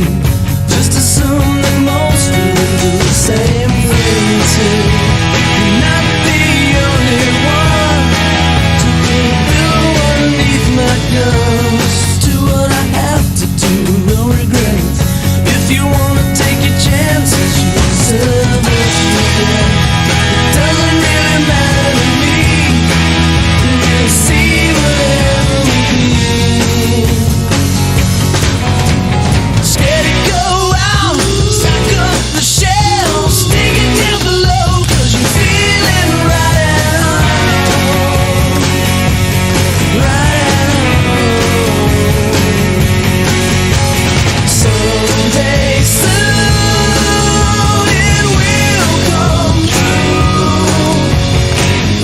[SPEAKER 4] Just assume that most really do the same thing too. You're not the only one to feel underneath my guns. Do what I have to do, no regrets. If you wanna take your chances, you deserve what you get. It doesn't really matter to me. We'll see whatever we need. Scared to go out, stock up the shelves, dig it down below, 'cause you're feeling right at home. Right at home. Someday soon it will come true.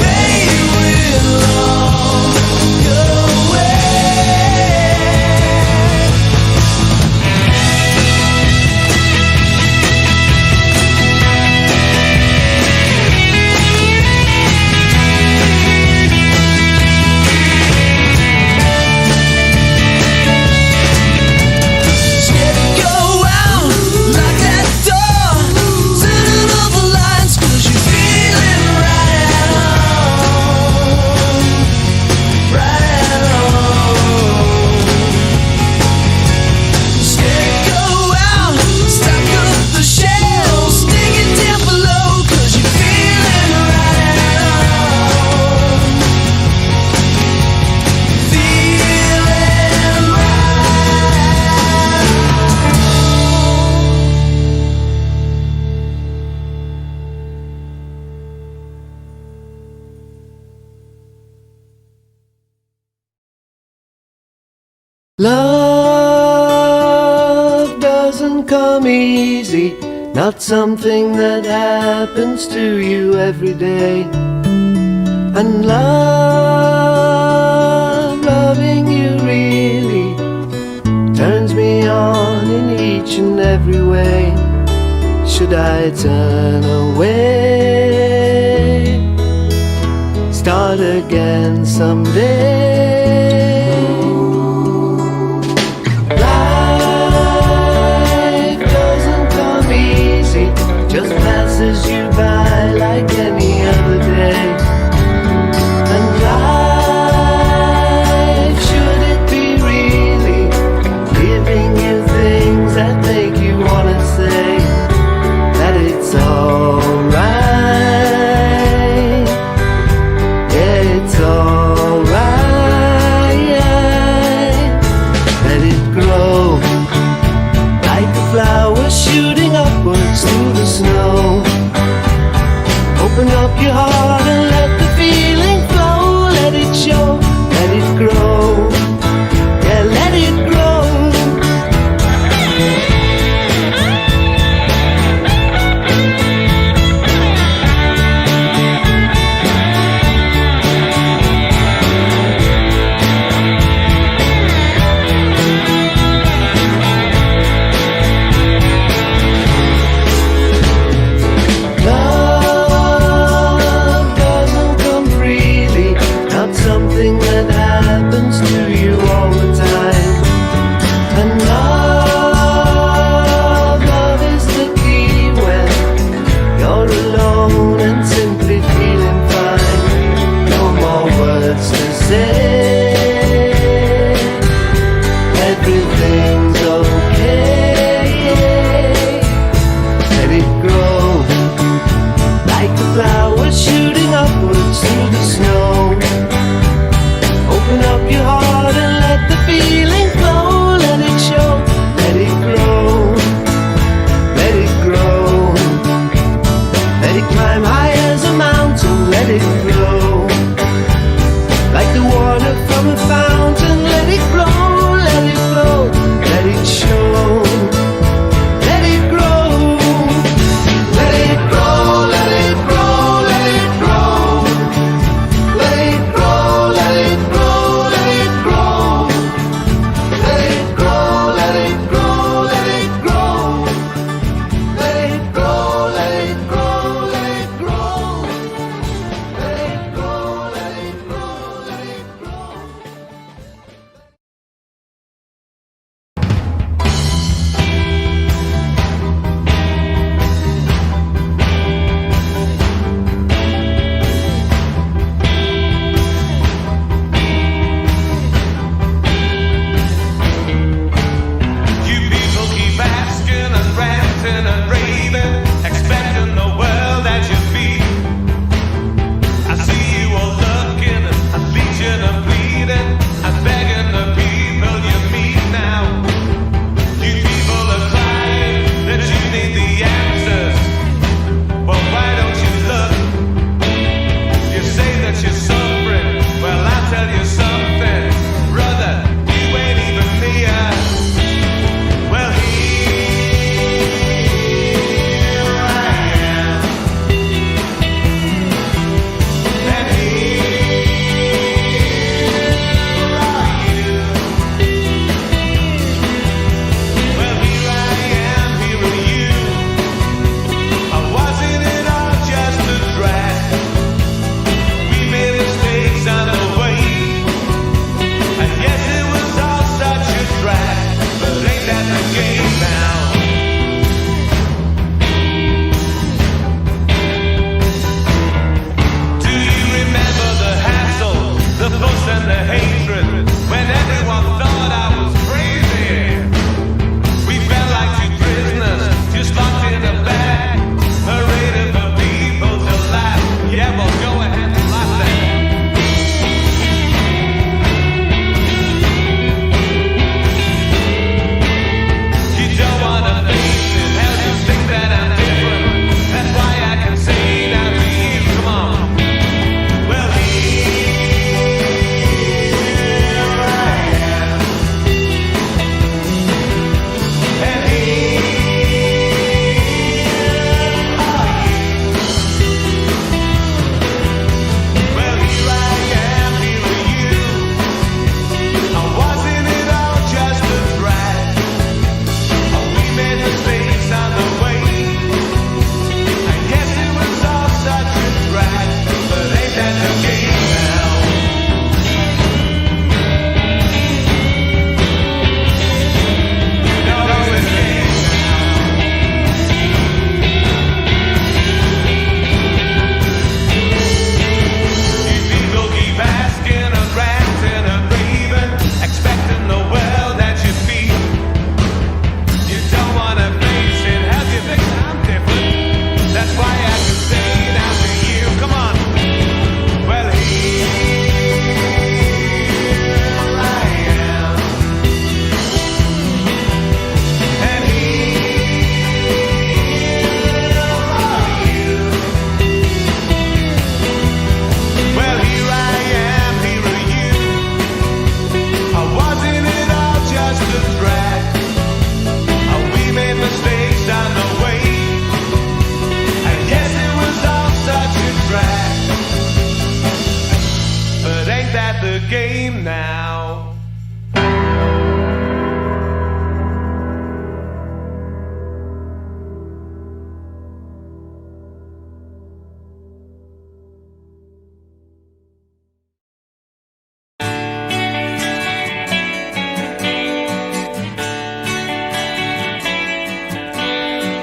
[SPEAKER 4] They will all go away. Scared to go out, lock that door, turn off the lights, 'cause you're feeling right at home. Right at home. Scared to go out, stock up the shelves, dig it down below, 'cause you're feeling right at home. Feeling right.
[SPEAKER 5] Love doesn't come easy, not something that happens to you every day. And loving you really turns me on in each and every way. Should I turn away, start again someday? Life doesn't come easy, just passes you by like any other day. And life, should it be really giving you things that make you wanna say that it's alright? Yeah, it's alright. Let it grow like a flower shooting upwards through the snow. Open up your heart and let the feeling flow. Let it show, let it grow. Yeah, let it grow. Love doesn't come freely, not something that happens to you all the time. And love is the key when you're alone and simply feeling fine. No more words to say, everything's okay. Let it grow like the flowers shooting upwards through the snow. Open up your heart and let the feeling flow. Let it show, let it grow. Let it grow. Let it climb high as a mountain. Let it grow like the water from a fountain. Let it grow, let it flow. Let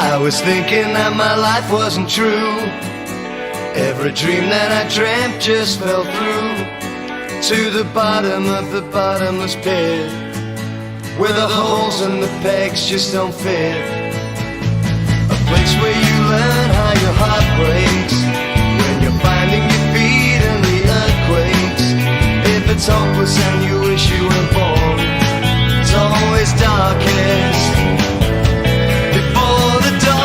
[SPEAKER 5] I was thinking that my life wasn't true. Every dream that I dreamt just fell through to the bottom of the bottomless pit, where the holes and the pegs just don't fit. A place where you learn how your heart breaks when you're finding your feet in the earthquakes. If it's hopeless and you wish you were born, it's always darkest before the dawn.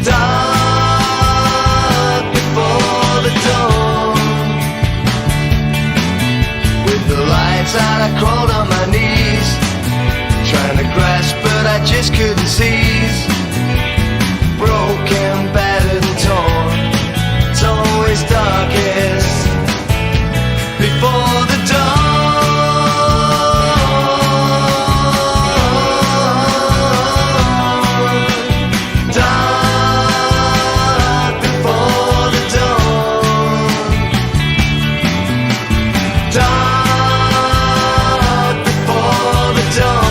[SPEAKER 5] Dark before the dawn. With the lights out, I crawled on my knees, trying to grasp, but I just couldn't seize. Broken, battered and torn, it's always darkest before the dawn. Dark before the dawn. Dark before the dawn.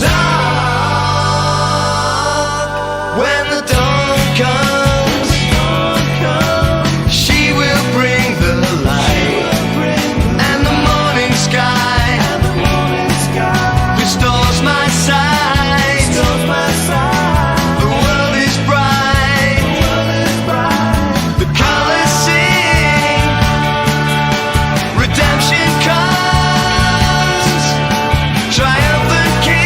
[SPEAKER 5] Dark when the dawn comes. She will bring the light, and the morning sky restores my sight. The world is bright, the colors sing, redemption comes, triumphant king.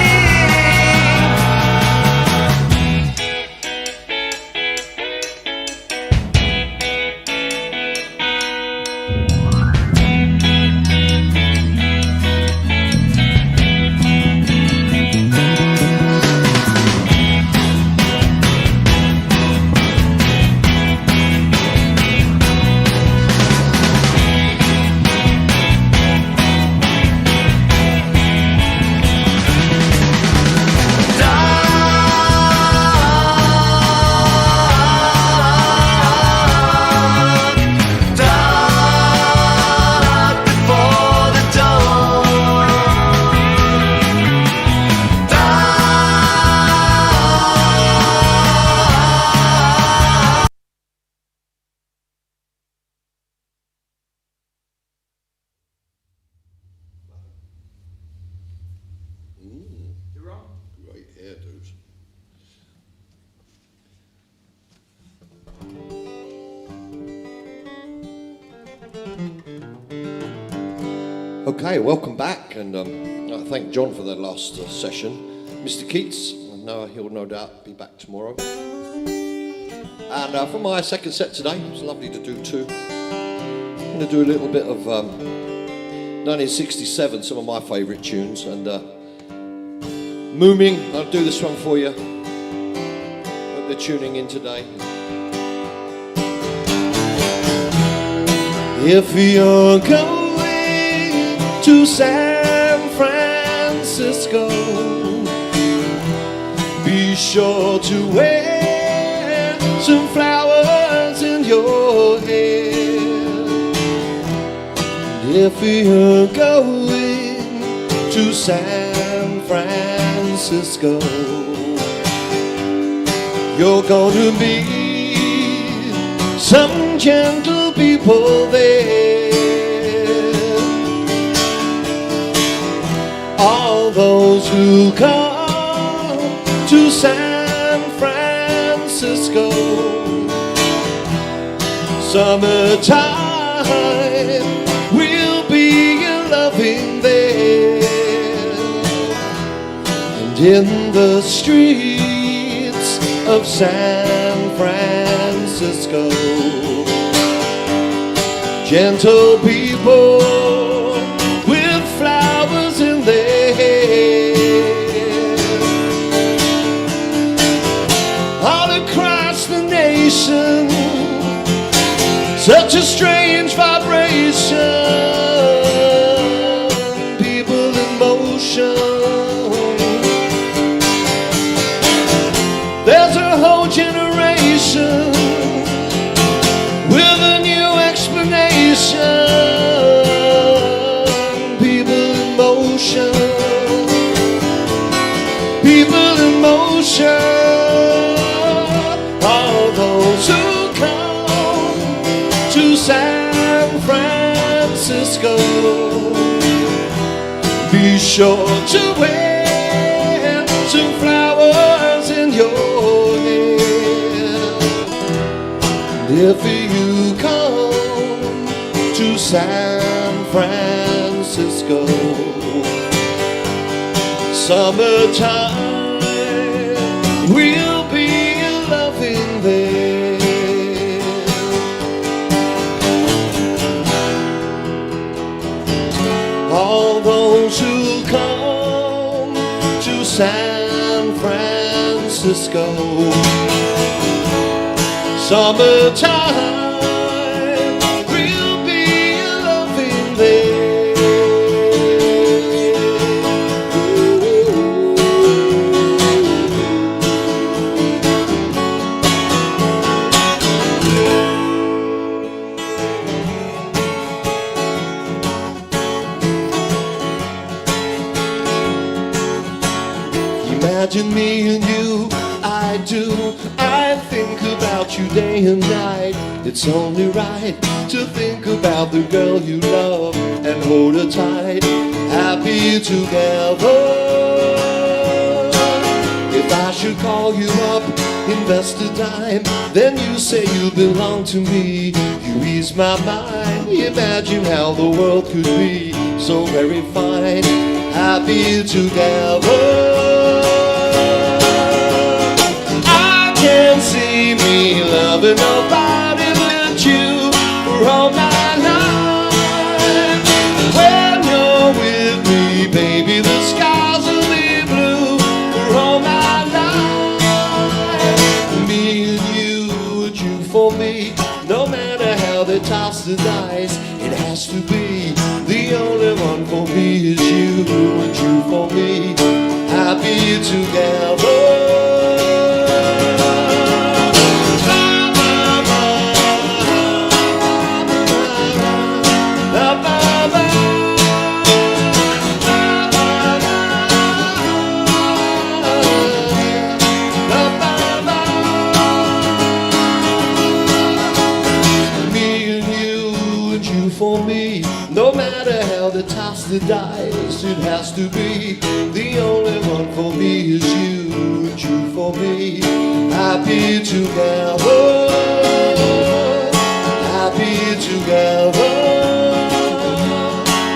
[SPEAKER 5] Dark before the dawn. Dark.
[SPEAKER 1] Great hairdos. Okay, welcome back, and I thank John for that last session. Mr. Keats, I know he'll no doubt be back tomorrow. And for my second set today, it was lovely to do two. I'm going to do a little bit of 1967, some of my favourite tunes, and Mooming, I'll do this one for you. Hope they're tuning in today. If you're going to San Francisco, be sure to wear some flowers in your hair. If you're going to San Francisco, you're going to meet some gentle people there. All those who come to San Francisco, summertime will be loving there. And in the streets of San Francisco, gentle people with flowers in their hair. All across the nation, such a strange vibration, people in motion. There's a whole generation with a new explanation. Francisco. Be sure to wear some flowers in your hair. And if you come to San Francisco, summertime will be loving there. All those who come to San Francisco, summertime will be loving there. Imagine me and you, I do. I think about you day and night. It's only right to think about the girl you love and hold her tight. Happy together. If I should call you up, invest a dime, then you say you belong to me. You ease my mind. Imagine how the world could be so very fine. Happy together. Can't see me loving nobody but you for all my life. When you're with me, baby, the skies will be blue for all my life. Me and you for me, no matter how they toss the dice, it has to be. The only one for me is you and you for me. Happy together. For me, no matter how they toss the dice, it has to be. The only one for me is you and you for me. Happy together, happy together.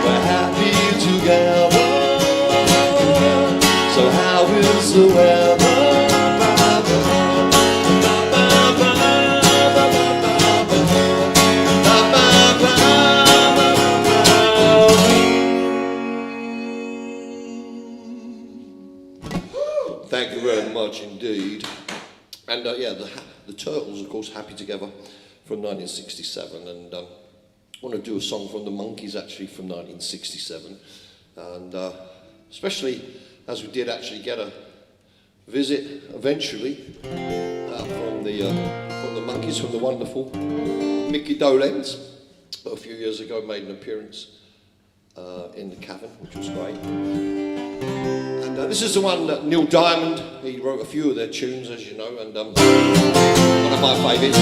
[SPEAKER 1] We're happy together. So how is the weather? Thank you very much indeed. And yeah, the Turtles, of course, Happy Together from 1967. And I want to do a song from the Monkees, actually, from 1967. And especially as we did actually get a visit eventually from the Monkees, from the wonderful Mickey Dolenz. A few years ago, made an appearance in the Cavern, which was great. And this is the one that Neil Diamond, he wrote a few of their tunes, as you know, and one of my favourites.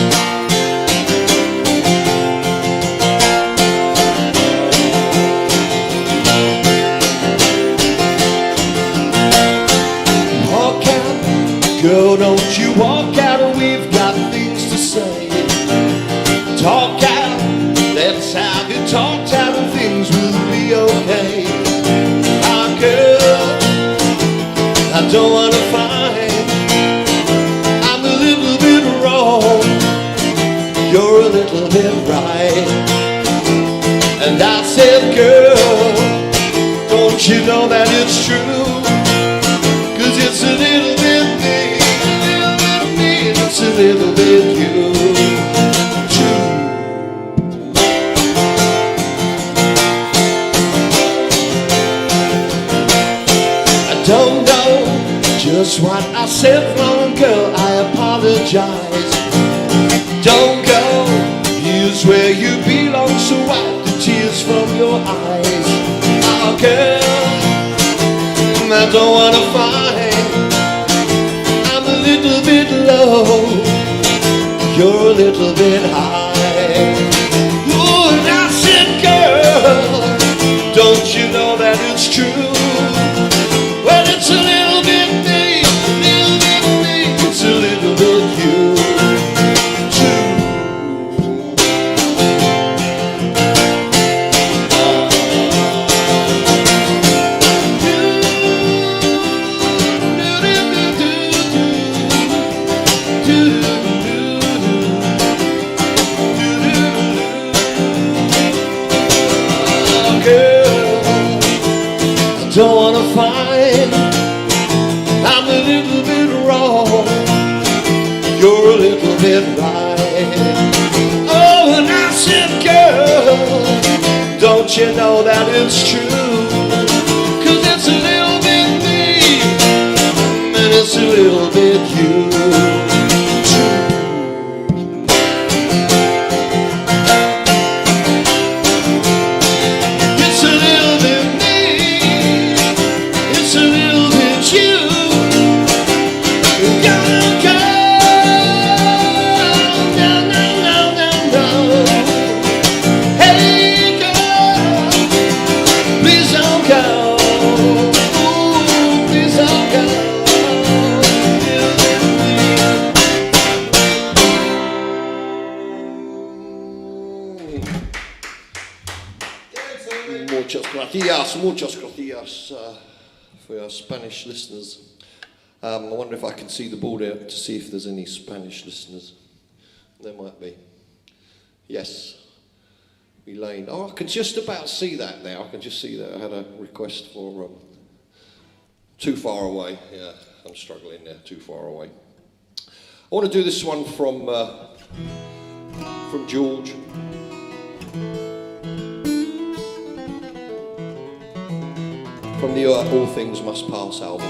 [SPEAKER 1] Walk out, girl, don't you walk out, we've got things to say. Talk out, let's have it talked out and things will be okay. Our girl, I don't want to fight. I'm a little bit wrong, you're a little bit right. And I said, girl, don't you know that it's true? 'Cause it's a little bit me, a little bit me, and it's a little bit you too. I don't know just what I said wrong, girl, I apologize. Don't go, here's where you belong, so wipe the tears from your eyes. Oh girl, I don't wanna fight. I'm a little bit low, you're a little bit high. Ooh, and I said, girl, fine. I'm a little bit wrong, you're a little bit right. Oh, and I said, girl, don't you know that it's true? 'Cause it's a little bit me, and it's a little bit you. It's a little bit me, it's a little bit you. Young girl, no, no, no, no, no. Hey girl, please don't go. Ooh, please don't go. Muchas gracias for our Spanish listeners. I wonder if I can see the board out to see if there's any Spanish listeners. There might be. Yes. Elaine. Oh, I can just about see that now. I can just see that. I had a request for too far away. Yeah, I'm struggling there. Too far away. I want to do this one from George. From the All Things Must Pass album.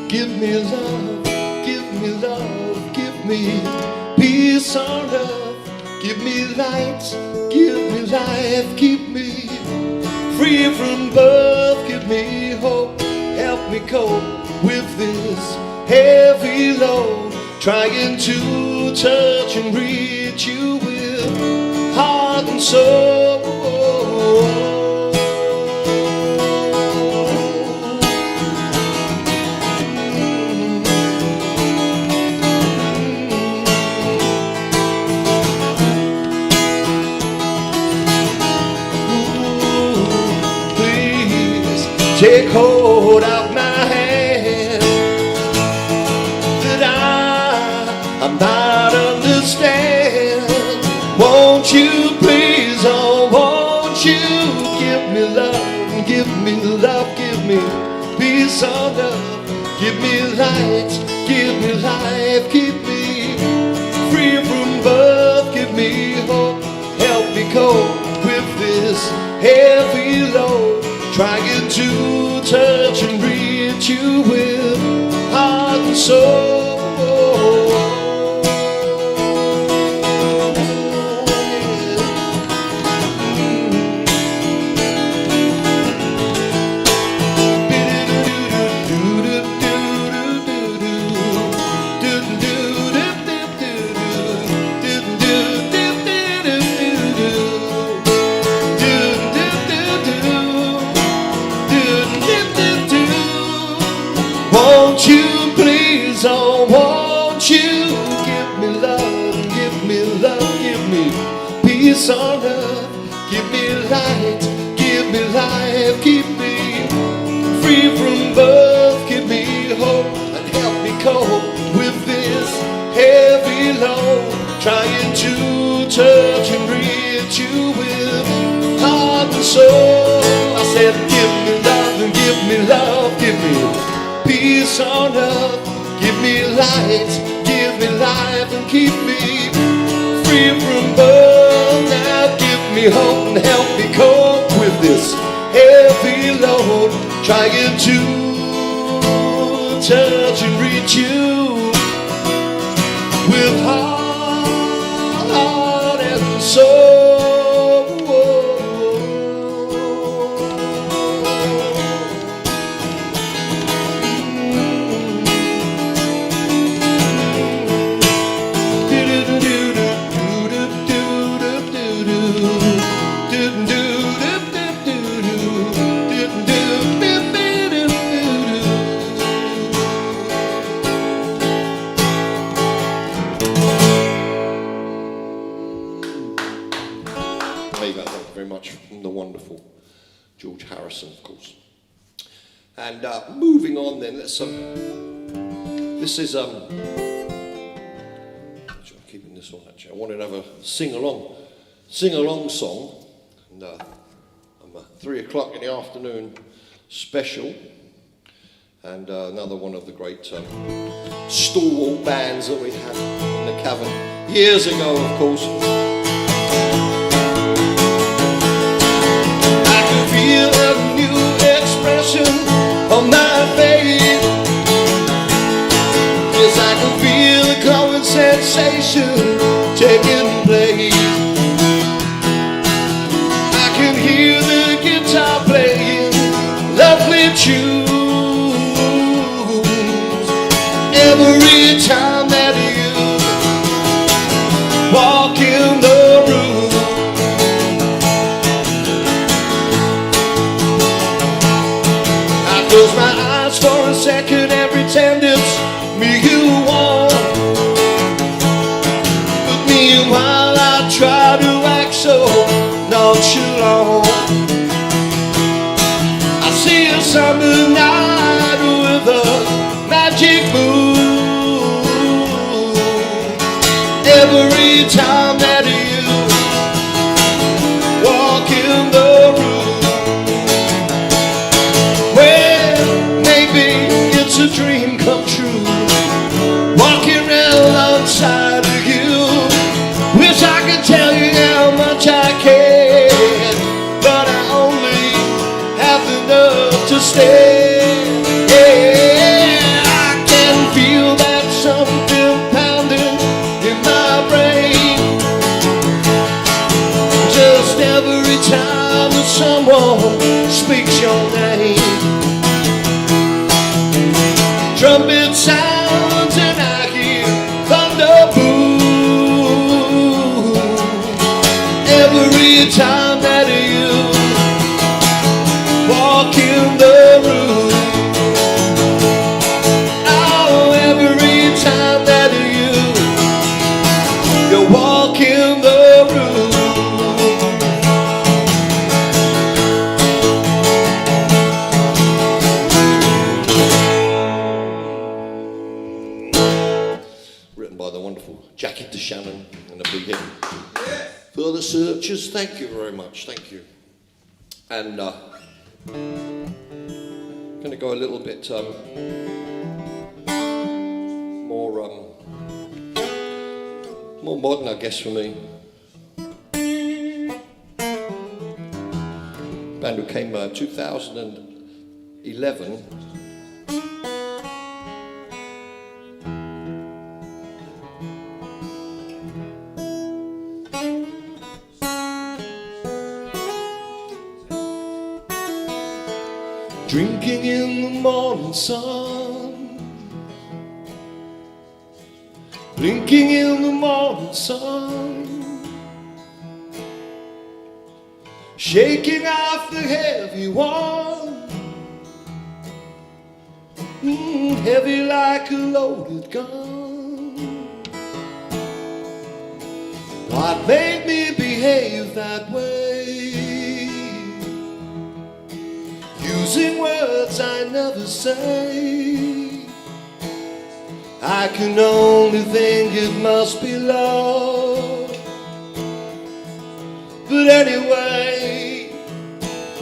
[SPEAKER 1] Give me love, give me love, give me peace on earth. Give me light, give me life, keep me free from birth. Give me hope, help me cope with this heavy load, trying to touch and reach you with heart and soul. Please take hold of my hand, that I'm not understand. Won't you please, oh won't you give me love, give me love, give me peace on earth. Give me light, give me life, keep me free from birth. Give me hope, help me cope with this heavy load, trying to touch and reach you with heart and soul. Won't you please, oh won't you give me love, give me love, give me peace on earth. Give me light, give me life, keep me free from birth. Give me hope and help me cope with this heavy load, trying to touch and reach you with heart and soul. I said give me love and give me love, give me peace on earth. Give me light, give me life, and keep me free from birth. Now give me hope and help me cope with this heavy load, trying to touch and reach you with heart and soul. From the wonderful George Harrison, of course. And moving on then, let's This is actually, I'm keeping this on. Actually, I wanted to have a sing along song, and I'm a 3 o'clock in the afternoon special, and another one of the great stalwart bands that we had in the Cavern years ago, of course. I can feel a new expression on my face. Yes, I can feel the glowing sensation taking place. I can hear the guitar playing lovely tunes every time that you walk in the room. I close my eyes for a second and pretend it's me you want, but meanwhile I try to act so nonchalant. I see a summer night with a magic moon. Every time that you walk in the room, well, maybe it's a dream come true. Walking around outside of you, wish I could tell you how much I care, but I only have the nerve to stay. Yeah, I can feel that something pounding in my brain, just every time that someone speaks your name. Trumpet sounds and I hear thunder boom every time that you walk in the room. Oh, every time that you walk in the room. Written by the wonderful Jackie DeShannon, and a big hit for the Searchers. Thank you very much, thank you. And going to go a little bit more modern, I guess, for me. Band who came 2011. Drinking in the morning sun, blinking in the morning sun, shaking off the heavy one, heavy like a loaded gun. What made me behave that way? Using words I never say. I can only think it must be love. But anyway,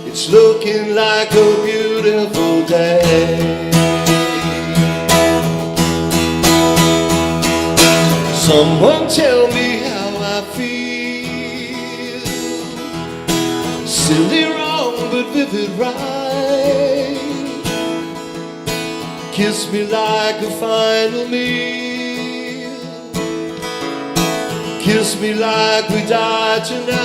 [SPEAKER 1] it's looking like a beautiful day. Someone tell me how I feel. Silly wrong but vivid right. Kiss me like a final meal. Kiss me like we die tonight.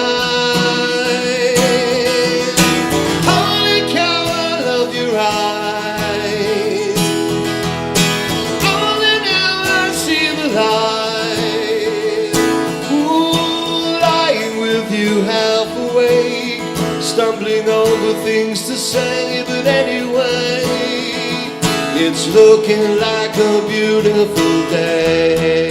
[SPEAKER 1] Holy cow, I love your eyes. Only now I see the light. Ooh, lying with you half awake, stumbling over things to say, but anyway, it's looking like a beautiful day.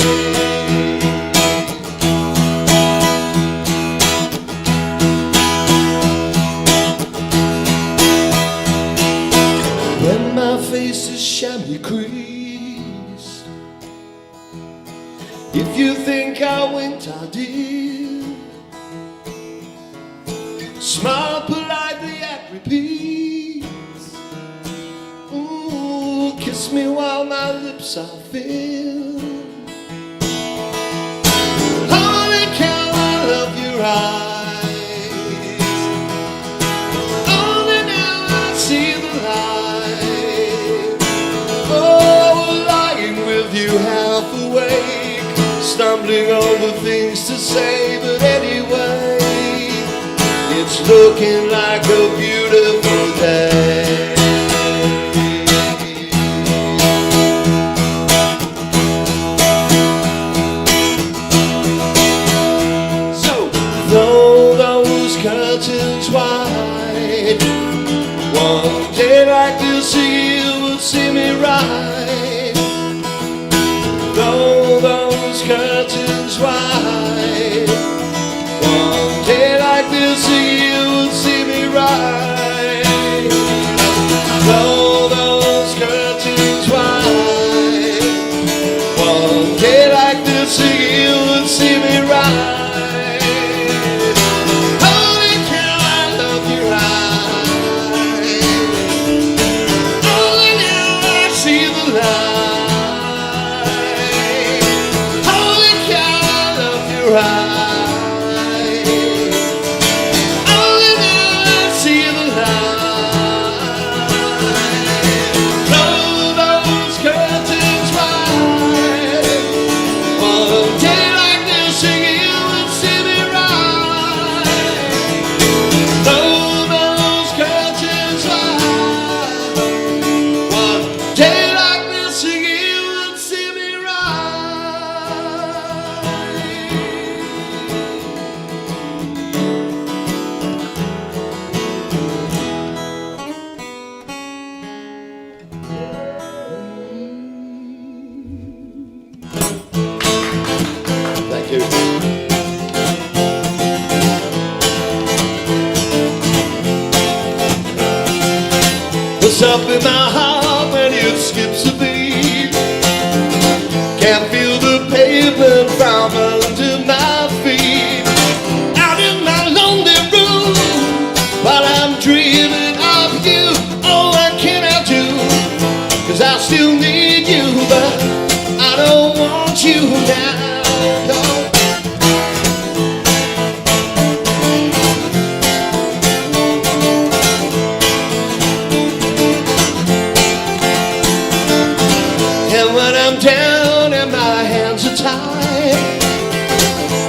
[SPEAKER 1] When my face is chamois crease you think I winked, I did. Smile politely at repeats. Ooh, kiss me while my lips are filled. Holy cow, I love your eyes. Only now I see the light. Oh, lying with you half awake, stumbling over things to say, but anyway, it's looking like a beautiful day. So, throw those curtains wide. One day like this you will see me right. Throw those curtains wide. One day like this you will see me right. Throw those curtains wide. One day like this you will see me right. Holy cow, I love your eyes. Only now I see the light. Holy cow, I love your eyes. Thank you. What's up in my heart when it skips a beat? Can't feel the pavement from under my feet. Out in my lonely room, while I'm dreaming of you, oh, what can I do? 'Cause I still need you, but I don't want you now. No. And when I'm down and my hands are tied,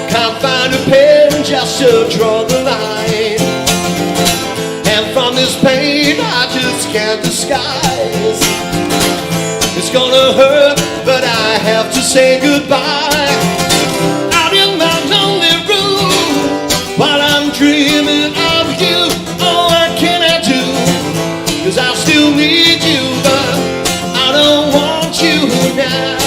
[SPEAKER 1] can't find a pen just to draw the line. And from this pain I just can't disguise. It's gonna hurt, but I have to say goodbye. Out in my lonely room, while I'm dreaming of you, oh, what can I do? 'Cause I still need you, but I don't want you now.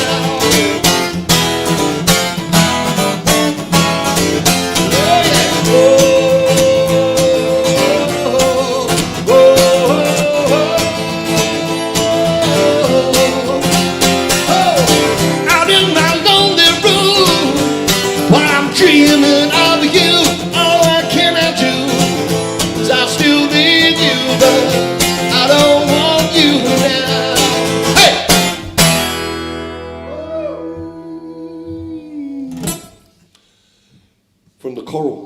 [SPEAKER 1] Dreaming of you, oh, what can I do? 'Cause I still need you, but I don't want you now. Hey! From the Coral,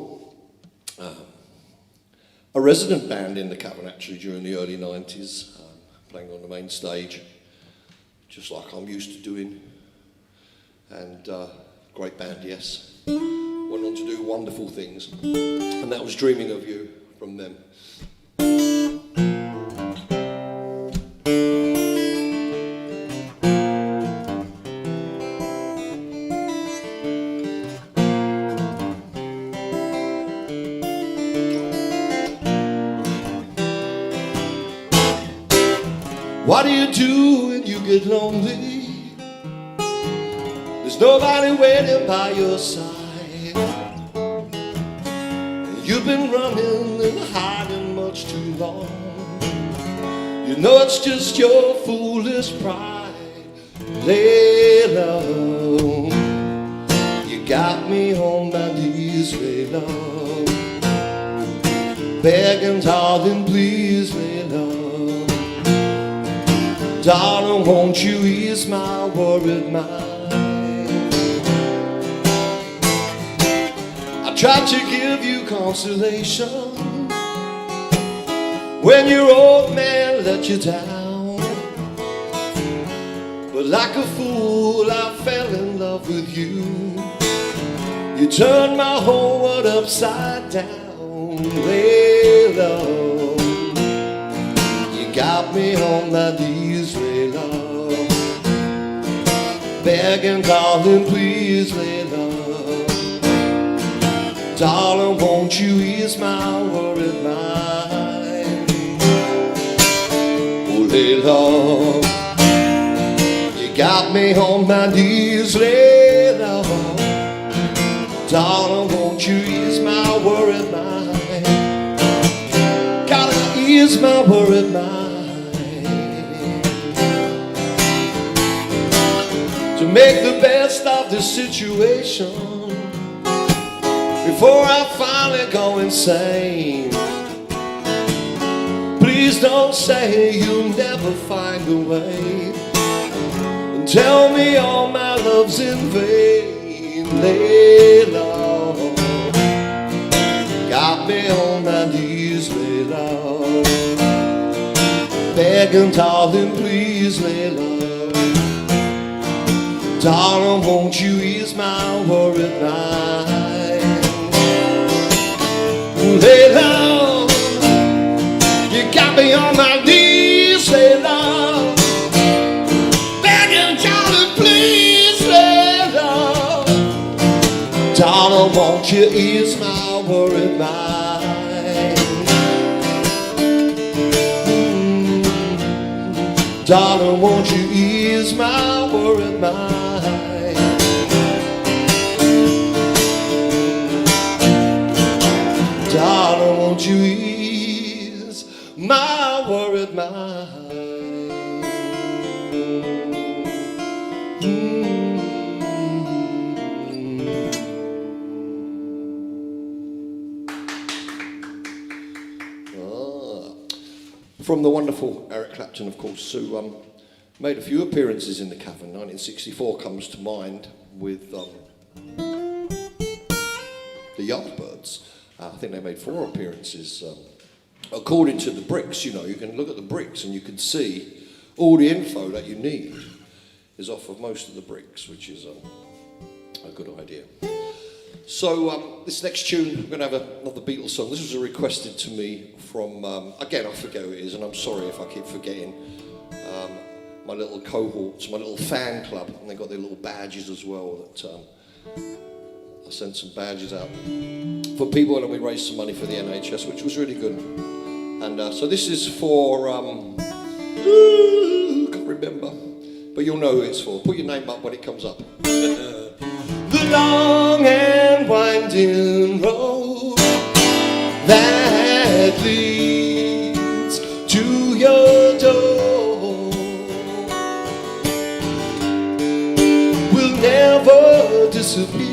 [SPEAKER 1] a resident band in the Cavern actually during the early 90s, playing on the main stage, just like I'm used to doing, and great band, yes. Went on to do wonderful things, and that was Dreaming of You from them. What do you do when you get lonely? There's nobody waiting by your side. You've been running and hiding much too long. You know it's just your foolish pride. Lay low. got me on my knees, lay low, begging, darling, please lay low. Darling, won't you ease my worried mind? I tried to give you consolation when your old man let you down, but like a fool I fell in love with you. You turned my whole world upside down, lay low. You got me on my knees, lay low, begging, darling, please lay low. Darling, won't you ease my worried mind? Oh, lay low. You got me on my knees, lay low. Darling, won't you ease my worried mind? Gotta ease my worried mind. To make the best of the situation before I finally go insane. Please don't say you'll never find a way, and tell me all my love's in vain. Lay low, got me on my knees, lay low, begging, darling, please lay low. Darling, won't you ease my worried mind? Lay low, you got me on my knees, lay low, begging, darling, please lay low. Darling, won't you ease my worried mind? Darling, won't you ease my worried mind? Darling, won't you ease my worried mind? From the wonderful Eric Clapton, of course, who made a few appearances in the Cavern. 1964 comes to mind with the Yardbirds. I think they made 4 appearances. According to the bricks, you know, you can look at the bricks and you can see all the info that you need is off of most of the bricks, which is a good idea. So this next tune, we're going to have another Beatles song. This was requested to me from, again, I forget who it is, and I'm sorry if I keep forgetting, my little cohorts, my little fan club, and they got their little badges as well. That I sent some badges out for people, and we raised some money for the NHS, which was really good. And so this is for, can't remember, but you'll know who it's for. Put your name up when it comes up. The long and winding road that leads to your door will never disappear.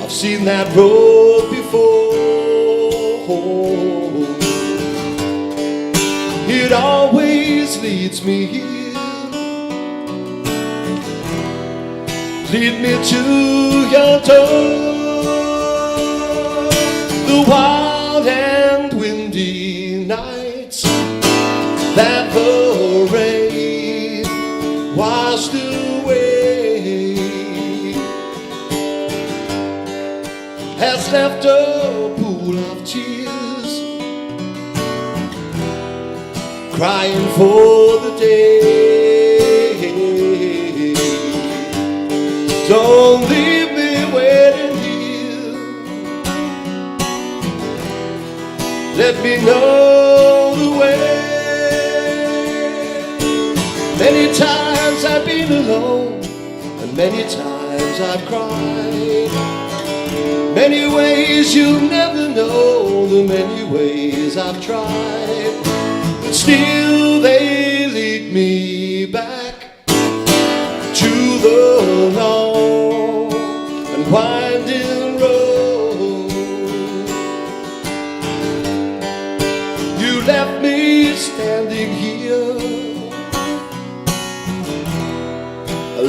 [SPEAKER 1] I've seen that road before. It always leads me here. Lead me to your door. The wild and windy nights that the rain washed away has left a pool of tears, crying for the day. Don't leave me waiting here. Let me know the way. Many times I've been alone, and many times I've cried. Many ways you'll never know, the many ways I've tried. But still they lead me back to the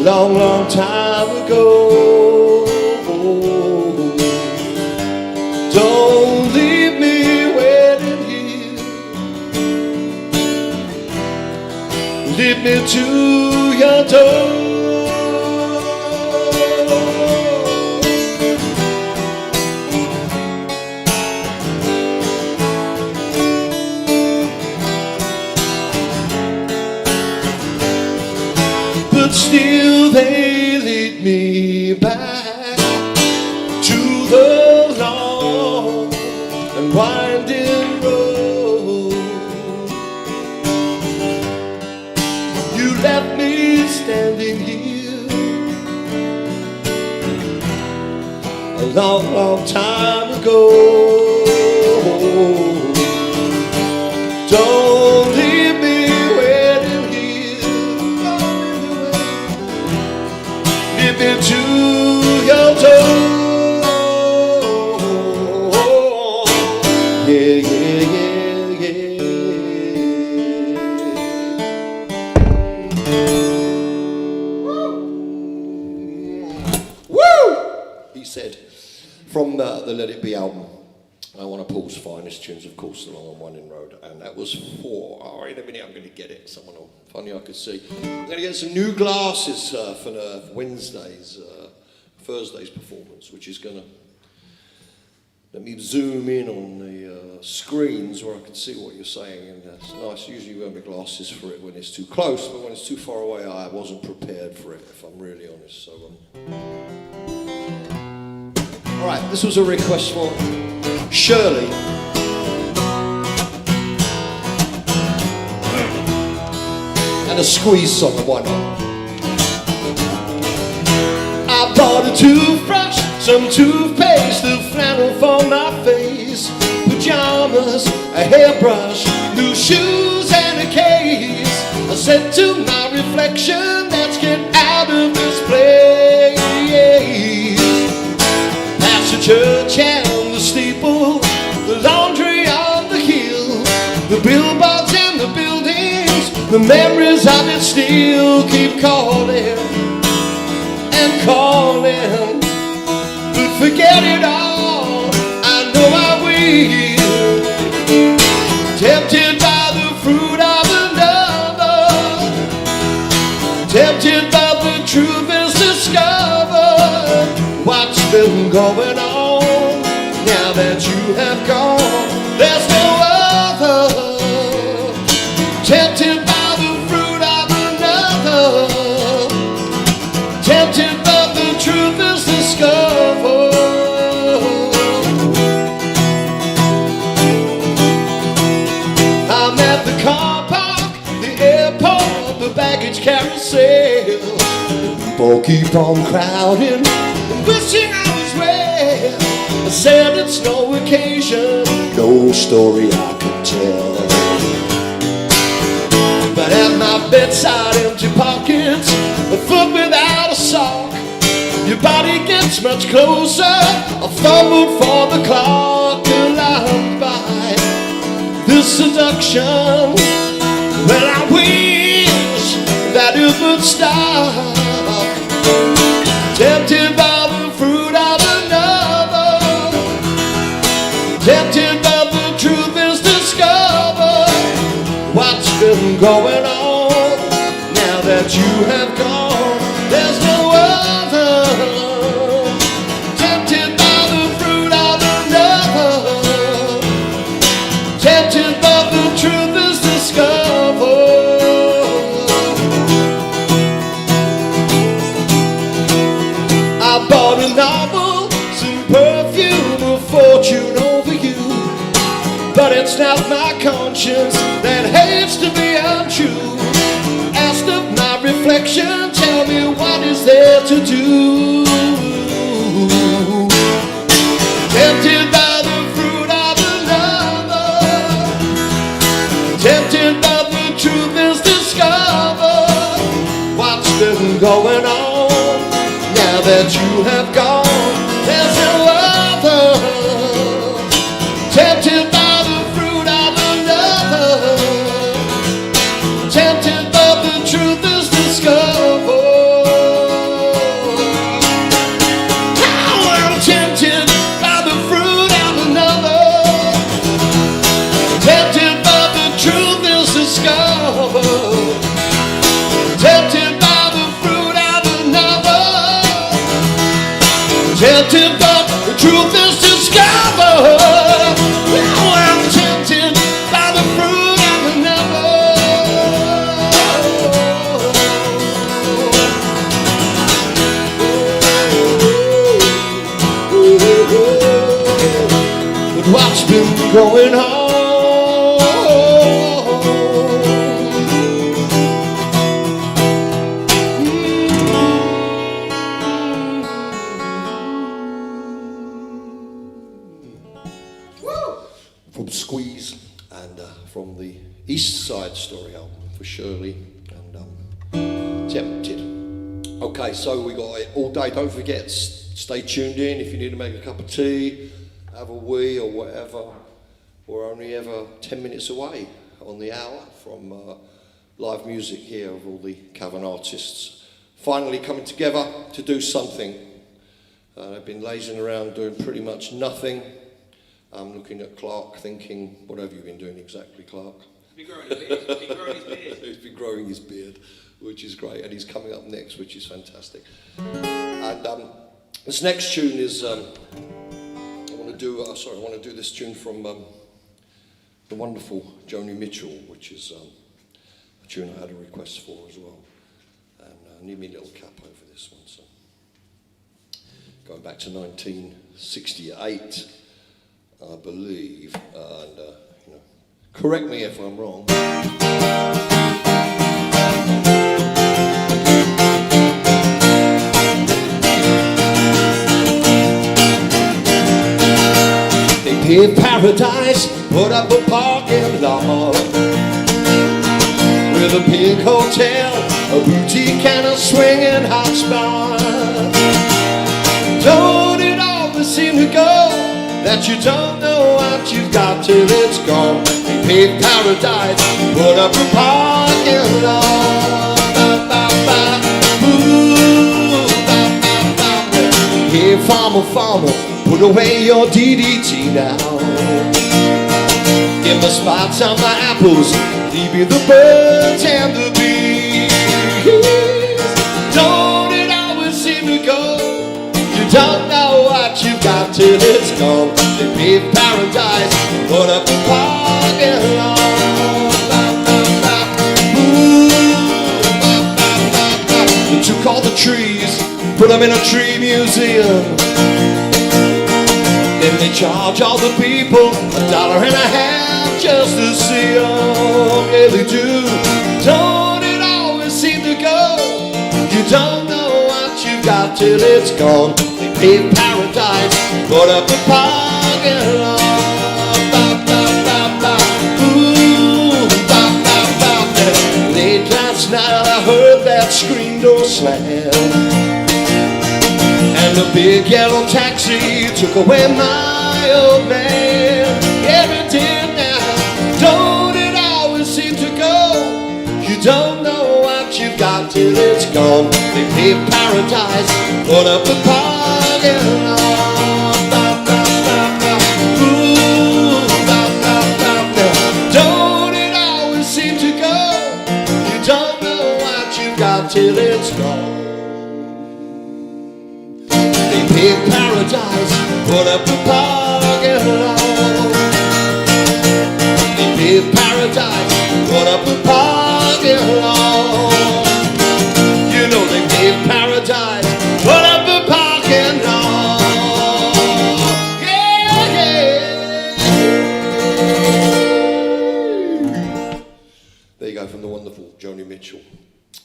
[SPEAKER 1] long, long time ago. Don't leave me waiting here. Lead me to your door. But still they lead me back to the long and winding road. You left me standing here a long, long time ago. Don't leave me waiting here. Lead me to your door. Yeah, yeah, yeah, yeah. Woo! He said, from the Let It Be album, I Want to Paul's finest tunes, of course, The Long and Winding Road, and that was for, oh, in a minute I'm going to get it, someone will, if only I could see. I'm going to get some new glasses for Thursday's performance, which is going to, let me zoom in on the screens where I can see what you're saying, and that's nice. Usually you wear my glasses for it when it's too close, but when it's too far away, I wasn't prepared for it, if I'm really honest, so... All right, this was a request for Shirley. And a squeeze song, why not? I bought a toothbrush, some toothpaste, a flannel for my face, pajamas, a hairbrush, new shoes and a case. I said to my reflection, let's get out of this place. Past the church and the steeple, the laundry on the hill, the billboards and the buildings, the memories of it still keep calling and calling. But forget it all, I know I will. Tempted by the fruit of another, tempted by the truth is discovered. What's been going on now that you have gone? There's no other. Tempted by the fruit of another, tempted by the truth is discovered. I'm at the car park, the airport, the baggage carousel. People keep on crowding, wishing I was well. I said it's no occasion, no story I could tell. But at my bedside, empty pockets, a foot without a sock. Your body gets much closer, I fumbled for the clock, alarmed by this seduction. Well, I wish that it would stop. Tempted by the fruit of another, tempted by the truth is discovered. What's been going on now that you have gone? There's no other. Tempted by the fruit of another, tempted by the truth is discovered. I bought a novel, some perfume, a fortune over you. But it's not my conscience that hates to be untrue. Asked of my reflection, tell me what is there to do. Tempted by the fruit of another, tempted by the truth is discovered. What's been going on now that you have gone? There's no other. Tempted by the fruit of another, tempted by the truth is discovered. tempted, but the truth is discovered. Now I'm tempted by the fruit of the but what's been going on?
[SPEAKER 7] From Squeeze and from the East Side Story album for Shirley and Tempted. Okay, so we got it all day. Don't forget, stay tuned in if you need to make a cup of tea, have a wee or whatever. We're only ever 10 minutes away on the hour from live music here of all the Cavern artists finally coming together to do something. They've been lazing around doing pretty much nothing. I'm looking at Clark thinking, what have you been doing exactly, Clark?
[SPEAKER 2] He's been growing his beard. He's been growing his beard.
[SPEAKER 7] He's been growing his beard, which is great, and he's coming up next, which is fantastic. And this next tune is, I want to do this tune from the wonderful Joni Mitchell, which is a tune I had a request for as well. And I need me a little cap over this one, so. Going back to 1968. I believe, and correct me if I'm wrong. They paved paradise, put up a parking lot with a big hotel, a boutique and a swinging hot spot. Don't it always seem to go that you don't know what you've got till it's gone? They paved paradise, put up a parking lot. Ooh, hey, farmer, farmer, put away your DDT now. Give me spots on my apples, leave me the birds and the bees. Don't it always seem to go? You don't know what you've got till it's gone. They paved paradise, put up a parking lot. They took all the trees, put them in a tree museum. Then they charge all the people $1.50 just to see them. Yeah, they do. Don't it always seem to go? You don't know what you've got till it's gone. They paved paradise, put up a parking lot. Ooh, late last night I heard that screen door slam, and the big yellow taxi took away my old man. Yeah, it did now. Don't it always seem to go? You don't know what you've got till it's gone. They paved paradise, put up a parking lot. Ooh, don't it always seem to go? You don't know what you've got till it's gone. They paved paradise, put up a parking lot. They paved paradise, put up a parking lot. You know they paved paradise, put up a parking lot. Yeah, yeah. There you go, from the wonderful Joni Mitchell.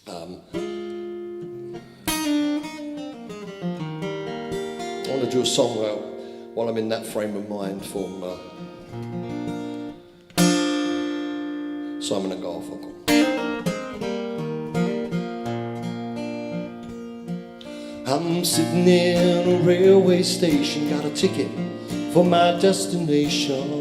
[SPEAKER 7] I want to do a song while I'm in that frame of mind from Simon and Garfunkel. I'm sitting in a railway station, got a ticket for my destination.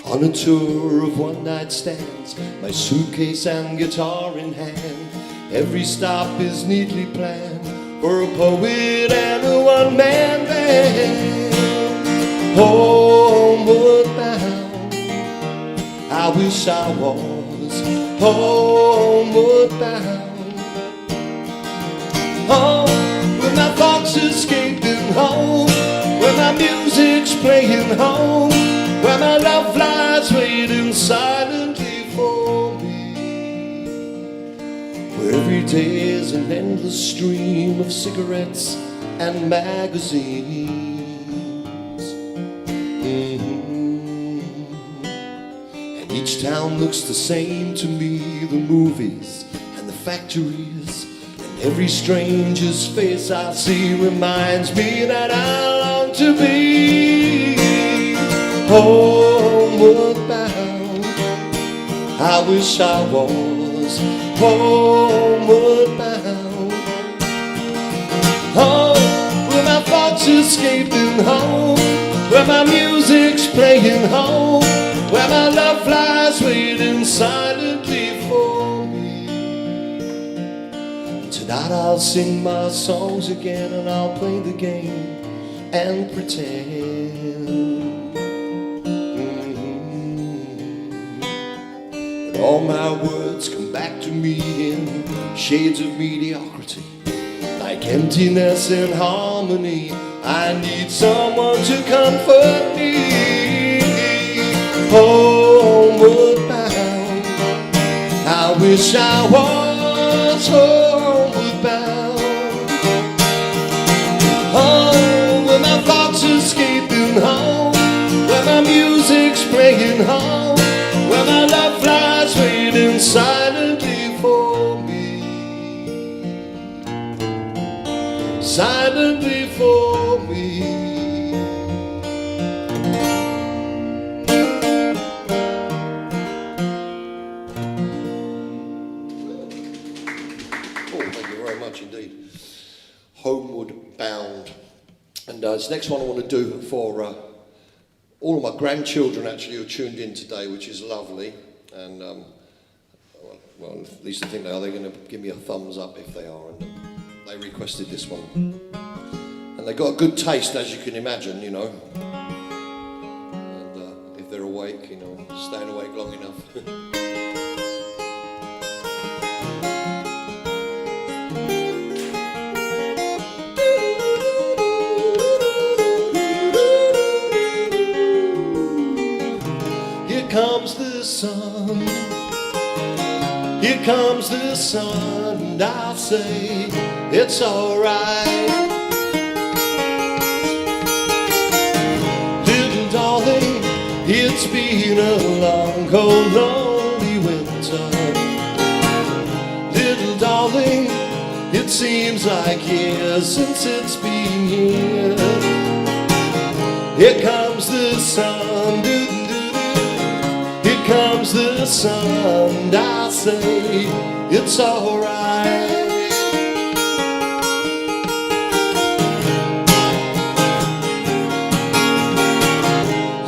[SPEAKER 7] On a tour of one-night stands, my suitcase and guitar in hand. Every stop is neatly planned for a poet and a one-man band. Homeward bound, I wish I was homeward bound.
[SPEAKER 1] home, where my thoughts escaping home, where my music's playing home, where my love lies waiting silently for me, where every day is an endless stream of cigarettes and magazines. And each town looks the same to me, the movies and the factories, and every stranger's face I see reminds me that I long to be homeward bound. I wish I was homeward bound. Home, where my thoughts escaping home, where my music's playing home, where my love lies waiting silently for me. Tonight I'll sing my songs again, and I'll play the game and pretend. But all my words come back to me in shades of mediocrity, like emptiness and harmony. I need someone to comfort me. Homeward bound, I wish I was homeward bound. Home, where my thoughts escaping home, where my music's playing home, where my love lies waiting silently for me, silently for me. Oh, thank you very much indeed. Homeward bound. And this next one I want to do for all of my grandchildren actually who are tuned in today, which is lovely. And well, at least I think they are. They're going to give me a thumbs up if they are. And they requested this one. And they got a good taste, as you can imagine, you know. And if they're awake, you know, staying awake long enough. Here comes the sun, here comes the sun, and I'll say it's alright. Little darling, it's been a long, cold, lonely winter. Little darling, it seems like years since it's been here. Here comes the sun, here comes the sun, and I'll say it's alright.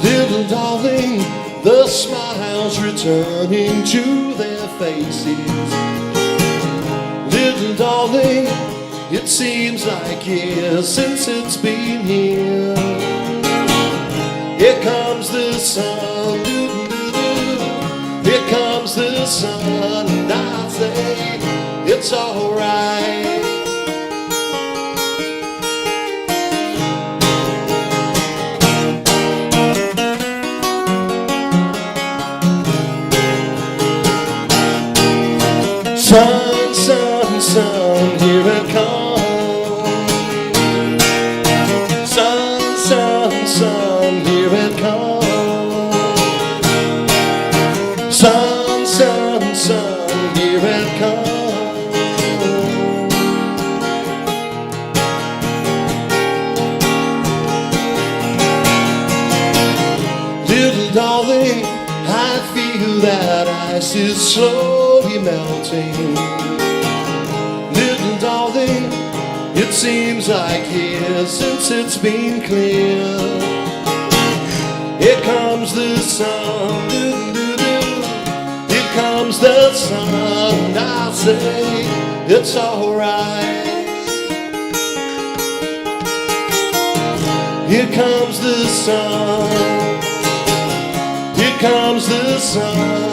[SPEAKER 1] Little darling, the smiles returning to their faces. Little darling, it seems like years since it's been here. Here comes the sun, here comes the sun, and I'll say it's alright. Sun, sun, sun, here it comes. Sun, sun, sun, here it comes. Sun, sun, sun, here it comes. Little darling, I feel that ice is slowly melting. Little darling, it seems like years since it's been clear. Here comes the sun, here comes the sun, and I'll say it's alright. Here comes the sun, here comes the sun,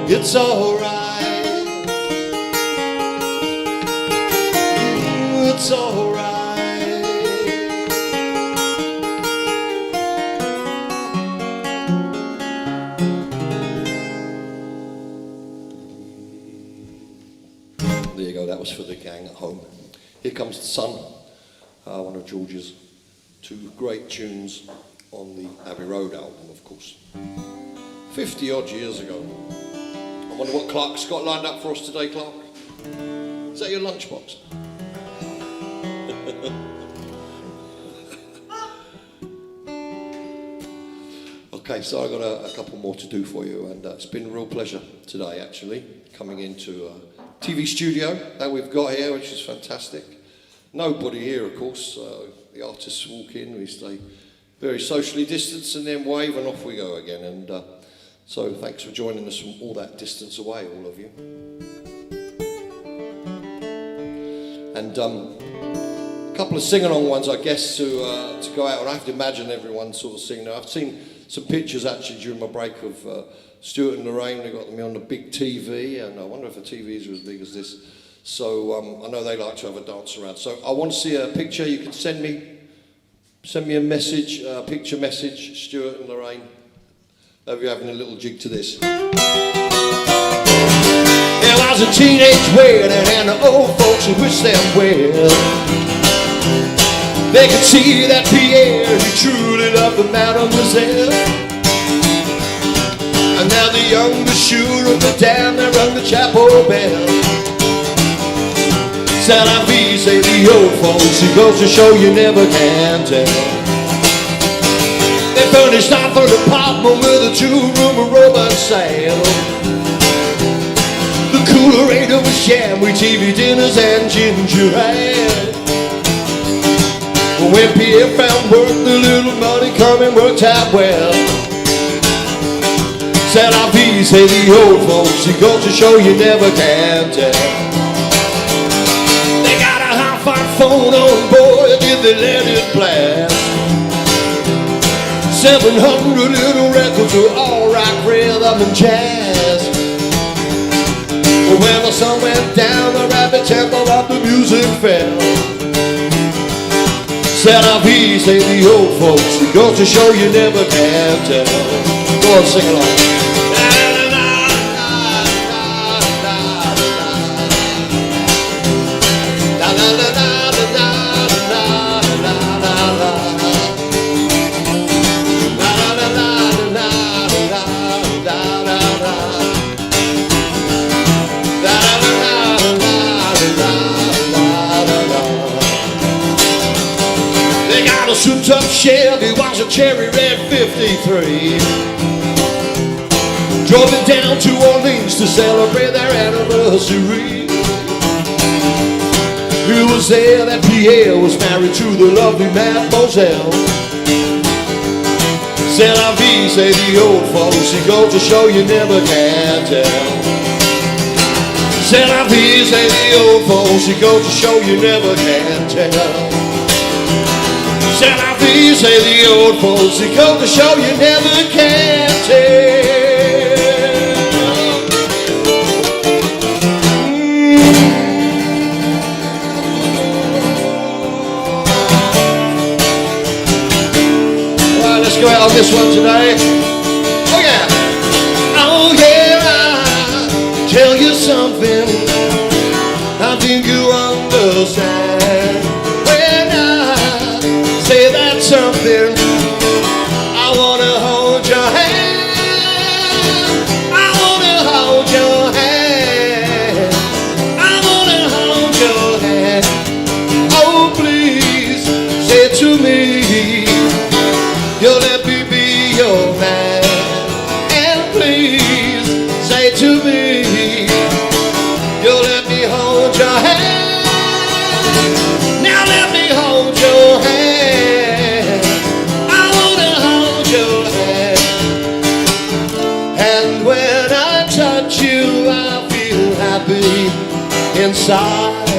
[SPEAKER 1] it's alright.
[SPEAKER 7] it's alright. There you go, that was for the gang at home. Here Comes the Sun, one of George's two great tunes on the Abbey Road album, of course. 50 odd years ago. I wonder what Clark's got lined up for us today, Clark? Is that your lunchbox? Okay, so I've got a couple more to do for you, and it's been a real pleasure today, actually, coming into a TV studio that we've got here, which is fantastic. Nobody here, of course. The artists walk in, we stay very socially distanced, and then wave, and off we go again. And so thanks for joining us from all that distance away, all of you. And a couple of sing-along ones, I guess, to go out. And I have to imagine everyone sort of singing. I've seen some pictures actually during my break of Stuart and Lorraine. They got me on the big TV, and I wonder if the TVs are as big as this. So I know they like to have a dance around. So I want to see a picture. You can send me a message, a picture message, Stuart and Lorraine, of you having a little jig to this. There was a teenage wedding and the old folks who wished them well. They could see that Pierre, he truly loved the mademoiselle. And now the youngest shoe of the dam, they rung the chapel bell. Said I be, say the old folks, it goes to show you never can tell. They furnished out for the apartment with a two-room Roman sail. The coolerator was jammed with TV dinners and ginger ale. But when Pierre found work, the little money coming worked out well. Said I be, say the old folks, it goes to show you never can tell. Phone on board, did they let it blast? 700 little records of all rock, rhythm and jazz. But when the sun went down, the rabbit temple of the music fell. Said I'll be, say the old folks, it goes to show you never can tell. Go on, sing along. Souped-up Chevy was a cherry red 53. Drove it down to Orleans to celebrate their anniversary. It was there that Pierre was married to the lovely mademoiselle. Said I be, say the old folks, it goes to show you never can tell. Said I be, say the old folks, it goes to show you never can tell. Said I be, say the old folks, it goes to show you never can tell. Alright, let's go out on this one today. Oh yeah. Oh yeah, I'll tell you something I think you understand. Say that something, I wanna hold your hand. I wanna hold your hand. I wanna hold your hand. Oh please, say to me, you'll let me be your man. And please, say to me, you'll let me hold your hand. Now let me hold your hand. Inside,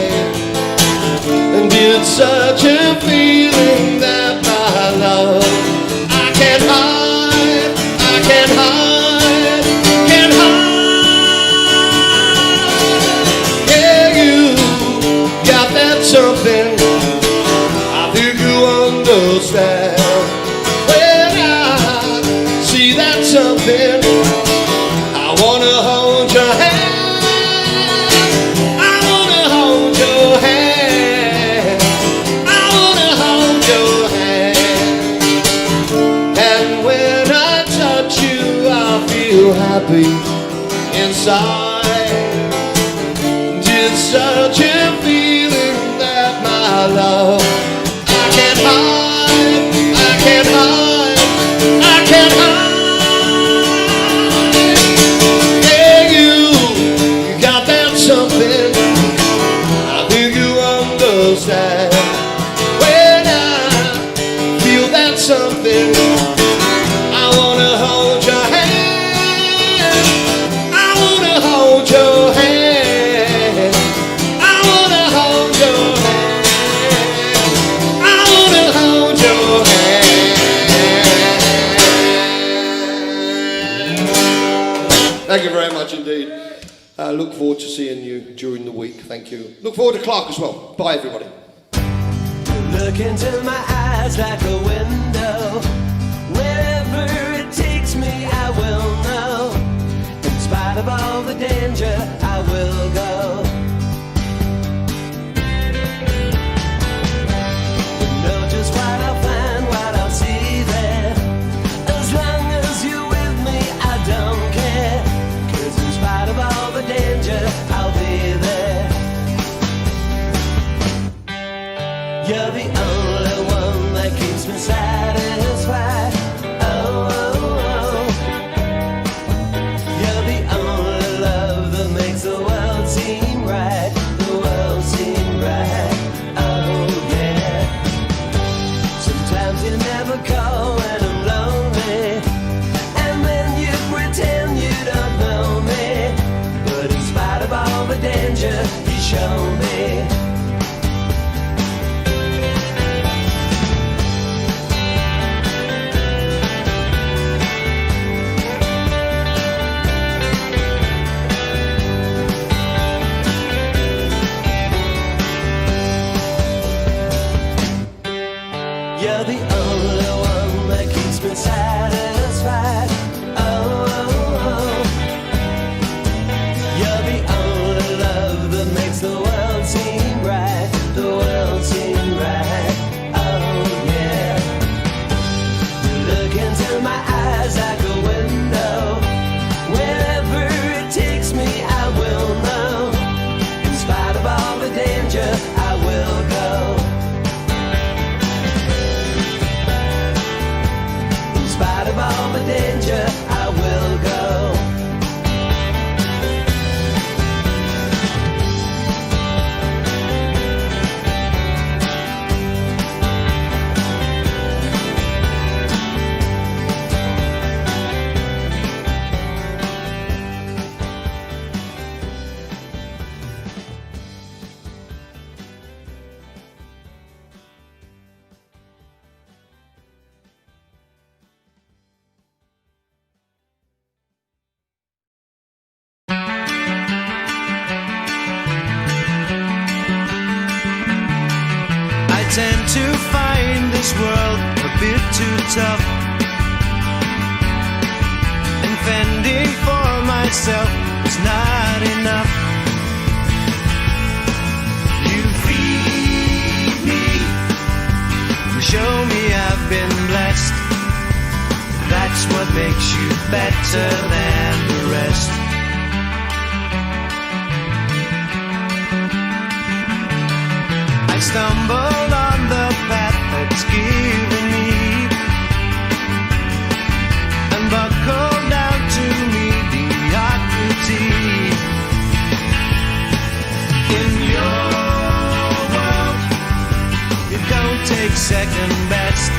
[SPEAKER 7] and it's such a feeling that my love I can't hide, I can't hide, can't hide. Yeah, you got that something
[SPEAKER 1] happy inside. It's such a feeling that my love I can't hide, I can't hide, I can't hide. Yeah, you got that something, I think you understand. When I feel that something, I wanna hold your hand, I wanna hold your hand, I wanna hold your hand, I wanna hold your hand. Thank you very much indeed. Look forward to seeing you during the week. Thank you. Look forward to Clark as well. Bye everybody.
[SPEAKER 5] Look into my eyes like a window. Wherever it takes me, I will know. In spite of all the danger, I will go. Know just what I'll find, what I'll see there. As long as you're with me, I don't care. 'Cause in spite of all the danger, I'll be there. You're the only one that keeps me satisfied. Oh, oh, oh. You're the only love that makes the world seem right. The world seem right. Oh, yeah. Sometimes you never call when I'm lonely, and then you pretend you don't know me. But in spite of all the danger, you show me. You're the only one that keeps me satisfied. Oh, oh, oh. You're the only love that makes the world seem right. The world seem right. Oh, yeah. You look into my eyes like a window. Wherever it takes me, I will know. In spite of all the danger, I will go. In spite of all the danger, I will go. I tend to find this world a bit too tough, and fending for myself is not enough. You feed me, you show me I've been blessed. That's what makes you better than the rest. I stumbled on the path that's given me, and buckled down to mediocrity. In your world, you don't take second best.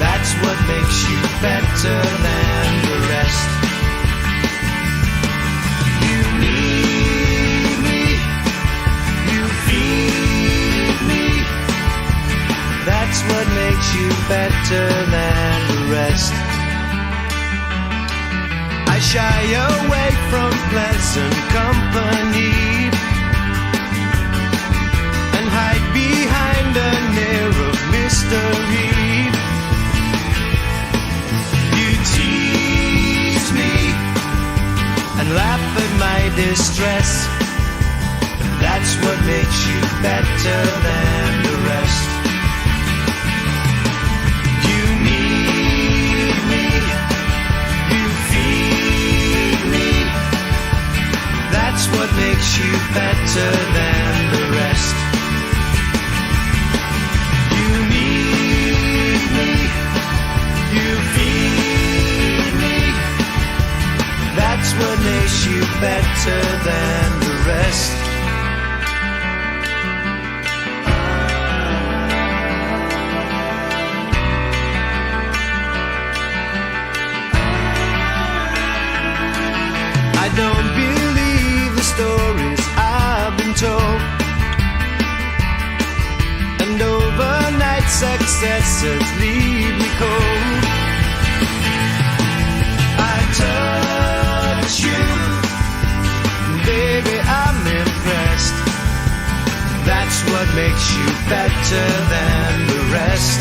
[SPEAKER 5] That's what makes you better than the rest. You need me, you feed me. That's what makes you better than the rest. I shy away from pleasant company and hide behind an air of mystery. You tease me and laugh at my distress. That's what makes you better than the rest. You need me, you feel
[SPEAKER 4] better than the rest. You need me, you feed me. That's what makes you better than the rest. I don't believe the stories I've been told, and overnight successes leave me cold. I touch you, baby, I'm impressed. That's what makes you better than the rest.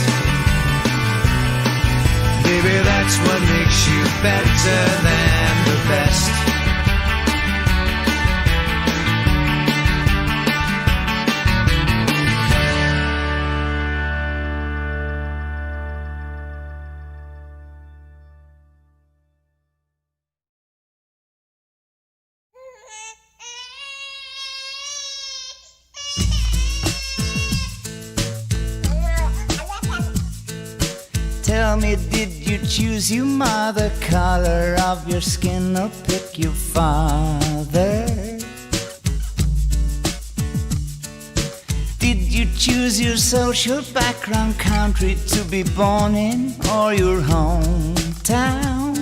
[SPEAKER 4] Baby, that's what makes you better than the best. Tell me, did you choose your mother, color of your skin, or pick your father? Did you choose your social background, country to be born in, or your hometown?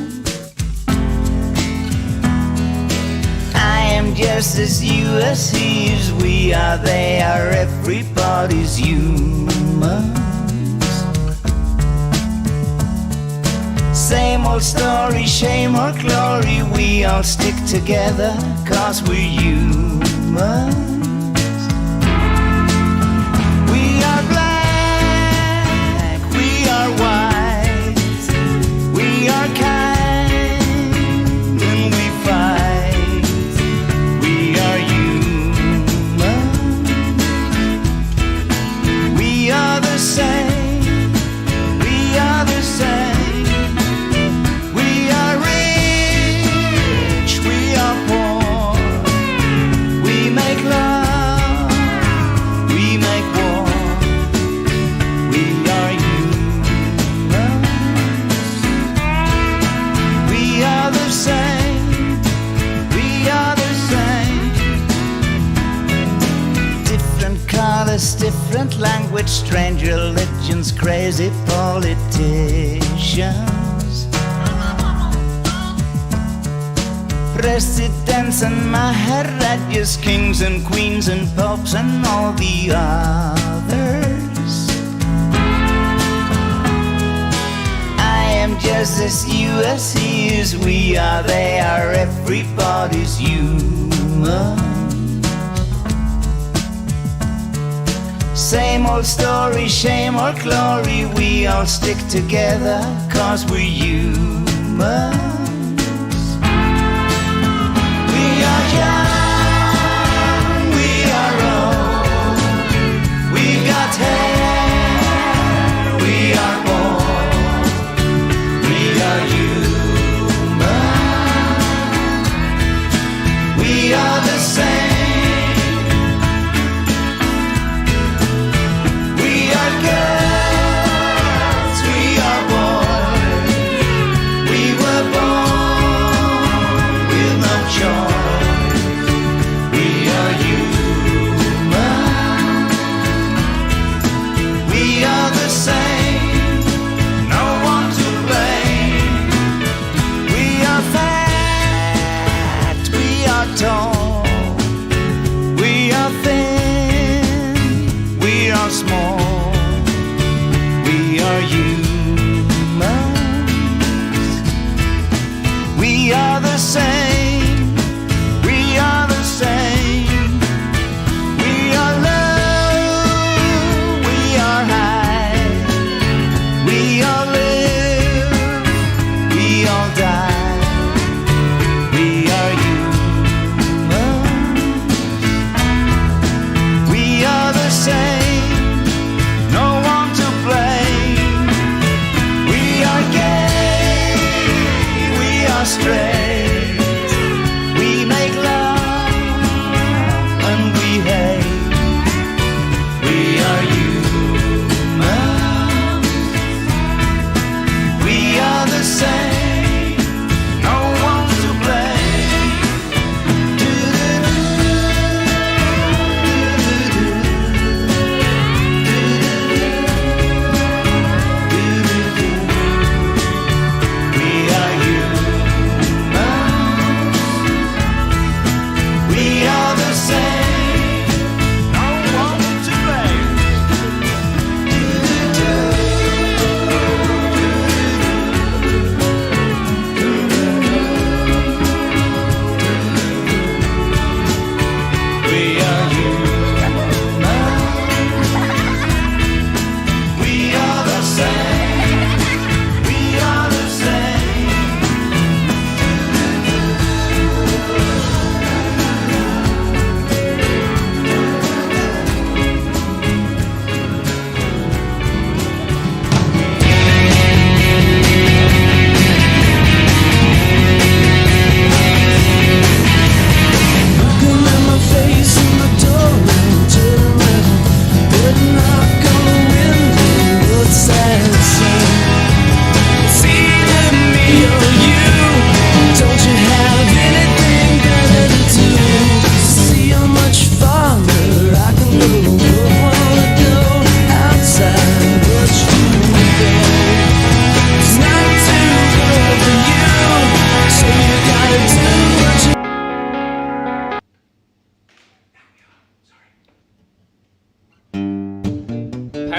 [SPEAKER 4] I am just as you as he is, we are, they are, everybody's human. Same old story, shame or glory, we all stick together, 'cause we're humans. We are black, we are white, we are kind, and we fight. We are human. We are the same, we are the same. Different language, strange religions, crazy politicians, presidents and maharajas, kings and queens and popes and all the others. I am just as you as he is, we are, they are, everybody's human. Same old story, shame or glory, we all stick together, 'cause we're humans. We are young, we are old, we got hair, we are bold, we are human. We are the same. Girls, we are boys, we were born.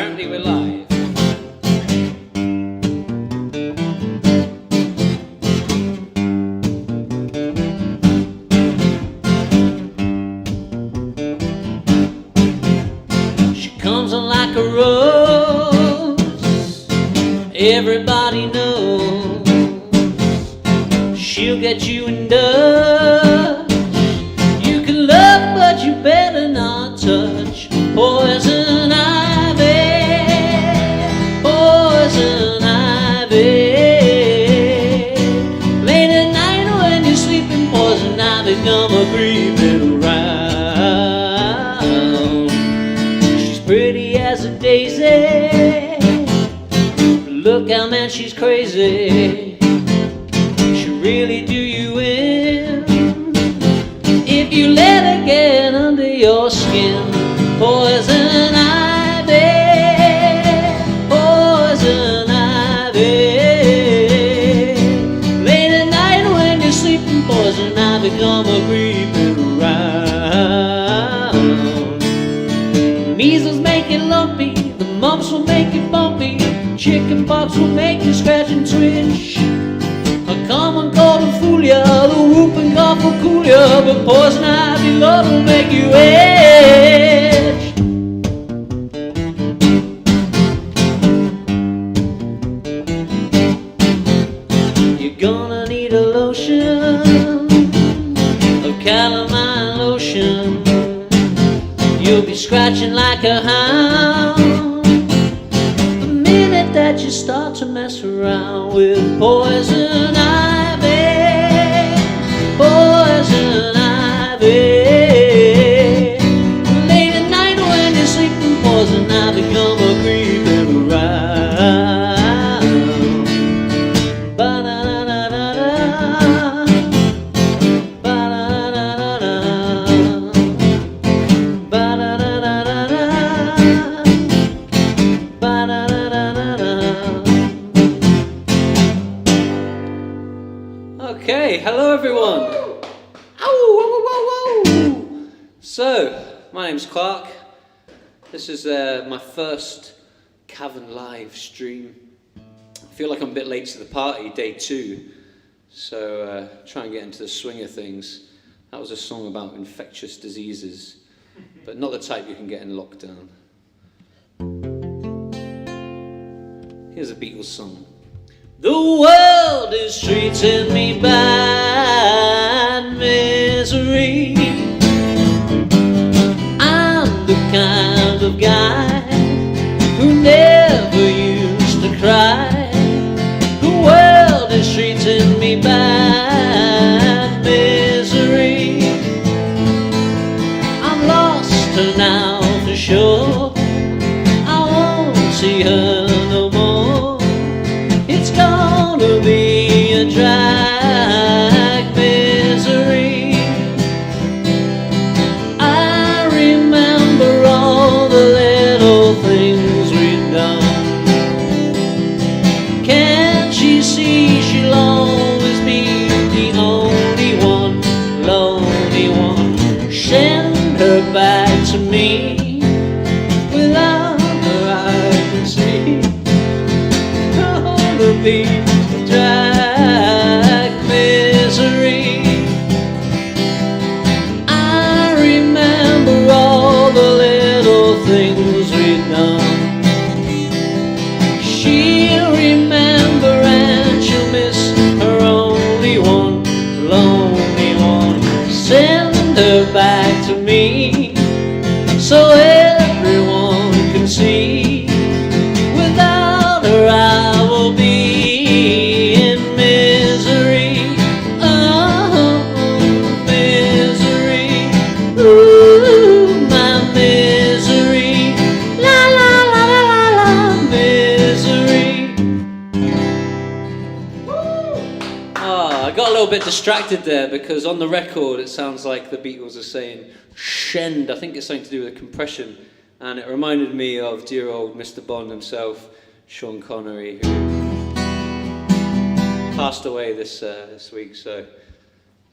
[SPEAKER 8] Apparently we're live. She comes on like a rose, everybody knows. She'll get you in dust. You can love, but you better not touch. Poison ivy, poison ivy. Late at night when you're sleeping, poison ivy come a creeping around. She's pretty as a daisy, but look out man, she's crazy. She'll really do you in if you let her get under your skin. Poison ivy, poison ivy. Late at night when you're sleeping, poison ivy come a creeping around. Measles make you lumpy, the mumps will make you bumpy, chicken pox will make you scratch and twitch. A common cold will fool ya, the whooping cough will cool ya, but poison ivy love will make you itch. You're gonna need a lotion of calamine lotion. You'll be scratching like a hound the minute that you start to mess around with poison ivy, poison ivy. Late at night when you're sleeping, poison ivy come a creeping around. Ba-da-da-da-da-da, ba-da-da-da-da-da, ba-da-da-da-da-da, ba-da-da-da-da-da. Okay, hello everyone. Ow, whoa, whoa, whoa. So, my name's Clark. This is my first Cavern live stream. I feel like I'm a bit late to the party, day 2. So, try and get into the swing of things. That was a song about infectious diseases, but not the type you can get in lockdown. Here's a Beatles song. The world is treating me bad, misery. I'm the kind of guy who never used to cry. The world is treating me bad, misery. I'm lost her now for sure. I won't see her no more. It's gonna be a drag, misery. I remember all the little things we've done. Can't she see she'll always be the only one, lonely one? Send her back to me. Without her I can see gonna be a drag, misery. I remember all the little things we've done. She'll remember and she'll miss her only one, lonely one. Send her back to me so everyone can see. Without her I will be in misery. Oh, misery. Ooh, my misery. La la la la la la, misery. Ah, I got a little bit distracted there because on the record it sounds like the Beatles are saying shend. I think it's something to do with the compression, and it reminded me of dear old Mr. Bond himself, Sean Connery, who passed away this week, so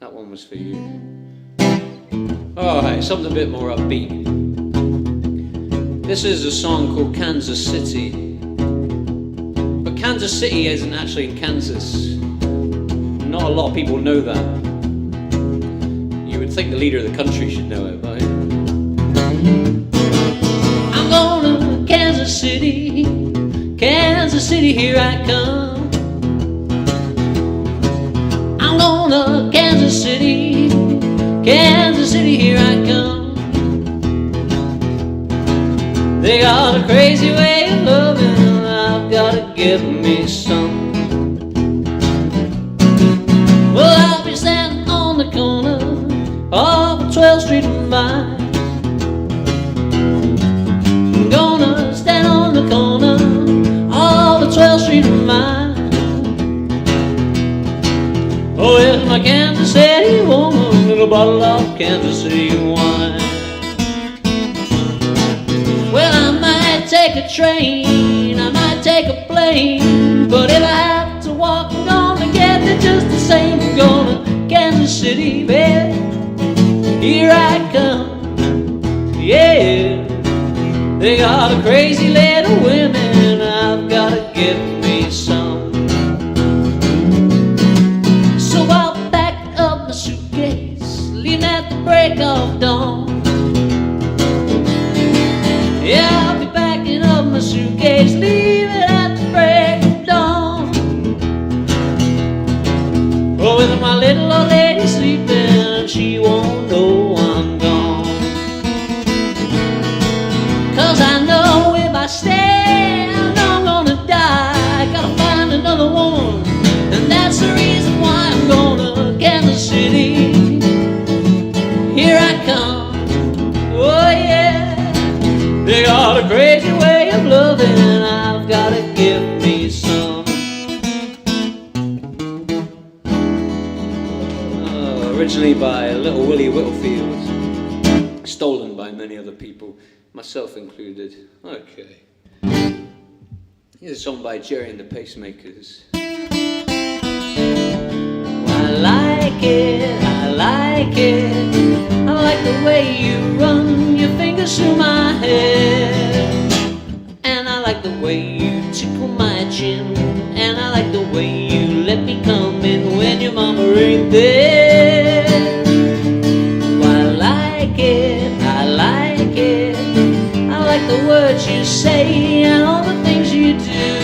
[SPEAKER 8] that one was for you. Alright, something a bit more upbeat. This is a song called Kansas City. But Kansas City isn't actually in Kansas. Not a lot of people know that. You would think the leader of the country should know it, right? I'm going to Kansas City. Kansas City, here I come. I'm going to Kansas City. Kansas City, here I come. They got a crazy way of loving, and I've gotta give me some. Well, I'll be standing on the corner of 12th Street and Vine. I'm gonna stand on the corner of 12th Street and Vine. Oh, it's my Kansas City woman with a bottle of Kansas City wine. Well, I might take a train, I might take a plane, but if I have to walk, I'm gonna get there just the same. I'm going to Kansas City, baby, here I come. Yeah, they got a crazy little women, I've gotta give me some. So I'll pack up my suitcase, leaving at the break of dawn. Yeah, I'll be packing up my suitcase, leave it at the break of dawn. Oh, with my little old lady sleeping, she won't know I'm gone. 'Cause I know if I stay, I know I'm gonna die. Gotta find another one, and that's the reason why I'm going to Kansas City. Here I come, oh yeah. They got a crazy way of loving, and I've gotta give me some. Originally by Little Willie Whittlefield's, stolen by many other people, myself included. Okay. Here's a song by Jerry and the Pacemakers. I like it, I like it. I like the way you run your fingers through my hair. And I like the way you tickle my chin. And I like the way you let me come in when your mama ain't there. I like it, I like it. I like the words you say and all the things you do.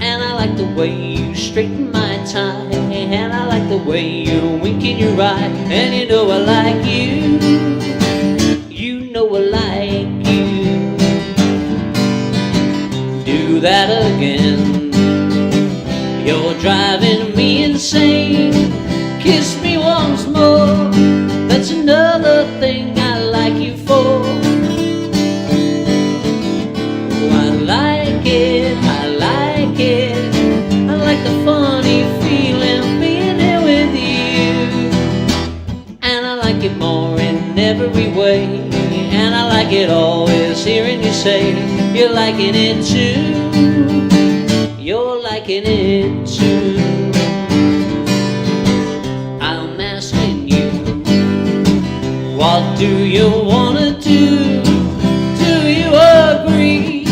[SPEAKER 8] And I like the way you straighten my tie. And I like the way you wink in your eye. And you know I like you. You know I like you. Do that again. You're driving me insane. Kiss me once more. That's another thing I like you for. I like it, I like it. I like the funny feeling being here with you. And I like it more in every way. And I like it always hearing you say you're liking it too. You're liking it too. I'm asking you, what do you wanna do? Do you agree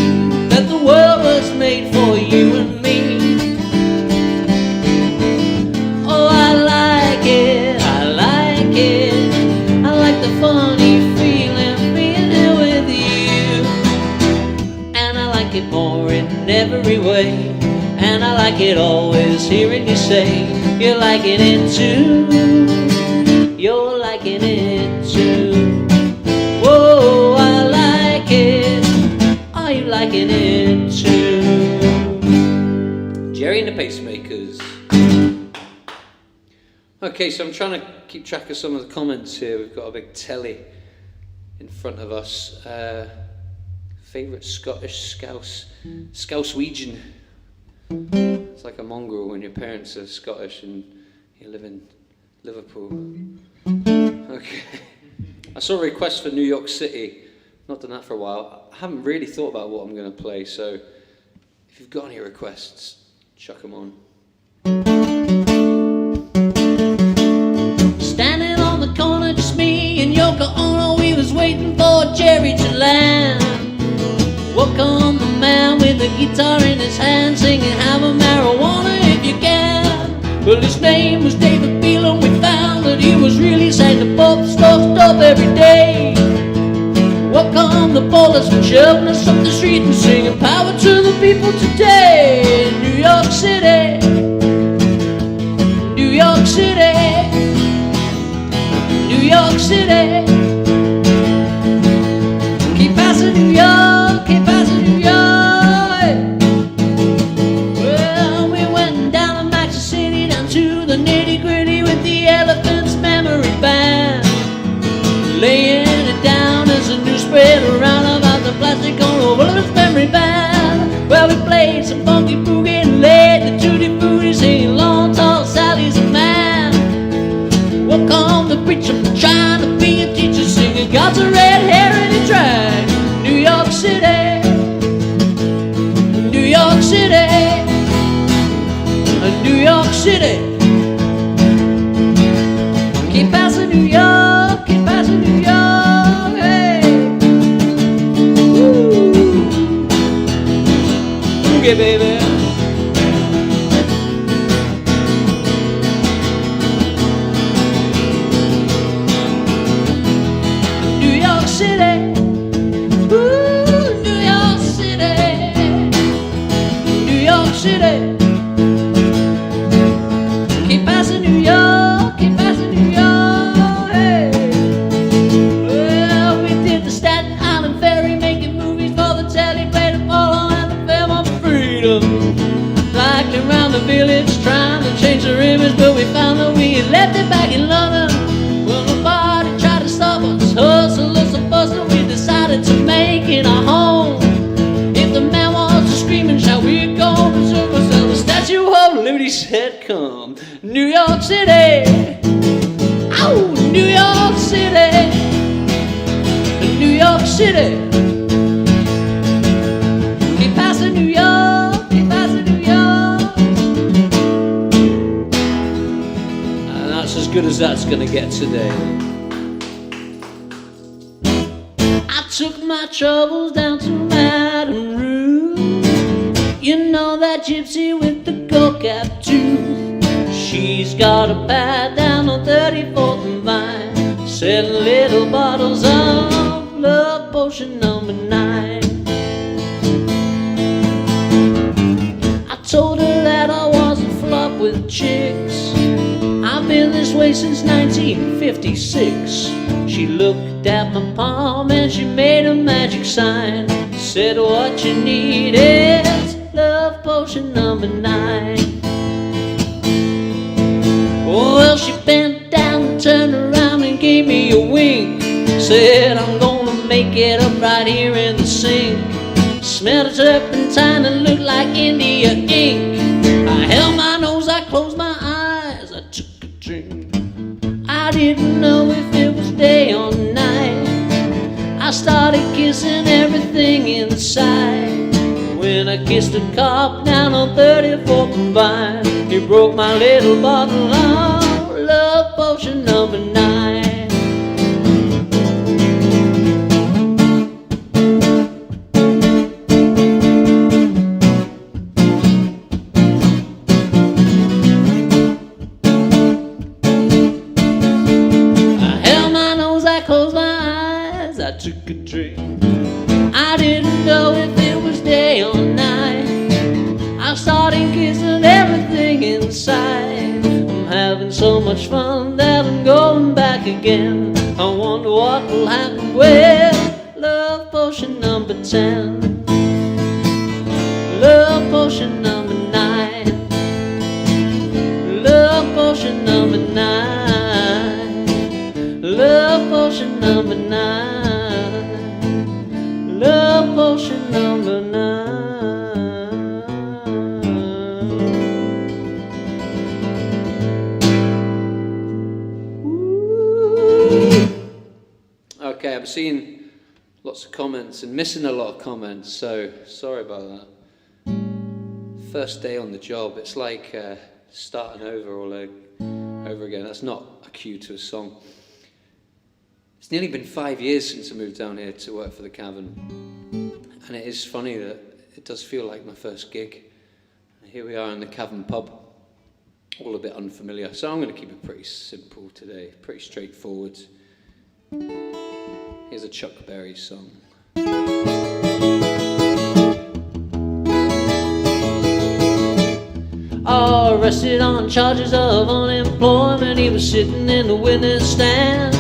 [SPEAKER 8] that the world was made for you and me? Oh, I like it, I like it. I like the funny feeling being here with you. And I like it more in every way. And I like it always hearing you say you're liking it too. You're liking it too. Whoa, I like it. Are you liking it too? Jerry and the Pacemakers. Okay, so I'm trying to keep track of some of the comments here. We've got a big telly in front of us. Favourite Scottish Scouswegian. It's like a mongrel when your parents are Scottish and you live in Liverpool. Okay. I saw a request for New York City. Not done that for a while. I haven't really thought about what I'm going to play, so if you've got any requests, chuck them on. Standing on the corner, just me and Yoko Ono, we was waiting for Jerry to land. a guitar in his hand, singing have a marijuana if you can. Well, his name was David Beal, and we found that he was really saying the pop stop every day. Walk on the boulders and shoving us up the street and singing power to the people today. New York City, New York City, New York City. Keep passing New York, keep passing New York. Well, we went down to Mexico City, down to the nitty gritty with the Elephants Memory Band, laying it down as a news spread around about the plastic on the Elephants Memory Band. Well, we played some funky boogie and laid the tutti frutti, singing long tall Sally's a man. Walk on the preacher trying to be a teacher, singing God's a red hair in a drag. New York City, New York City, New York City. Keep passing New York, keep passing New York, hey. Woo. Okay, baby. New York City, ooh, New York City, New York City. Keep passing New York, keep passing New York, hey. Well, we did the Staten Island Ferry, making movies for the telly, played Apollo and the film of freedom. Cycling around the village, trying to change their image, but we found that we had left it back in London. Well, nobody tried to stop us, hustle us and bustle, we decided to make it our home. If the man wants to scream and shout, we go preserve ourselves. The Statue of Liberty said, come. New York City, ow, New York City, New York City. Keep passing New York, keep passing New York. And that's as good as that's gonna get today. I took my troubles down to Madame Rue. You know that gypsy with the gold cap too. She's got a pad down on 34th and Vine, selling little bottles of love potion number 9. I told her that I wasn't flop with chicks. I've been this way since 1956. She looked at my palm and she made a magic sign, said what you need is love potion number 9. Well, she bent down and turned around and gave me a wink, said I'm gonna make it up right here in the sink. Smelled of turpentine and looked like India ink. I held my nose, I closed my eyes, I took a drink. I didn't know if it was day or night. I started kissing everything inside. When I kissed a cop down on 34th and Vine, he broke my little bottle of love potion number 9. I held my nose, I closed my eyes, I took a drink. I didn't know if it was day or night. I started kissing everything inside. I'm having so much fun that I'm going back again. I wonder what will happen with love potion number 10. Love potion number 9. Love potion number 9. Love potion number 9. Love potion number 9. Okay, I'm seeing lots of comments and missing a lot of comments, so sorry about that. First day on the job, it's like starting over all over again. That's not a cue to a song. It's nearly been 5 years since I moved down here to work for the Cavern, and it is funny that it does feel like my first gig. Here we are in the Cavern pub, all a bit unfamiliar. So I'm going to keep it pretty simple today, pretty straightforward. Here's a Chuck Berry song. Arrested on charges of unemployment, he was sitting in the witness stand.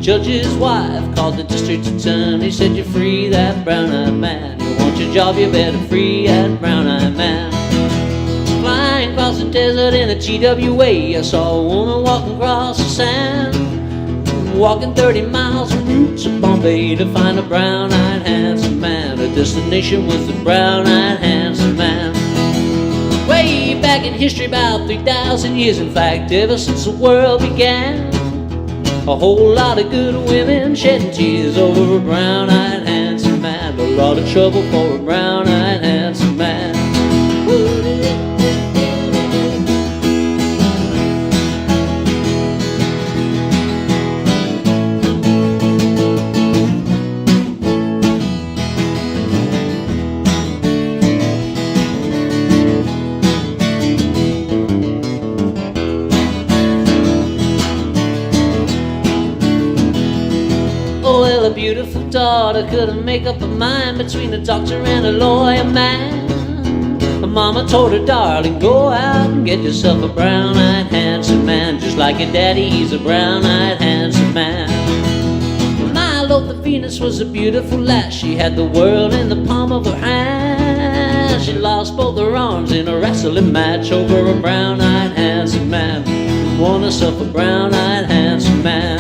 [SPEAKER 8] Judge's wife called the district attorney, said, "You free that brown-eyed man. You want your job, you better free that brown-eyed man." Flying across the desert in a GWA, I saw a woman walking across the sand, walking 30 miles from roots of Bombay to find a brown-eyed handsome man. Her destination was the brown-eyed handsome man. Way back in history, about 3,000 years, in fact, ever since the world began, a whole lot of good women shedding tears over a brown-eyed handsome man. A lot of trouble for a brown-eyed handsome man. Well, a beautiful daughter couldn't make up her mind between a doctor and a lawyer man. Her mama told her, "Darling, go out and get yourself a brown-eyed handsome man. Just like your daddy, he's a brown-eyed handsome man." Milo the Venus was a beautiful lass. She had the world in the palm of her hand. She lost both her arms in a wrestling match over a brown-eyed handsome man. Won herself a brown-eyed handsome man.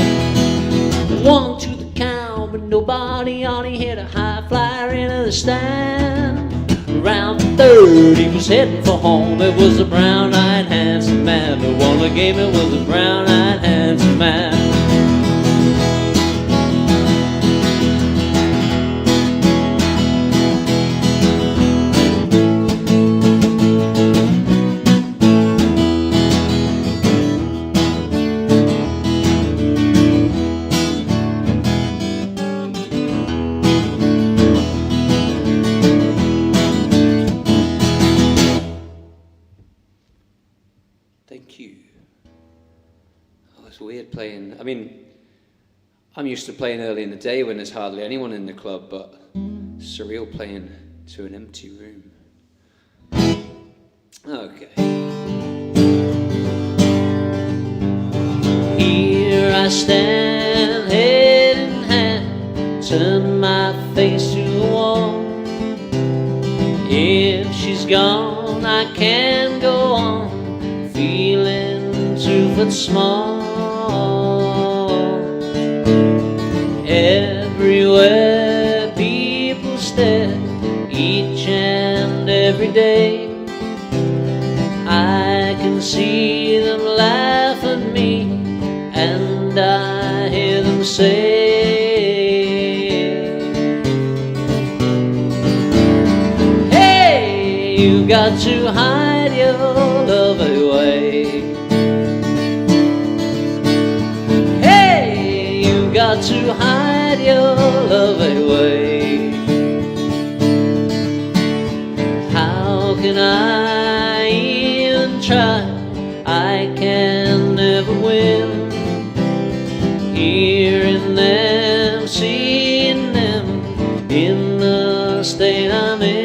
[SPEAKER 8] 1, 2, but nobody on, he hit a high flyer into the stand. Around the third, he was heading for home. It was a brown-eyed handsome man. The one that gave it was a brown-eyed handsome man. Thank you. Oh, it's weird playing. I mean, I'm used to playing early in the day when there's hardly anyone in the club, but it's surreal playing to an empty room. Okay. Here I stand, head in hand, turn my face to the wall. If she's gone, I can go on, feeling 2 foot small. Everywhere people stare, each and every day, I can see them laugh at me, and I hear them say, "Hey, you got to hide your love away. Hey, you got to hide your love away. How can I even try? I can never win. Hearing them, seeing them in the state I'm in.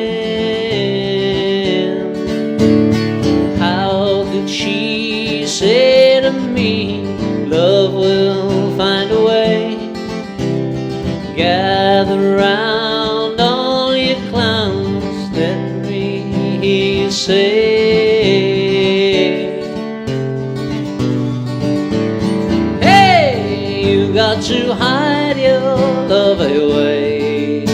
[SPEAKER 8] How could she say to me, love will find a way? Gather round all you clowns, let me hear you say, hey, you got to hide your love away.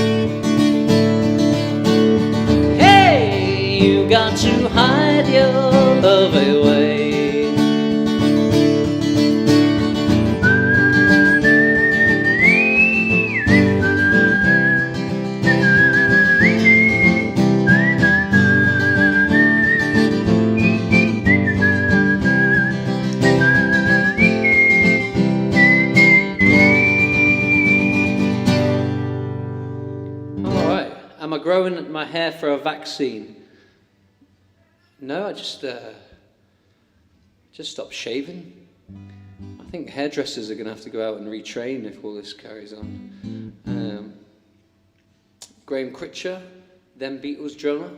[SPEAKER 8] Hey, you got to hide your love away. am I growing my hair for a vaccine? No, I just stopped shaving. I think hairdressers are going to have to go out and retrain if all this carries on. Graham Critcher, then Beatles drummer.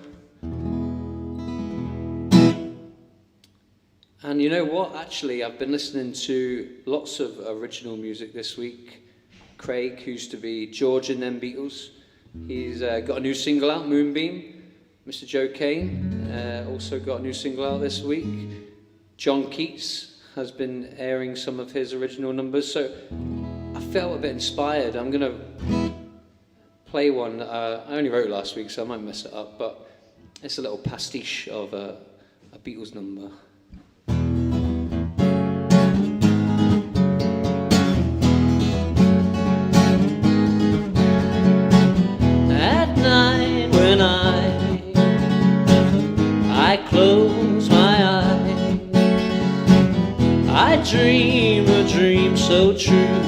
[SPEAKER 8] And you know what? Actually, I've been listening to lots of original music this week. Craig, who used to be George and then Beatles, he's got a new single out, Moonbeam. Mr. Joe Kane also got a new single out this week. John Keats has been airing some of his original numbers, so I felt a bit inspired. I'm going to play one that I only wrote last week, so I might mess it up, but it's a little pastiche of a Beatles number. At night when I close my eyes, I dream a dream so true.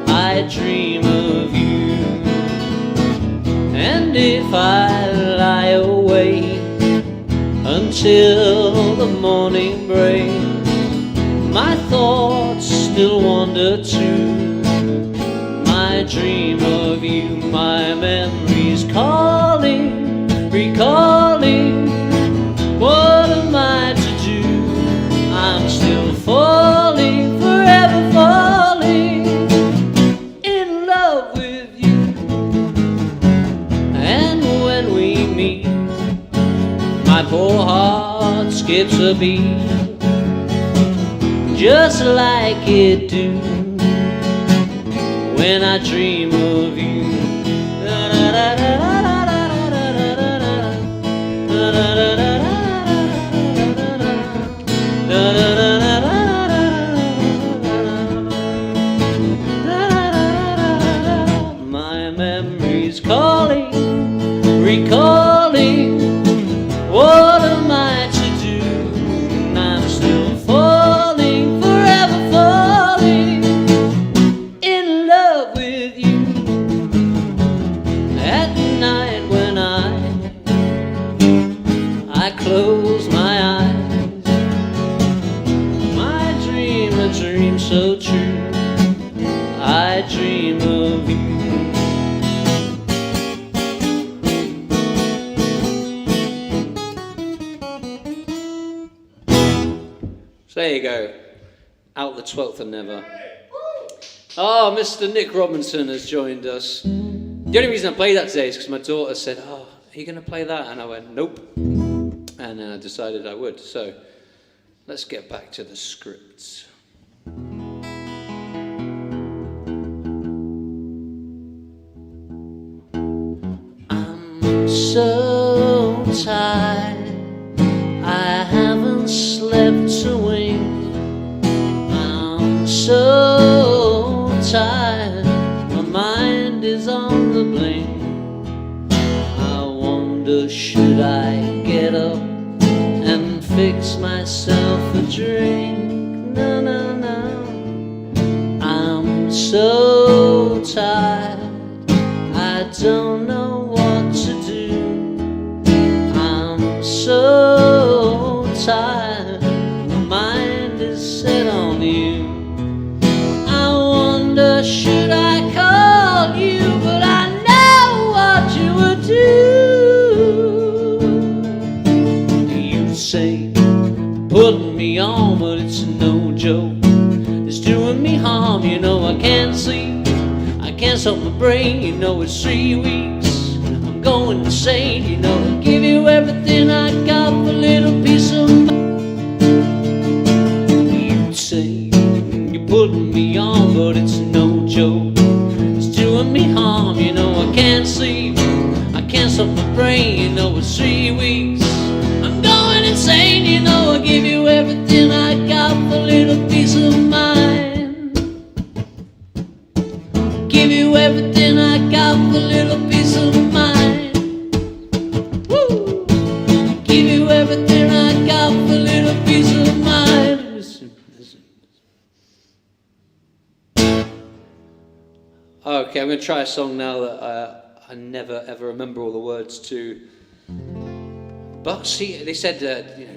[SPEAKER 8] I dream of you. And if I lie awake until the morning break, my thoughts still wander to my dream of you. My memories calling, recalling. What am I to do? I'm still falling, forever falling in love with you. And when we meet, my poor heart skips a beat, just like it do when I dream of you. My memories calling, recalling. What am I to do? I'm still falling, forever falling in love with you. At night when I close my eyes, my dream a dream so true. I dream of you. So there you go. Out the 12th and never. Oh, Mr. Nick Robinson has joined us. The only reason I played that today is because my daughter said, "Oh, are you going to play that?" And I went, "Nope." And then I decided I would. So let's get back to the scripts. I'm so tired, I haven't slept a wink. I'm so tired, my mind is on the blink. I wonder, should I get up and fix myself a drink? No, no, no. I'm so tired, I don't know what to do. I'm so tired, my mind is set on you. I wonder, should I call you? But I know what you would do. You say, putting me on, but it's no joke. It's doing me harm, you know I can't sleep, I can't stop my brain, you know it's 3 weeks, I'm going insane, you know I give you everything I got for a little piece of mind. You say, you're putting me on, but it's no joke, it's doing me harm, you know I can't sleep, I can't stop my brain, you know it's 3 weeks, I'm going insane, you know I give you everything I got for a little piece of mind. Give you everything I got for a little piece of mind. Woo! Give you everything I got for a little piece of mind. Listen, listen. Okay, I'm going to try a song now that I never ever remember all the words to. But see, they said,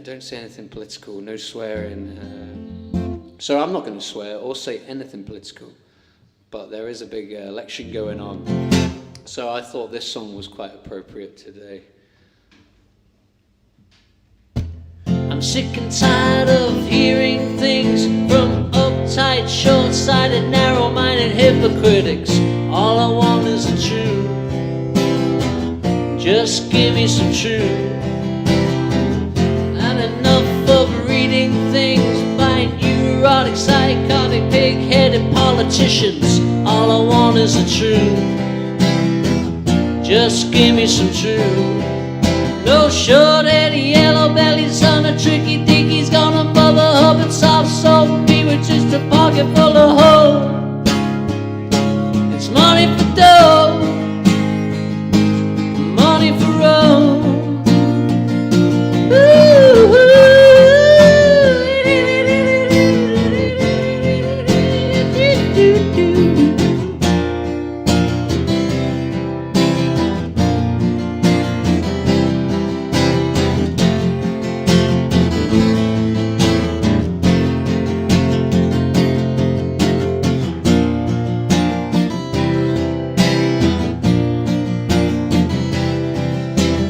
[SPEAKER 8] don't say anything political, no swearing. So I'm not going to swear or say anything political. But there is a big election going on. So I thought this song was quite appropriate today. I'm sick and tired of hearing things from uptight, short-sighted, narrow-minded hypocritics. All I want is the truth. Just give me some truth. Not enough of reading things by neurotic, psychotic, pig-headed politicians. All I want is the truth. Just give me some truth. No short-headed, yellow bellies on a tricky dickie's gonna mother up and soft soap me with just a pocket full of hope. It's money for dough, money for road.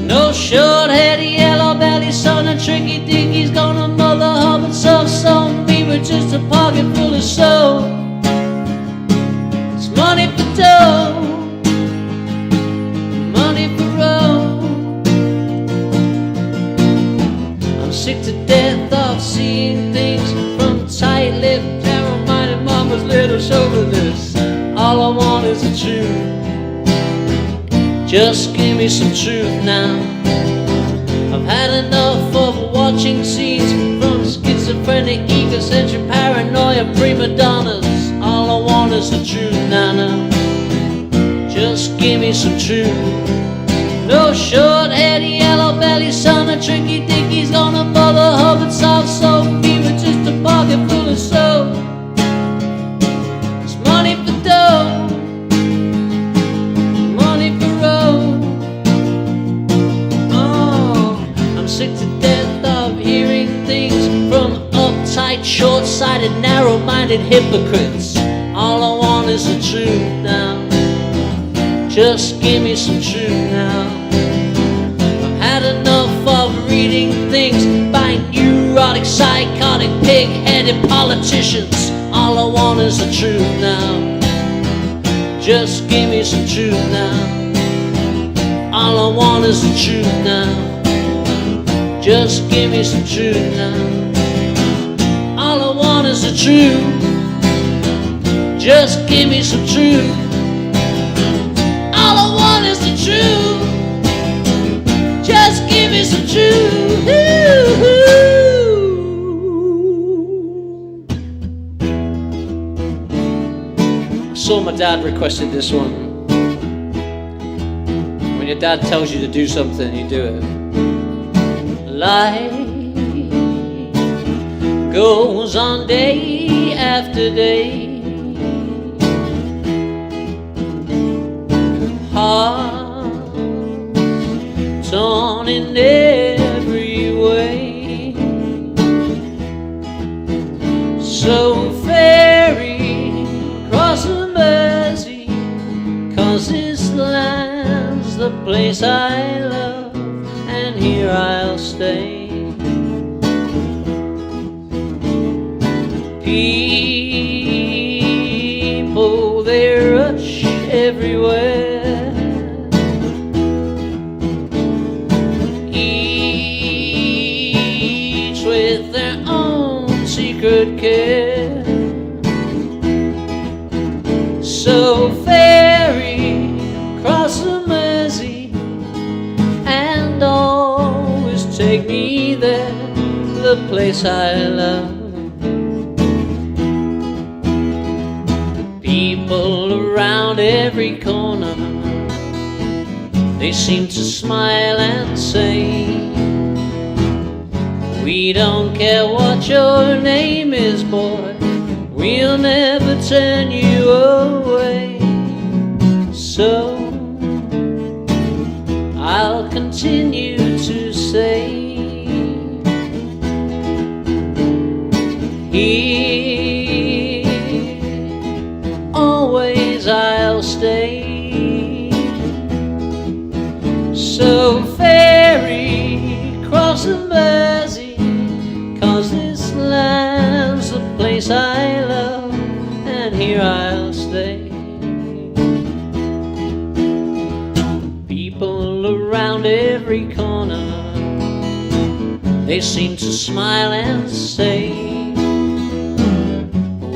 [SPEAKER 8] No short-headed, yellow-bellied son of tricky dickie's gonna mother hub and soft-sown me with just a pocket full of soap. It's money for dough, money for road. I'm sick to death of seeing things from tight-lipped, narrow-minded mama's little chauvinist. All I want is the truth. Just give me some truth now. I've had enough of watching scenes from schizophrenic, egocentric, paranoia, prima donnas. All I want is the truth now, now. Just give me some truth. No short-headed, yellow-bellied son of tricky dickie's gonna mother hub and soft soap me with just a pocket full of soap. It's money for dough, sick to death of hearing things from uptight, short-sighted, narrow-minded hypocrites. All I want is the truth now. Just give me some truth now. I've had enough of reading things by neurotic, psychotic, pig-headed politicians. All I want is the truth now. Just give me some truth now. All I want is the truth now. Just give me some truth now. All I want is the truth. Just give me some truth. All I want is the truth. Just give me some truth. I saw my dad requested this one. When your dad tells you to do something, you do it. Life goes on day after day. Heart torn in every way. So ferry cross the Mersey, 'cause this land's the place I love, and here I'll stay. People, they rush everywhere. Each with their own secret care. So ferry cross the Mersey and always take me there, the place I love. People around every corner, they seem to smile and say, we don't care what your name is, boy, we'll never turn you away. So I'll continue to say, here always I'll stay. So ferry cross the Mersey, 'cause this land's the place I love, and here I'll stay. People around every corner, they seem to smile and say,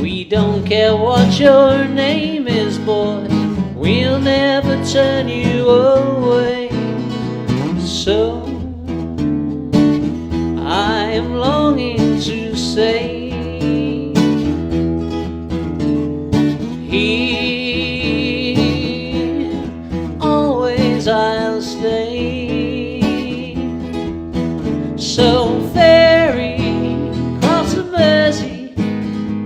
[SPEAKER 8] we don't care what your name is, boy, we'll never turn you away. So I am longing to say, here always I'll stay. So ferry cross the Mersey,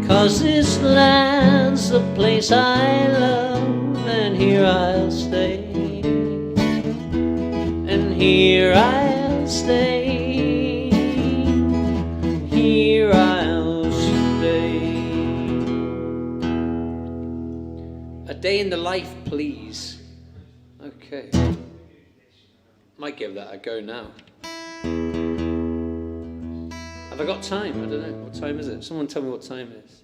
[SPEAKER 8] 'cause this land's the place I love, and here I'll stay. And here I'll stay. Here I'll stay. A day in the life, please. Okay. Might give that a go now. Have I got time? I don't know. What time is it? Someone tell me what time it is.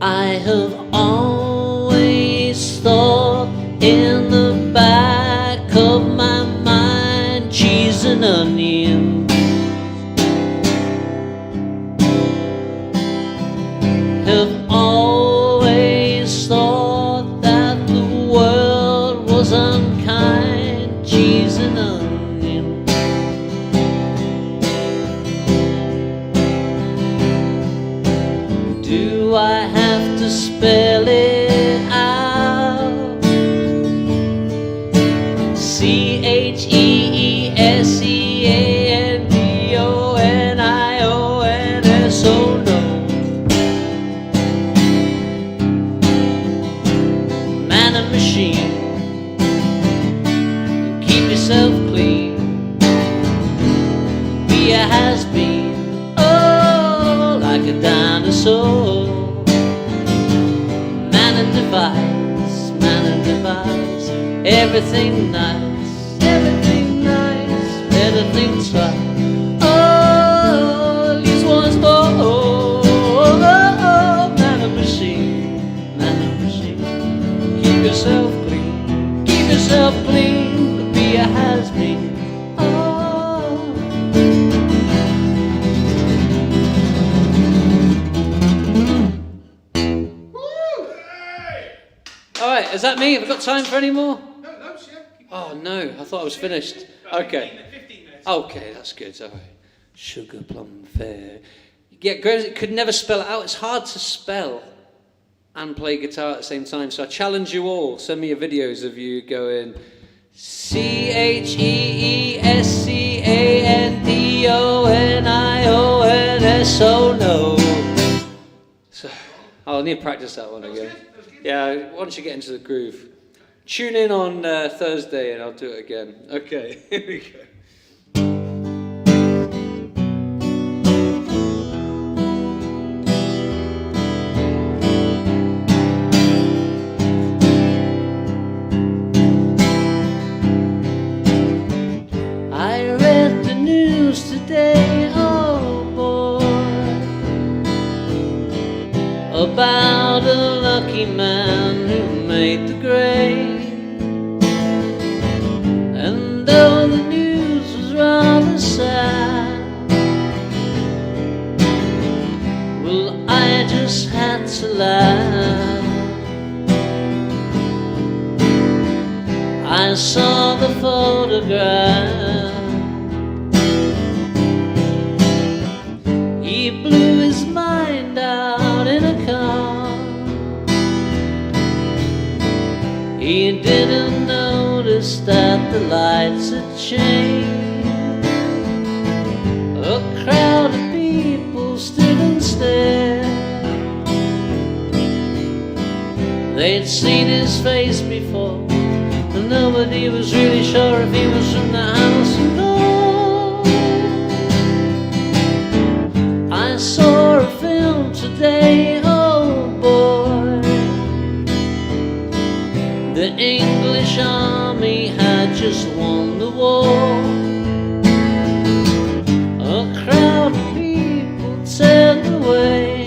[SPEAKER 8] I have always thought in the back of my mind, cheese and onion. Have always thought that the world was unkind, cheese and onion. Do I have to spell it out? CHEESEANDONIONS, oh no. Man and machine, keep yourself clean. Be a has-been, oh, like a dinosaur. Man and device, everything nice, better think twice. Oh, at least once more. Man and machine, keep yourself clean, be a has-been. Alright, is that me? Have I got time for any more?
[SPEAKER 2] No, yeah.
[SPEAKER 8] Oh no, I thought I was finished. Okay.
[SPEAKER 2] 15 minutes.
[SPEAKER 8] Okay, that's good. Alright. Sugar plum fair. Yeah, girls, could never spell it out. It's hard to spell and play guitar at the same time. So I challenge you all. Send me your videos of you going CHEESEANDONIONS, oh no. So I'll need to practice that one again. Yeah, once you get into the groove. Tune in on Thursday and I'll do it again. Okay, here we go. I read the news today, oh boy, about a lucky man who made the grade. And though the news was rather sad, well, I just had to laugh. I saw the photograph. He blew his mind out in a car. He didn't notice that the lights had changed. A crowd of people stood and stared. They'd seen his face before, and nobody was really sure if he was from the house or not. I saw a film today, oh boy. The English army had just won the war. A crowd of people turned away,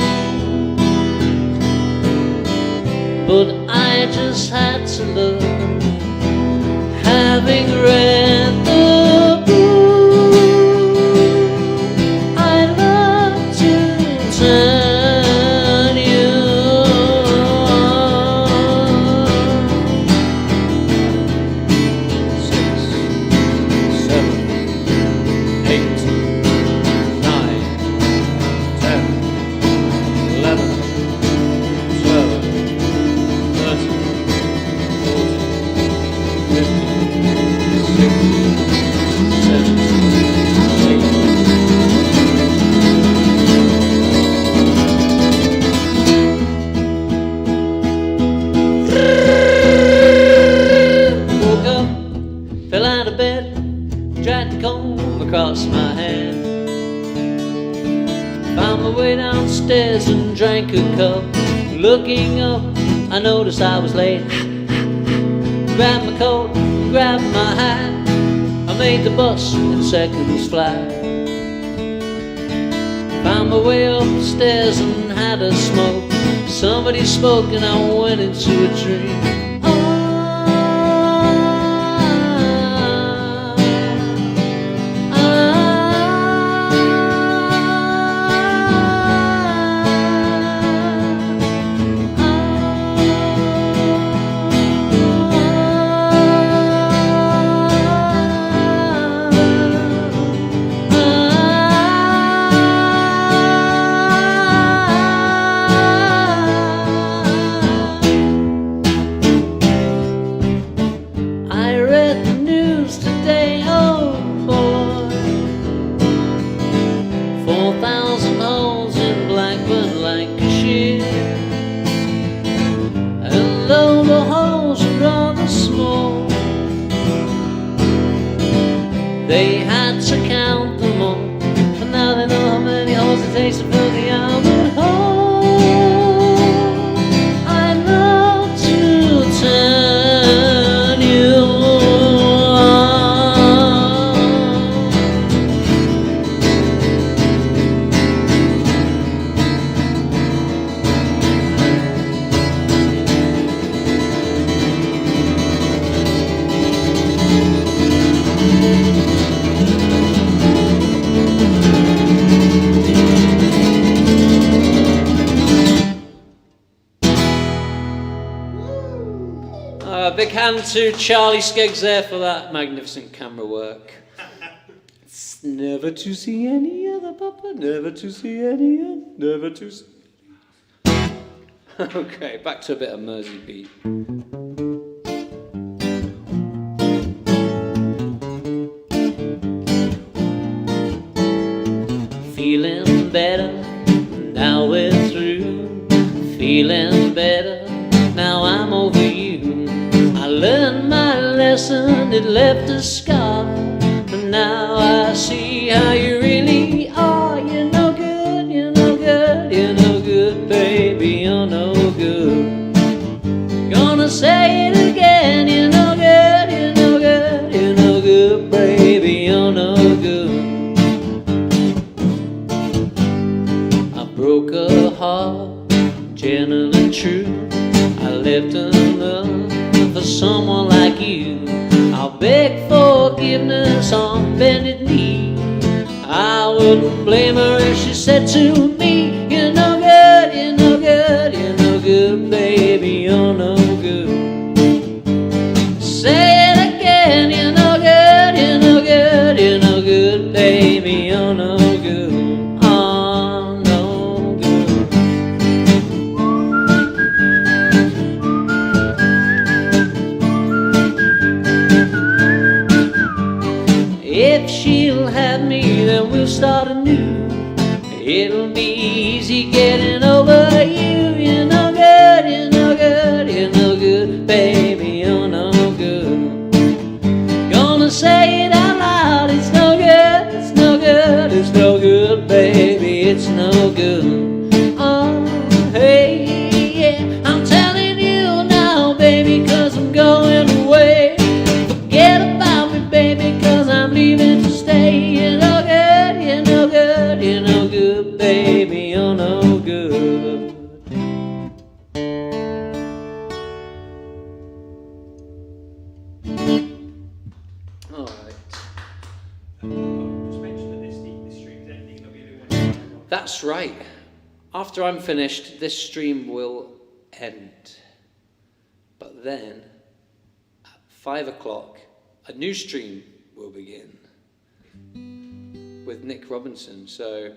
[SPEAKER 8] but I just had to look, having read the book. I love to turn you on. 6, 7, 8, 9, 10, 11, 12, 13, 14, 15, 16, 17, 18. Woke up, fell out of bed, dragged the comb across my head. Found my way downstairs and drank a cup. Looking up, I noticed I was late. Grabbed my coat, grabbed my hat. I made the bus in seconds flat. Found my way upstairs and had a smoke. Somebody spoke and I went into a dream. They had to count them all, and now they know how many holes it takes to fill the Albert Hall. I love to turn you big hand to Charlie Skeggs there for that magnificent camera work. It's never to see any other papa, never to see any other, never to see. Okay, back to a bit of Mersey beat. Feeling better, now we're through. Feeling better, now I'm over you. I learned my lesson, it left a scar, but now I see how you really are. You're no good, you're no good, you're no good, baby, you're no good. Gonna say it again, you're no good, you're no good, you're no good, baby, you're no good. I broke a heart, gentle and true. I left enough for someone like you. I'll beg forgiveness on bended knee. I wouldn't blame her if she said to me, you're no good, you're no good, you're no good, baby, you're no good. Say it again, you're no good, you're no good, you're no good, baby, you're no good. Oh, no good. If she'll have me, then we'll start anew. It'll be easy getting over you. You're no good, you're no good, you're no no good. Oh, hey, yeah, I'm telling you now, baby, 'cause I'm going away. Forget about me, baby, 'cause I'm leaving to stay. You're no good, you're no good, you're no good, baby, you're no good. All right.
[SPEAKER 2] Just mention that this stream's ending. There'll be a new one.
[SPEAKER 8] That's right. After I'm finished, this stream will end. But then, at 5 o'clock, a new stream will begin with Nick Robinson. So,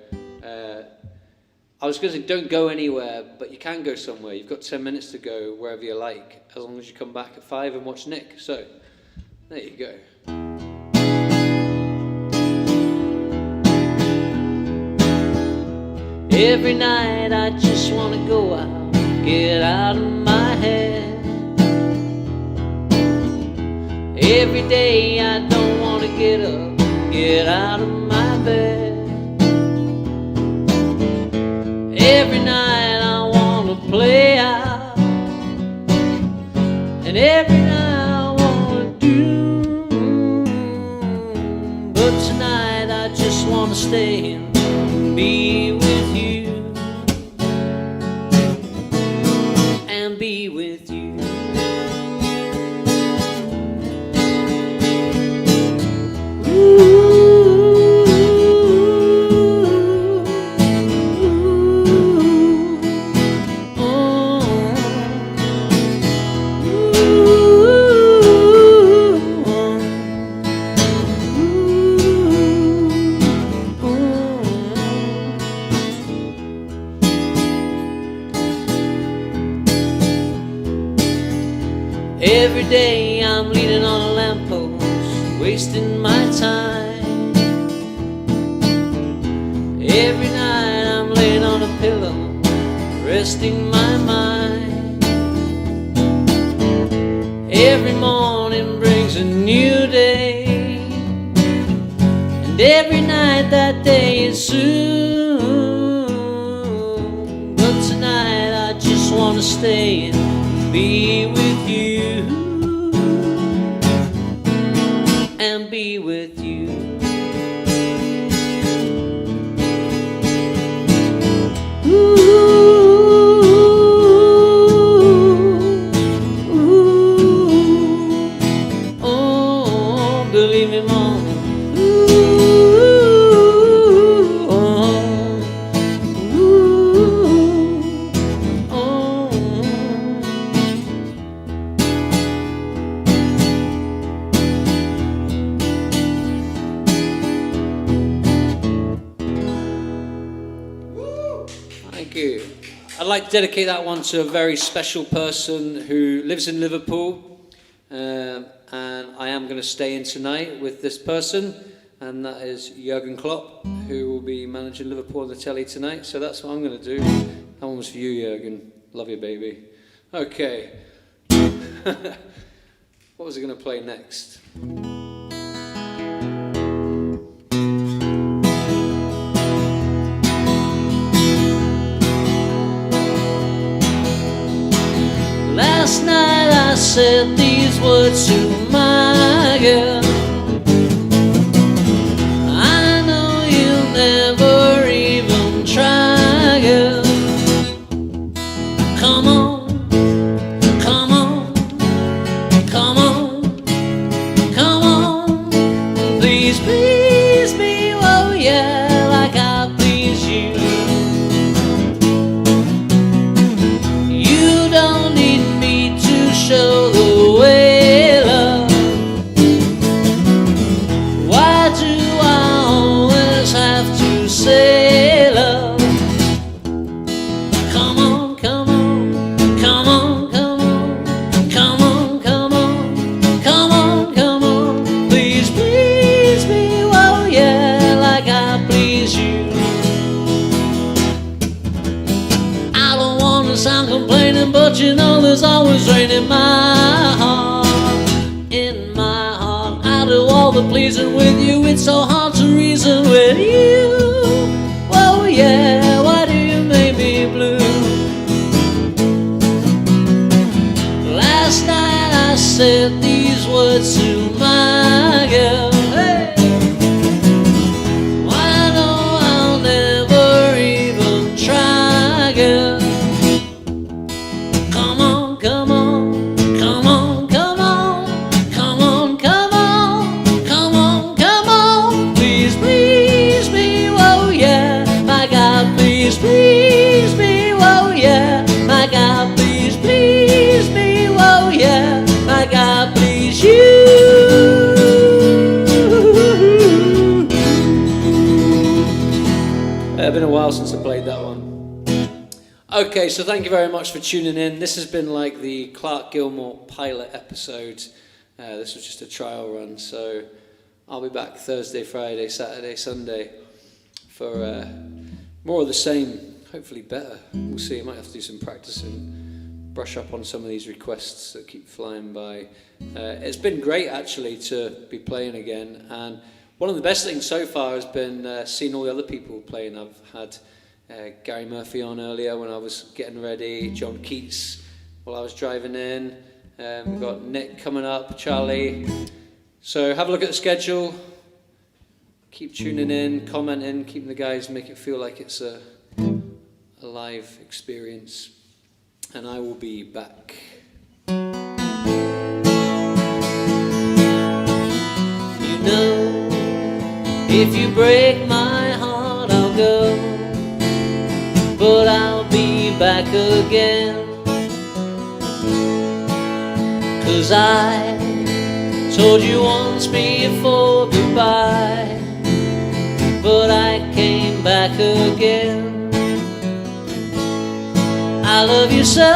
[SPEAKER 8] I was going to say, don't go anywhere, but you can go somewhere. You've got 10 minutes to go wherever you like, as long as you come back at 5 and watch Nick. So, there you go. Every night I just want to go out, get out of my head. Every day I don't want to get up, get out of my bed. Every night I want to play out, and every night I want to do. But tonight I just want to stay and be with you, and be with you. Every day I'm leaning on a lamppost, wasting my time. Every night I'm laying on a pillow, resting my mind. Every morning brings a new day, and every night that day is soon. But tonight I just want to stay and be with you, and be with you. Ooh, ooh, oh, believe me, Mom. Ooh, oh, ooh, oh. Thank you. I'd like to dedicate that one to a very special person who lives in Liverpool, and I am going to stay in tonight with this person, and that is Jurgen Klopp, who will be managing Liverpool on the telly tonight. So that's what I'm going to do. That one was for you, Jurgen. Love you, baby. Okay. What was I going to play next? Last night I said these words to my girl. I know you'll never even try, girl. Come on, come on, come on, come on. Please, please me, oh yeah, like I please you. You don't need me to show the way, love. Why do I always have to say love? Come on, come on, come on, come on, come on, come on, come on, come on. Please, please me, oh yeah, like I please you. I don't wanna sound complaining, but you know there's always rain in my heart, in my heart. I do all the pleasing with you, it's so hard to reason with you. Oh yeah, must have played that one. Okay, so thank you very much for tuning in. This has been like the Clark Gilmore pilot episode. This was just a trial run, so I'll be back Thursday, Friday, Saturday, Sunday for more of the same, hopefully better. We'll see, I might have to do some practicing, brush up on some of these requests that keep flying by. It's been great actually to be playing again, and one of the best things so far has been seeing all the other people playing. I've had Gary Murphy on earlier when I was getting ready, John Keats while I was driving in, we've got Nick coming up, Charlie. So have a look at the schedule, keep tuning in, commenting, keeping the guys, make it feel like it's a live experience, and I will be back. You know, if you break my heart, I'll go, but I'll be back again. 'Cause I told you once before goodbye, but I came back again. I love you so,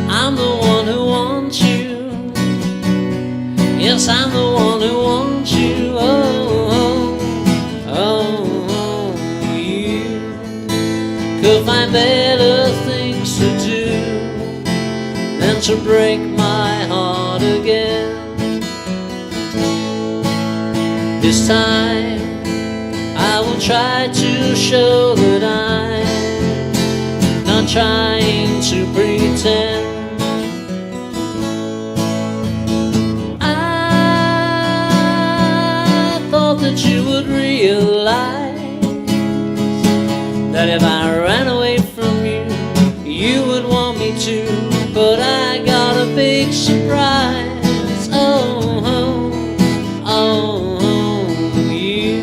[SPEAKER 8] I'm the one who wants you. Yes, I'm the one who wants you. Oh, oh, oh, you could find better things to do than to break my heart again. This time I will try to show that I'm not trying to pretend. That you would realize that if I ran away from you, you would want me to. But I got a big surprise. Oh, oh, oh, oh, you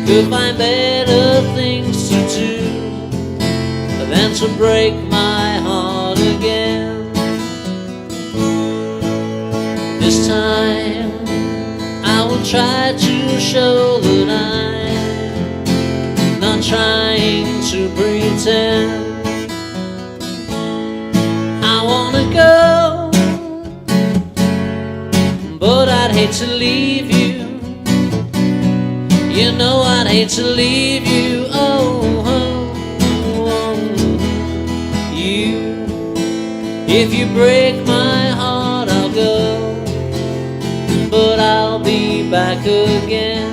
[SPEAKER 8] could find better things to do than to break my heart again. This time I will try to show that I'm not trying to pretend. I wanna go, but I'd hate to leave you. You know I'd hate to leave you. Oh, oh, oh, you. If you break my heart, I'll go, but I'll be back again.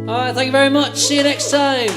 [SPEAKER 8] All right, thank you very much. See you next time.